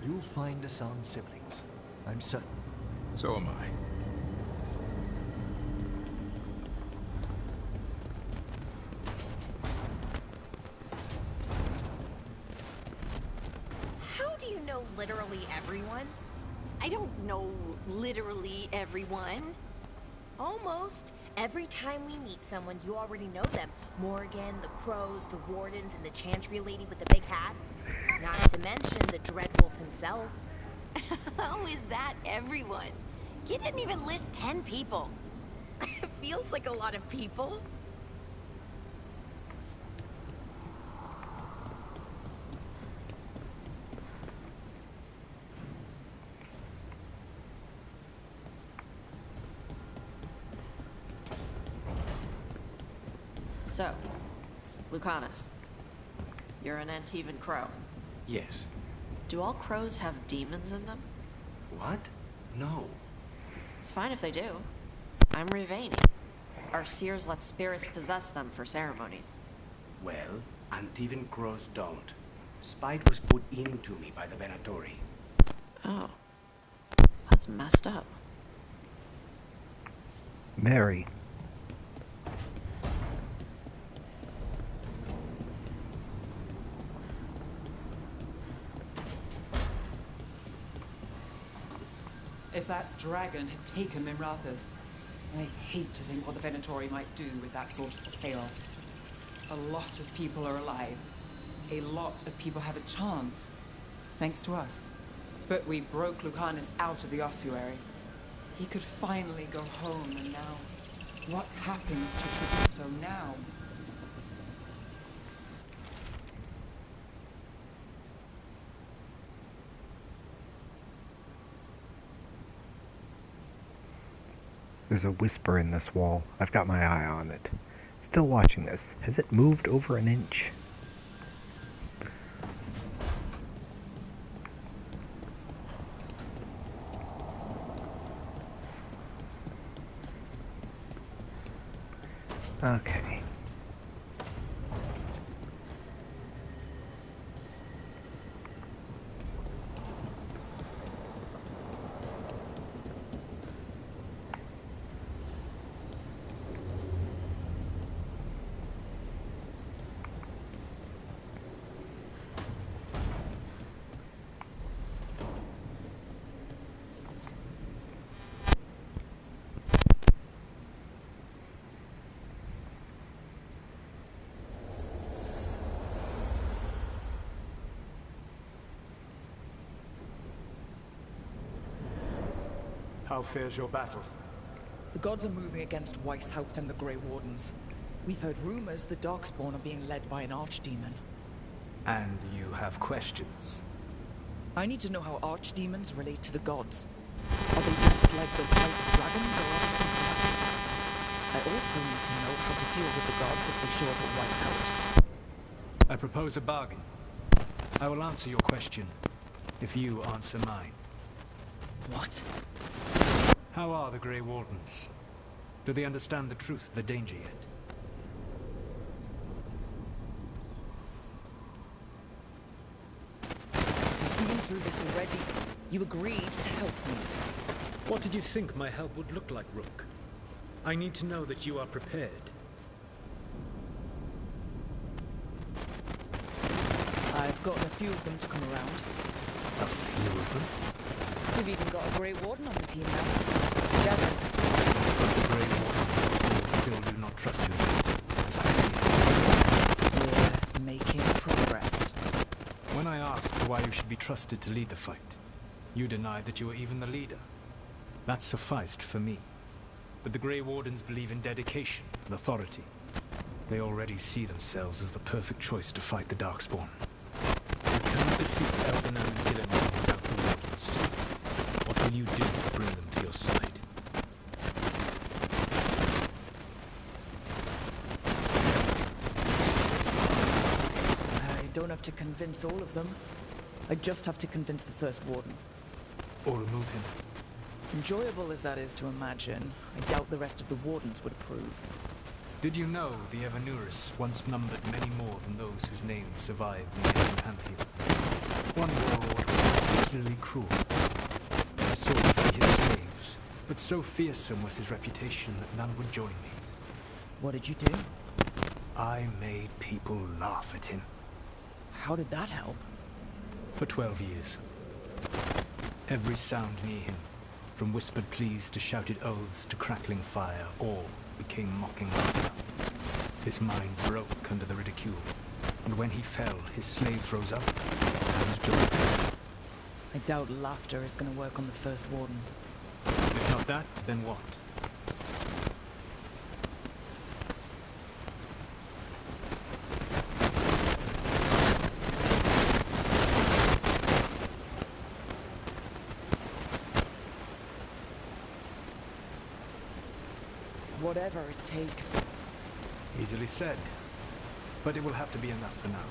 You'll find Asan's siblings. I'm certain. So am I. How do you know literally everyone? I don't know literally everyone. Almost. Every time we meet someone, you already know them. Morgan, the crows, the wardens, and the chantry lady with the big hat. Not to mention the Dreadwolf himself. How is that everyone? You didn't even list 10 people. It feels like a lot of people. So, Lucanus, you're an Antivan crow. Yes. Do all crows have demons in them? What? No. It's fine if they do. I'm Rivani. Our seers let spirits possess them for ceremonies. Well, Antivan crows don't. Spite was put into me by the Venatori. Oh. That's messed up. Mary. If that dragon had taken Mimrathas, I hate to think what the Venatori might do with that sort of chaos. A lot of people are alive. A lot of people have a chance, thanks to us. But we broke Lucanus out of the ossuary. He could finally go home, and now... what happens to Traviso now? There's a whisper in this wall. I've got my eye on it. Still watching this. Has it moved over an inch? Okay. How fares your battle? The gods are moving against Weishaupt and the Grey Wardens. We've heard rumors the Darkspawn are being led by an archdemon. And you have questions? I need to know how archdemons relate to the gods. Are they just like the white dragons, or are they something else? I also need to know how to deal with the gods if they show up at Weishaupt. I propose a bargain. I will answer your question if you answer mine. What? How are the Grey Wardens? Do they understand the truth of the danger yet? We've been through this already. You agreed to help me. What did you think my help would look like, Rook? I need to know that you are prepared. I've gotten a few of them to come around. A few of them? We've even got a Grey Warden on the team now. Together. But the Grey Wardens still do not trust you yet, as I fear. We're making progress. When I asked why you should be trusted to lead the fight, you denied that you were even the leader. That sufficed for me. But the Grey Wardens believe in dedication and authority. They already see themselves as the perfect choice to fight the Darkspawn. You cannot defeat Elganon and Gilliman without the Wardens. What will you do to bring them to your side? I don't have to convince all of them. I just have to convince the First Warden. Or remove him. Enjoyable as that is to imagine, I doubt the rest of the Wardens would approve. Did you know the Evanurus once numbered many more than those whose names survive in the ancient pantheon? One warlord was particularly cruel. He sought to free his slaves, but so fearsome was his reputation that none would join me. What did you do? I made people laugh at him. How did that help? For 12 years. Every sound near him, from whispered pleas to shouted oaths to crackling fire, all became mocking laughter. His mind broke under the ridicule, and when he fell, his slaves rose up and joined him. I doubt laughter is going to work on the First Warden. If not that, then what? Whatever it takes. Easily said. But it will have to be enough for now.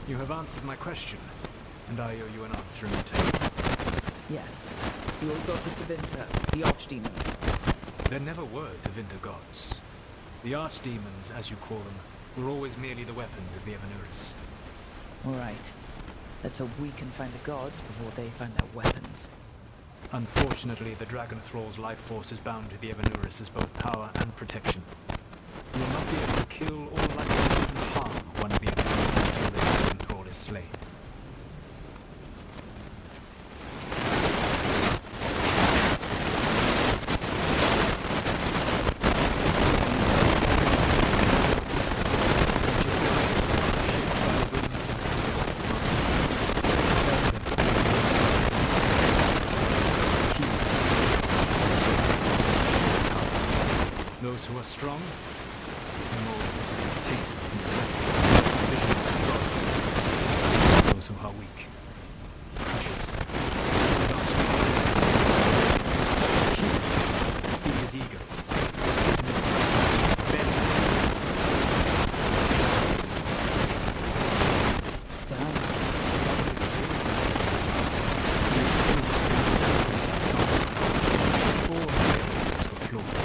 You have answered my question, and I owe you an answer in return. Yes. You all got it to Tevinter, the Archdemons. There never were Tevinter gods. The Archdemons, as you call them, were always merely the weapons of the Evanurus. All right. Let's hope we can find the gods before they find their weapons. Unfortunately, the Dragon Thrall's life force is bound to the Evanurus as both power and protection. You will not be able to kill or likely to even harm one of the Evanurus until the Dragon Thrall is slain. Those who are strong, molds into dictators themselves, visions of God. Those who are weak, crushes. His archdemons, his huge, feed his ego, to make pride, bends to his will. Damn. His fools are soft. All the were flawed.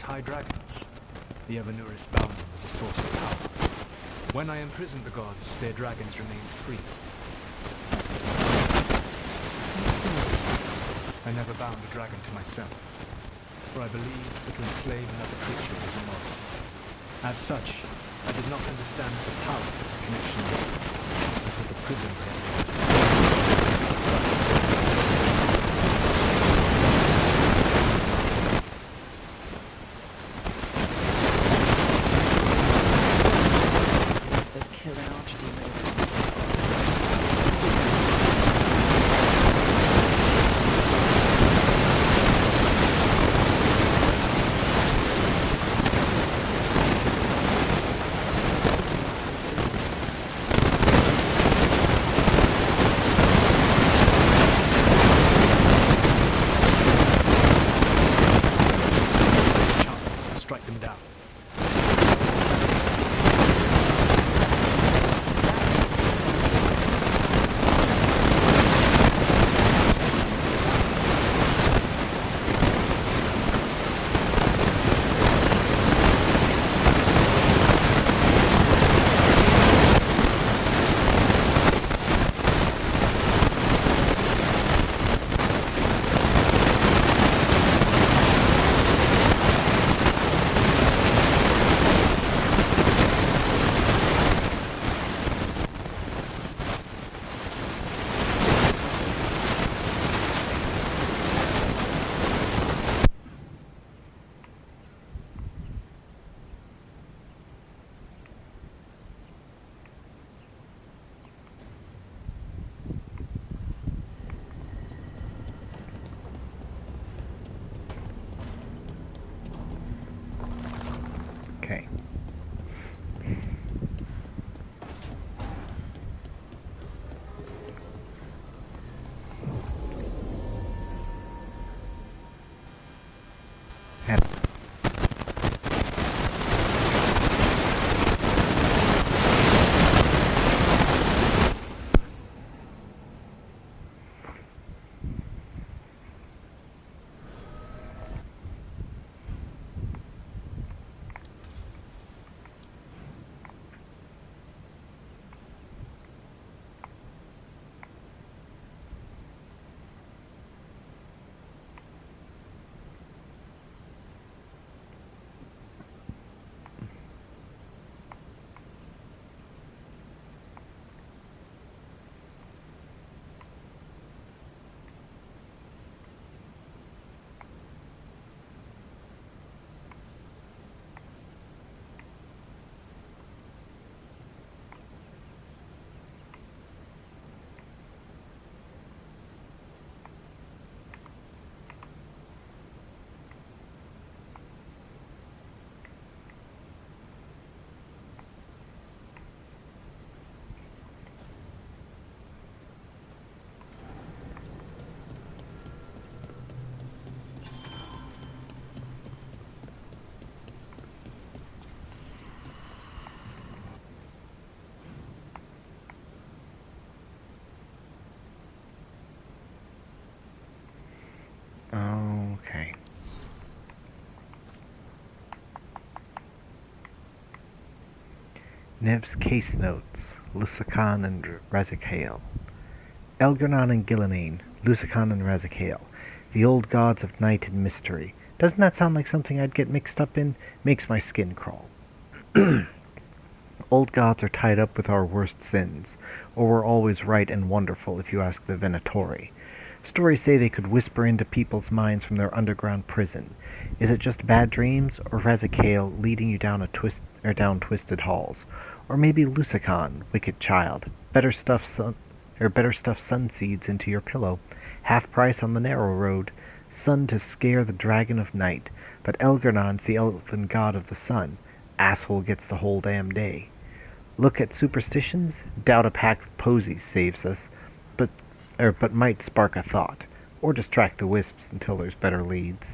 High dragons. The Evanurus bound them as a source of power. When I imprisoned the gods, their dragons remained free. I never bound a dragon to myself, for I believed that to enslave another creature was immoral. As such, I did not understand the power of the connection until the prison I had made Okay. Okay. Nev's case notes, Lusican and Razikale. Elgernon and Gillenane, Lusican and Razikale. The old gods of night and mystery. Doesn't that sound like something I'd get mixed up in? Makes my skin crawl. Old gods are tied up with our worst sins, or were always right and wonderful if you ask the Venatori. Stories say they could whisper into people's minds from their underground prison. Is it just bad dreams, or Razikale leading you down down twisted halls? Or maybe Lusican, wicked child. Better stuff sun seeds into your pillow. Half price on the narrow road. Sun to scare the dragon of night. But Elgernon's the elfin god of the sun. Asshole gets the whole damn day. Look at superstitions? Doubt a pack of posies saves us. But might spark a thought, or distract the wisps until there's better leads.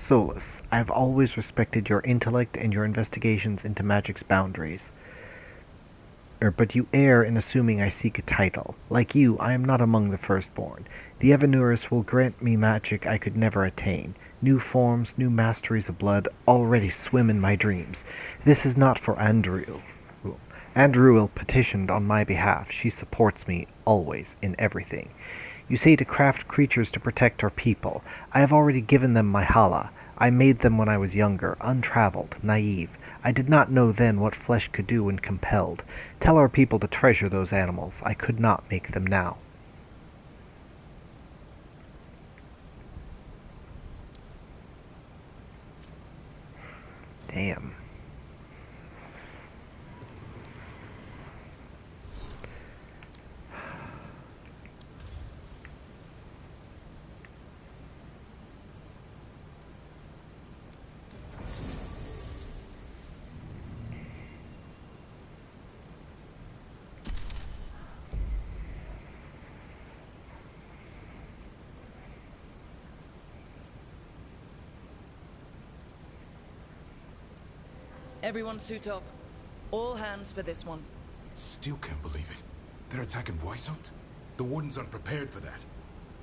Solus, I have always respected your intellect and your investigations into magic's boundaries. But you err in assuming I seek a title. Like you, I am not among the firstborn. The Evanuris will grant me magic I could never attain. New forms, new masteries of blood, already swim in my dreams. This is not for Andruil. Andruil petitioned on my behalf. She supports me, always, in everything. You say to craft creatures to protect our people. I have already given them my hala. I made them when I was younger, untraveled, naive. I did not know then what flesh could do when compelled. Tell our people to treasure those animals. I could not make them now. Damn. Everyone suit up. All hands for this one. Still can't believe it. They're attacking Weishaupt? The Warden's unprepared for that.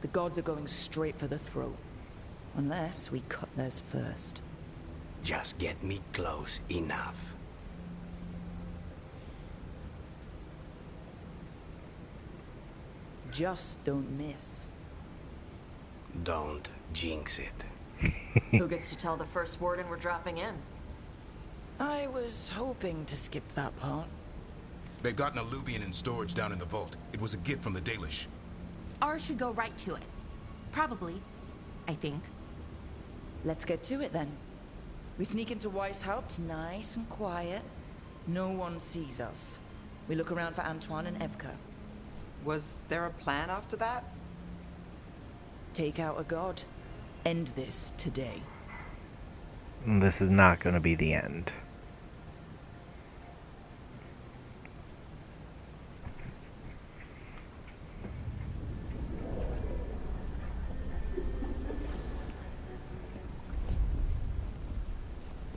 The gods are going straight for the throat. Unless we cut theirs first. Just get me close enough. Just don't miss. Don't jinx it. Who gets to tell the first warden we're dropping in? I was hoping to skip that part. They've got an alluvian in storage down in the vault. It was a gift from the Dalish. Ours should go right to it. Probably. I think. Let's get to it then. We sneak into Weishaupt, nice and quiet. No one sees us. We look around for Antoine and Evka. Was there a plan after that? Take out a god. End this today. This is not going to be the end.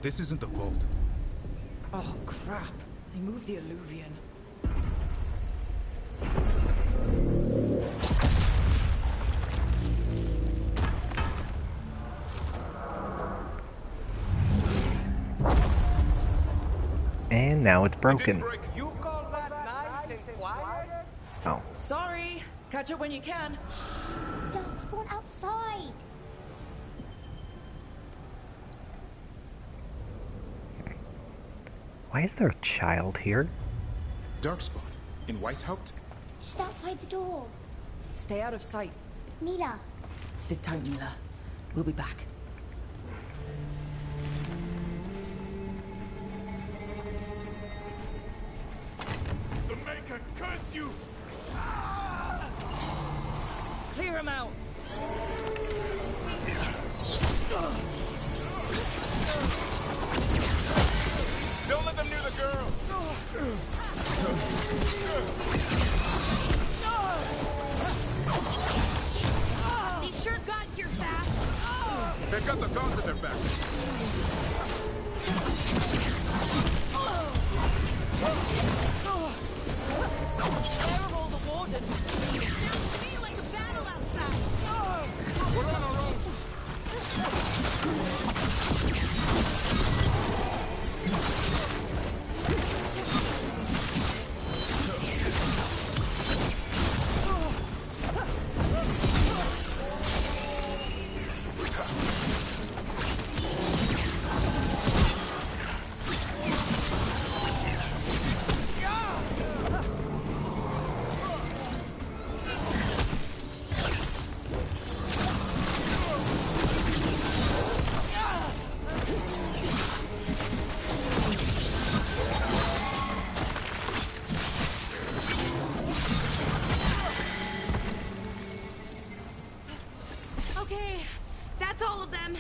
This isn't the vault. Oh, crap. They moved the alluvion. And now it's broken. You call that nice and quiet? Oh. Sorry. Catch up when you can. Darkspawn outside. Why is there a child here? Darkspawn? In Weishaupt? Just outside the door. Stay out of sight. Mila. Sit tight, Mila. We'll be back. The Maker curse you! Clear him out! Don't let them near the girl! They sure got here fast. They've got the guns at their back. Where are all the wardens? Sounds to me like a battle outside. We're on our own. Okay, that's all of them.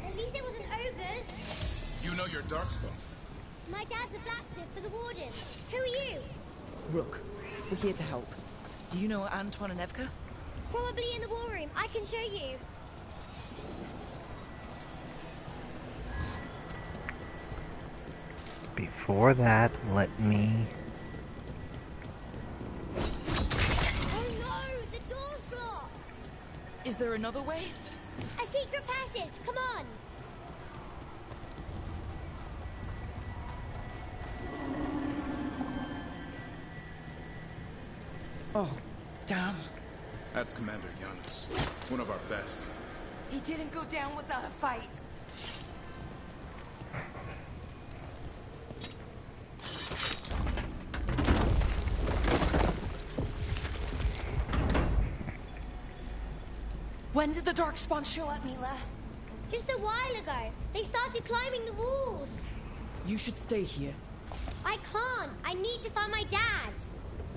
At least it wasn't ogres. You know your Darkspawn. My dad's a blacksmith for the Warden. Who are you? Rook, we're here to help. Do you know Antoine and Evka? Probably in the war room. I can show you. Before that, let me... Oh no! The door's blocked! Is there another way? A secret passage! Come on! Oh, damn. That's Commander Janus. One of our best. He didn't go down without a fight. When did the Darkspawn show up, Mila? Just a while ago. They started climbing the walls. You should stay here. I can't. I need to find my dad.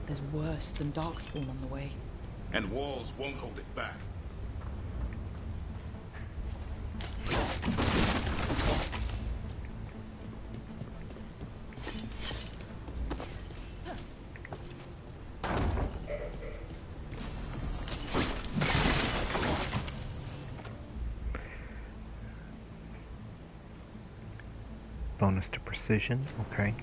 There's worse than Darkspawn on the way. And walls won't hold it back. Bonus to precision, okay.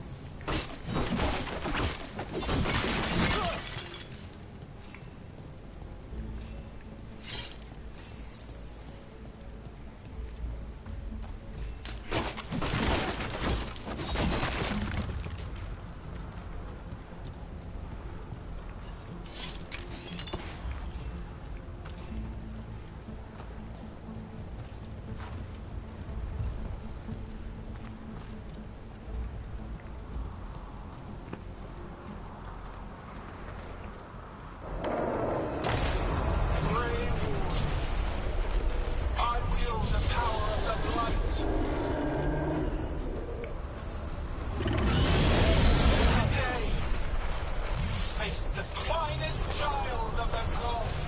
face the finest child of the gods.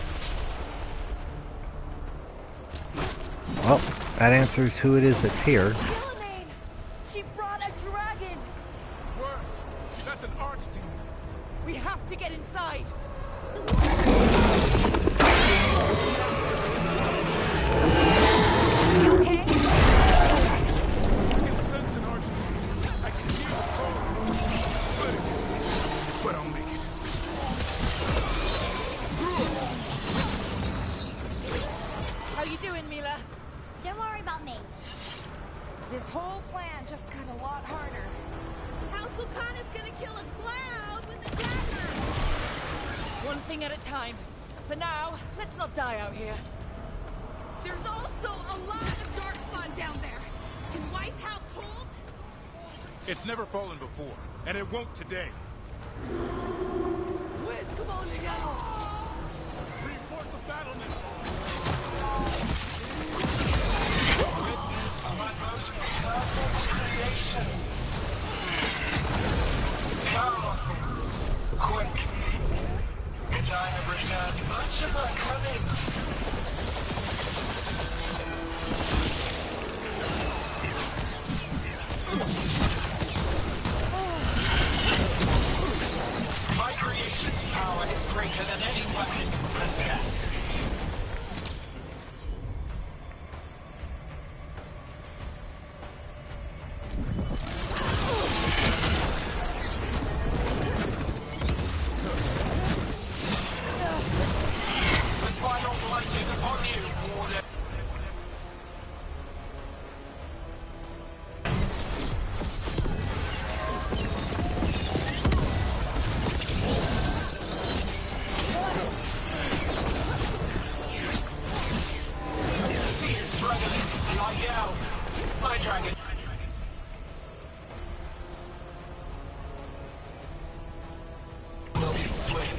Well, that answers who it is that's here. She brought a dragon! Worse! That's an archdemon! We have to get inside! You okay? I can sense an archdemon. I can hear the call. But I'll make it. How you doing, Mila? Don't worry about me. This whole plan just got a lot harder. How's Lucana's gonna kill a cloud with a dagger? One thing at a time. For now, let's not die out here. There's also a lot of dark fun down there. Is Weishaupt told? It's never fallen before, and it won't today. Where's Commander Yellow? Reinforce the battlement! My most perfect creation. Powerful. Quick. Could I have returned much of her cunning? My creation's power is greater than any weapon you possess. The final flight is upon you, Warden. Cease struggling. Lie down. My dragon. Will be swift.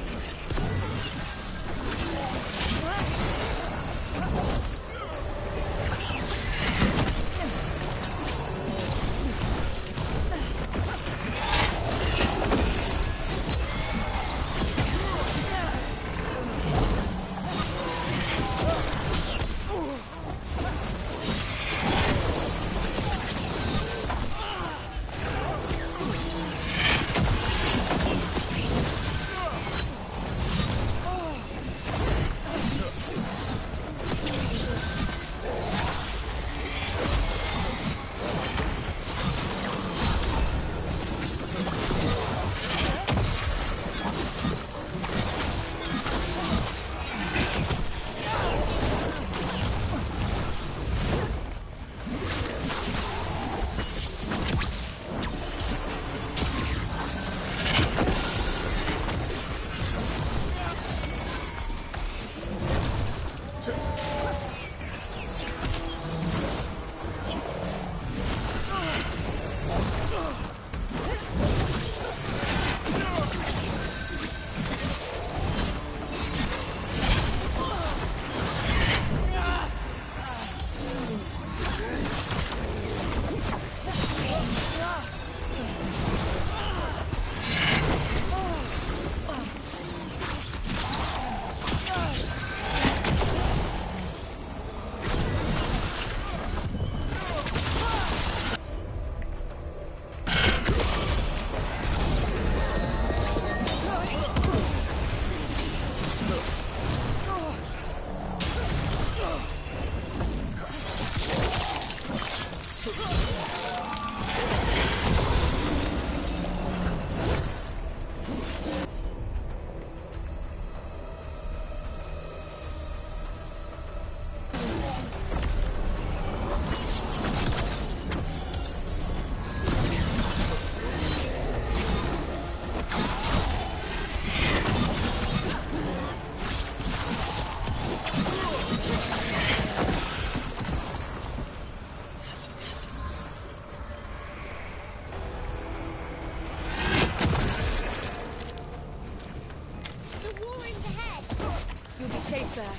safe there.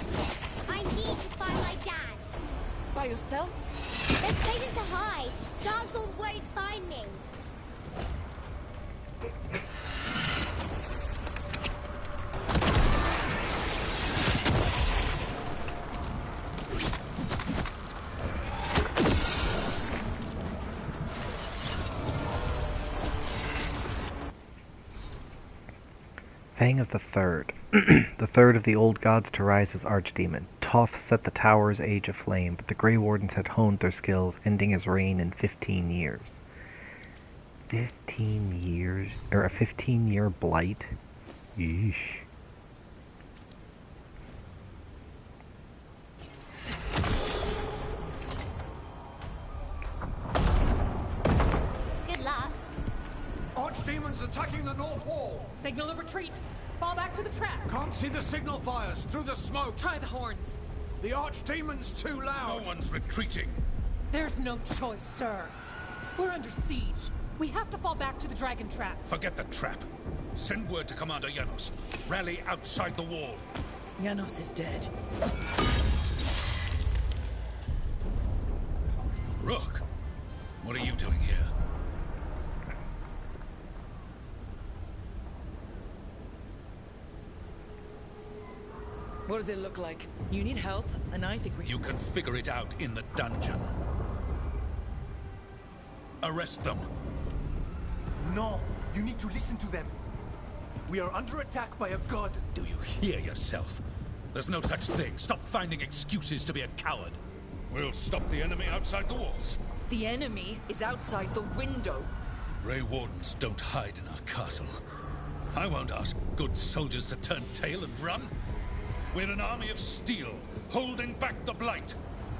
I need to find my dad. By yourself? There's places to hide. Darkspawn won't find me. Fang of the Third. The third of the old gods to rise as archdemon. Toth set the tower's age aflame, but the Grey Wardens had honed their skills, ending his reign in 15 years. 15 years? Or a 15-year blight? Yeesh. Good luck. Archdemons attacking the north wall! Signal of retreat! Fall back to the trap! Can't see the signal fires through the smoke! Try the horns! The Archdemon's too loud! No one's retreating! There's no choice, sir. We're under siege. We have to fall back to the dragon trap. Forget the trap. Send word to Commander Janos. Rally outside the wall. Janos is dead. Rook, what are you doing here? What does it look like? You need help, and I think we... You can figure it out in the dungeon. Arrest them. No, you need to listen to them. We are under attack by a god. Do you hear yourself? There's no such thing. Stop finding excuses to be a coward. We'll stop the enemy outside the walls. The enemy is outside the window. Grey Wardens don't hide in our castle. I won't ask good soldiers to turn tail and run. We're an army of steel, holding back the blight.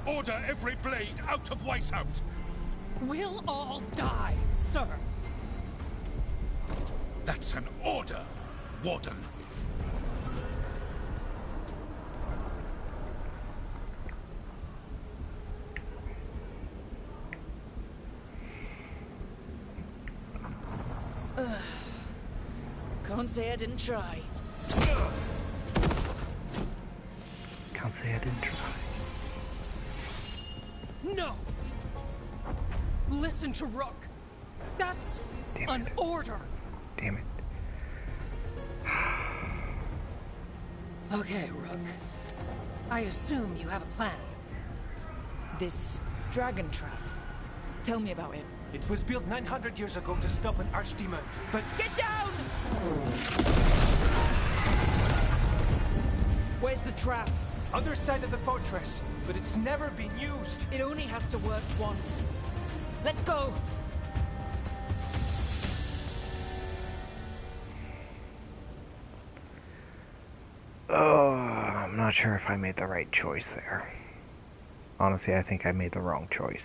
Order every blade out of Weishaupt. We'll all die, sir. That's an order, Warden. Can't say I didn't try. Can't say I didn't try. No! Listen to Rook. That's an order. Damn it. Okay, Rook. I assume you have a plan. This dragon trap. Tell me about it. It was built 900 years ago to stop an archdemon, but... Get down! Where's the trap? Other side of the fortress, but it's never been used. It only has to work once. Let's go! Oh, I'm not sure if I made the right choice there. Honestly, I think I made the wrong choice.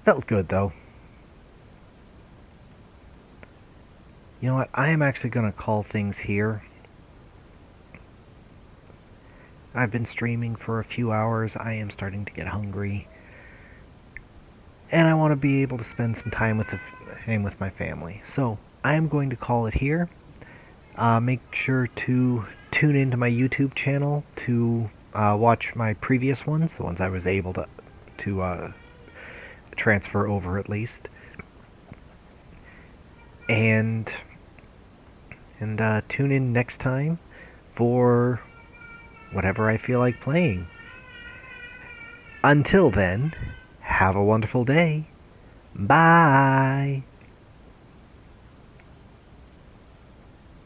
Felt good, though. You know what? I am actually going to call things here. I've been streaming for a few hours. I am starting to get hungry. And I want to be able to spend some time with my family. So, I am going to call it here. Make sure to tune into my YouTube channel to watch my previous ones, the ones I was able to transfer over at least. And tune in next time for whatever I feel like playing. Until then, have a wonderful day. Bye!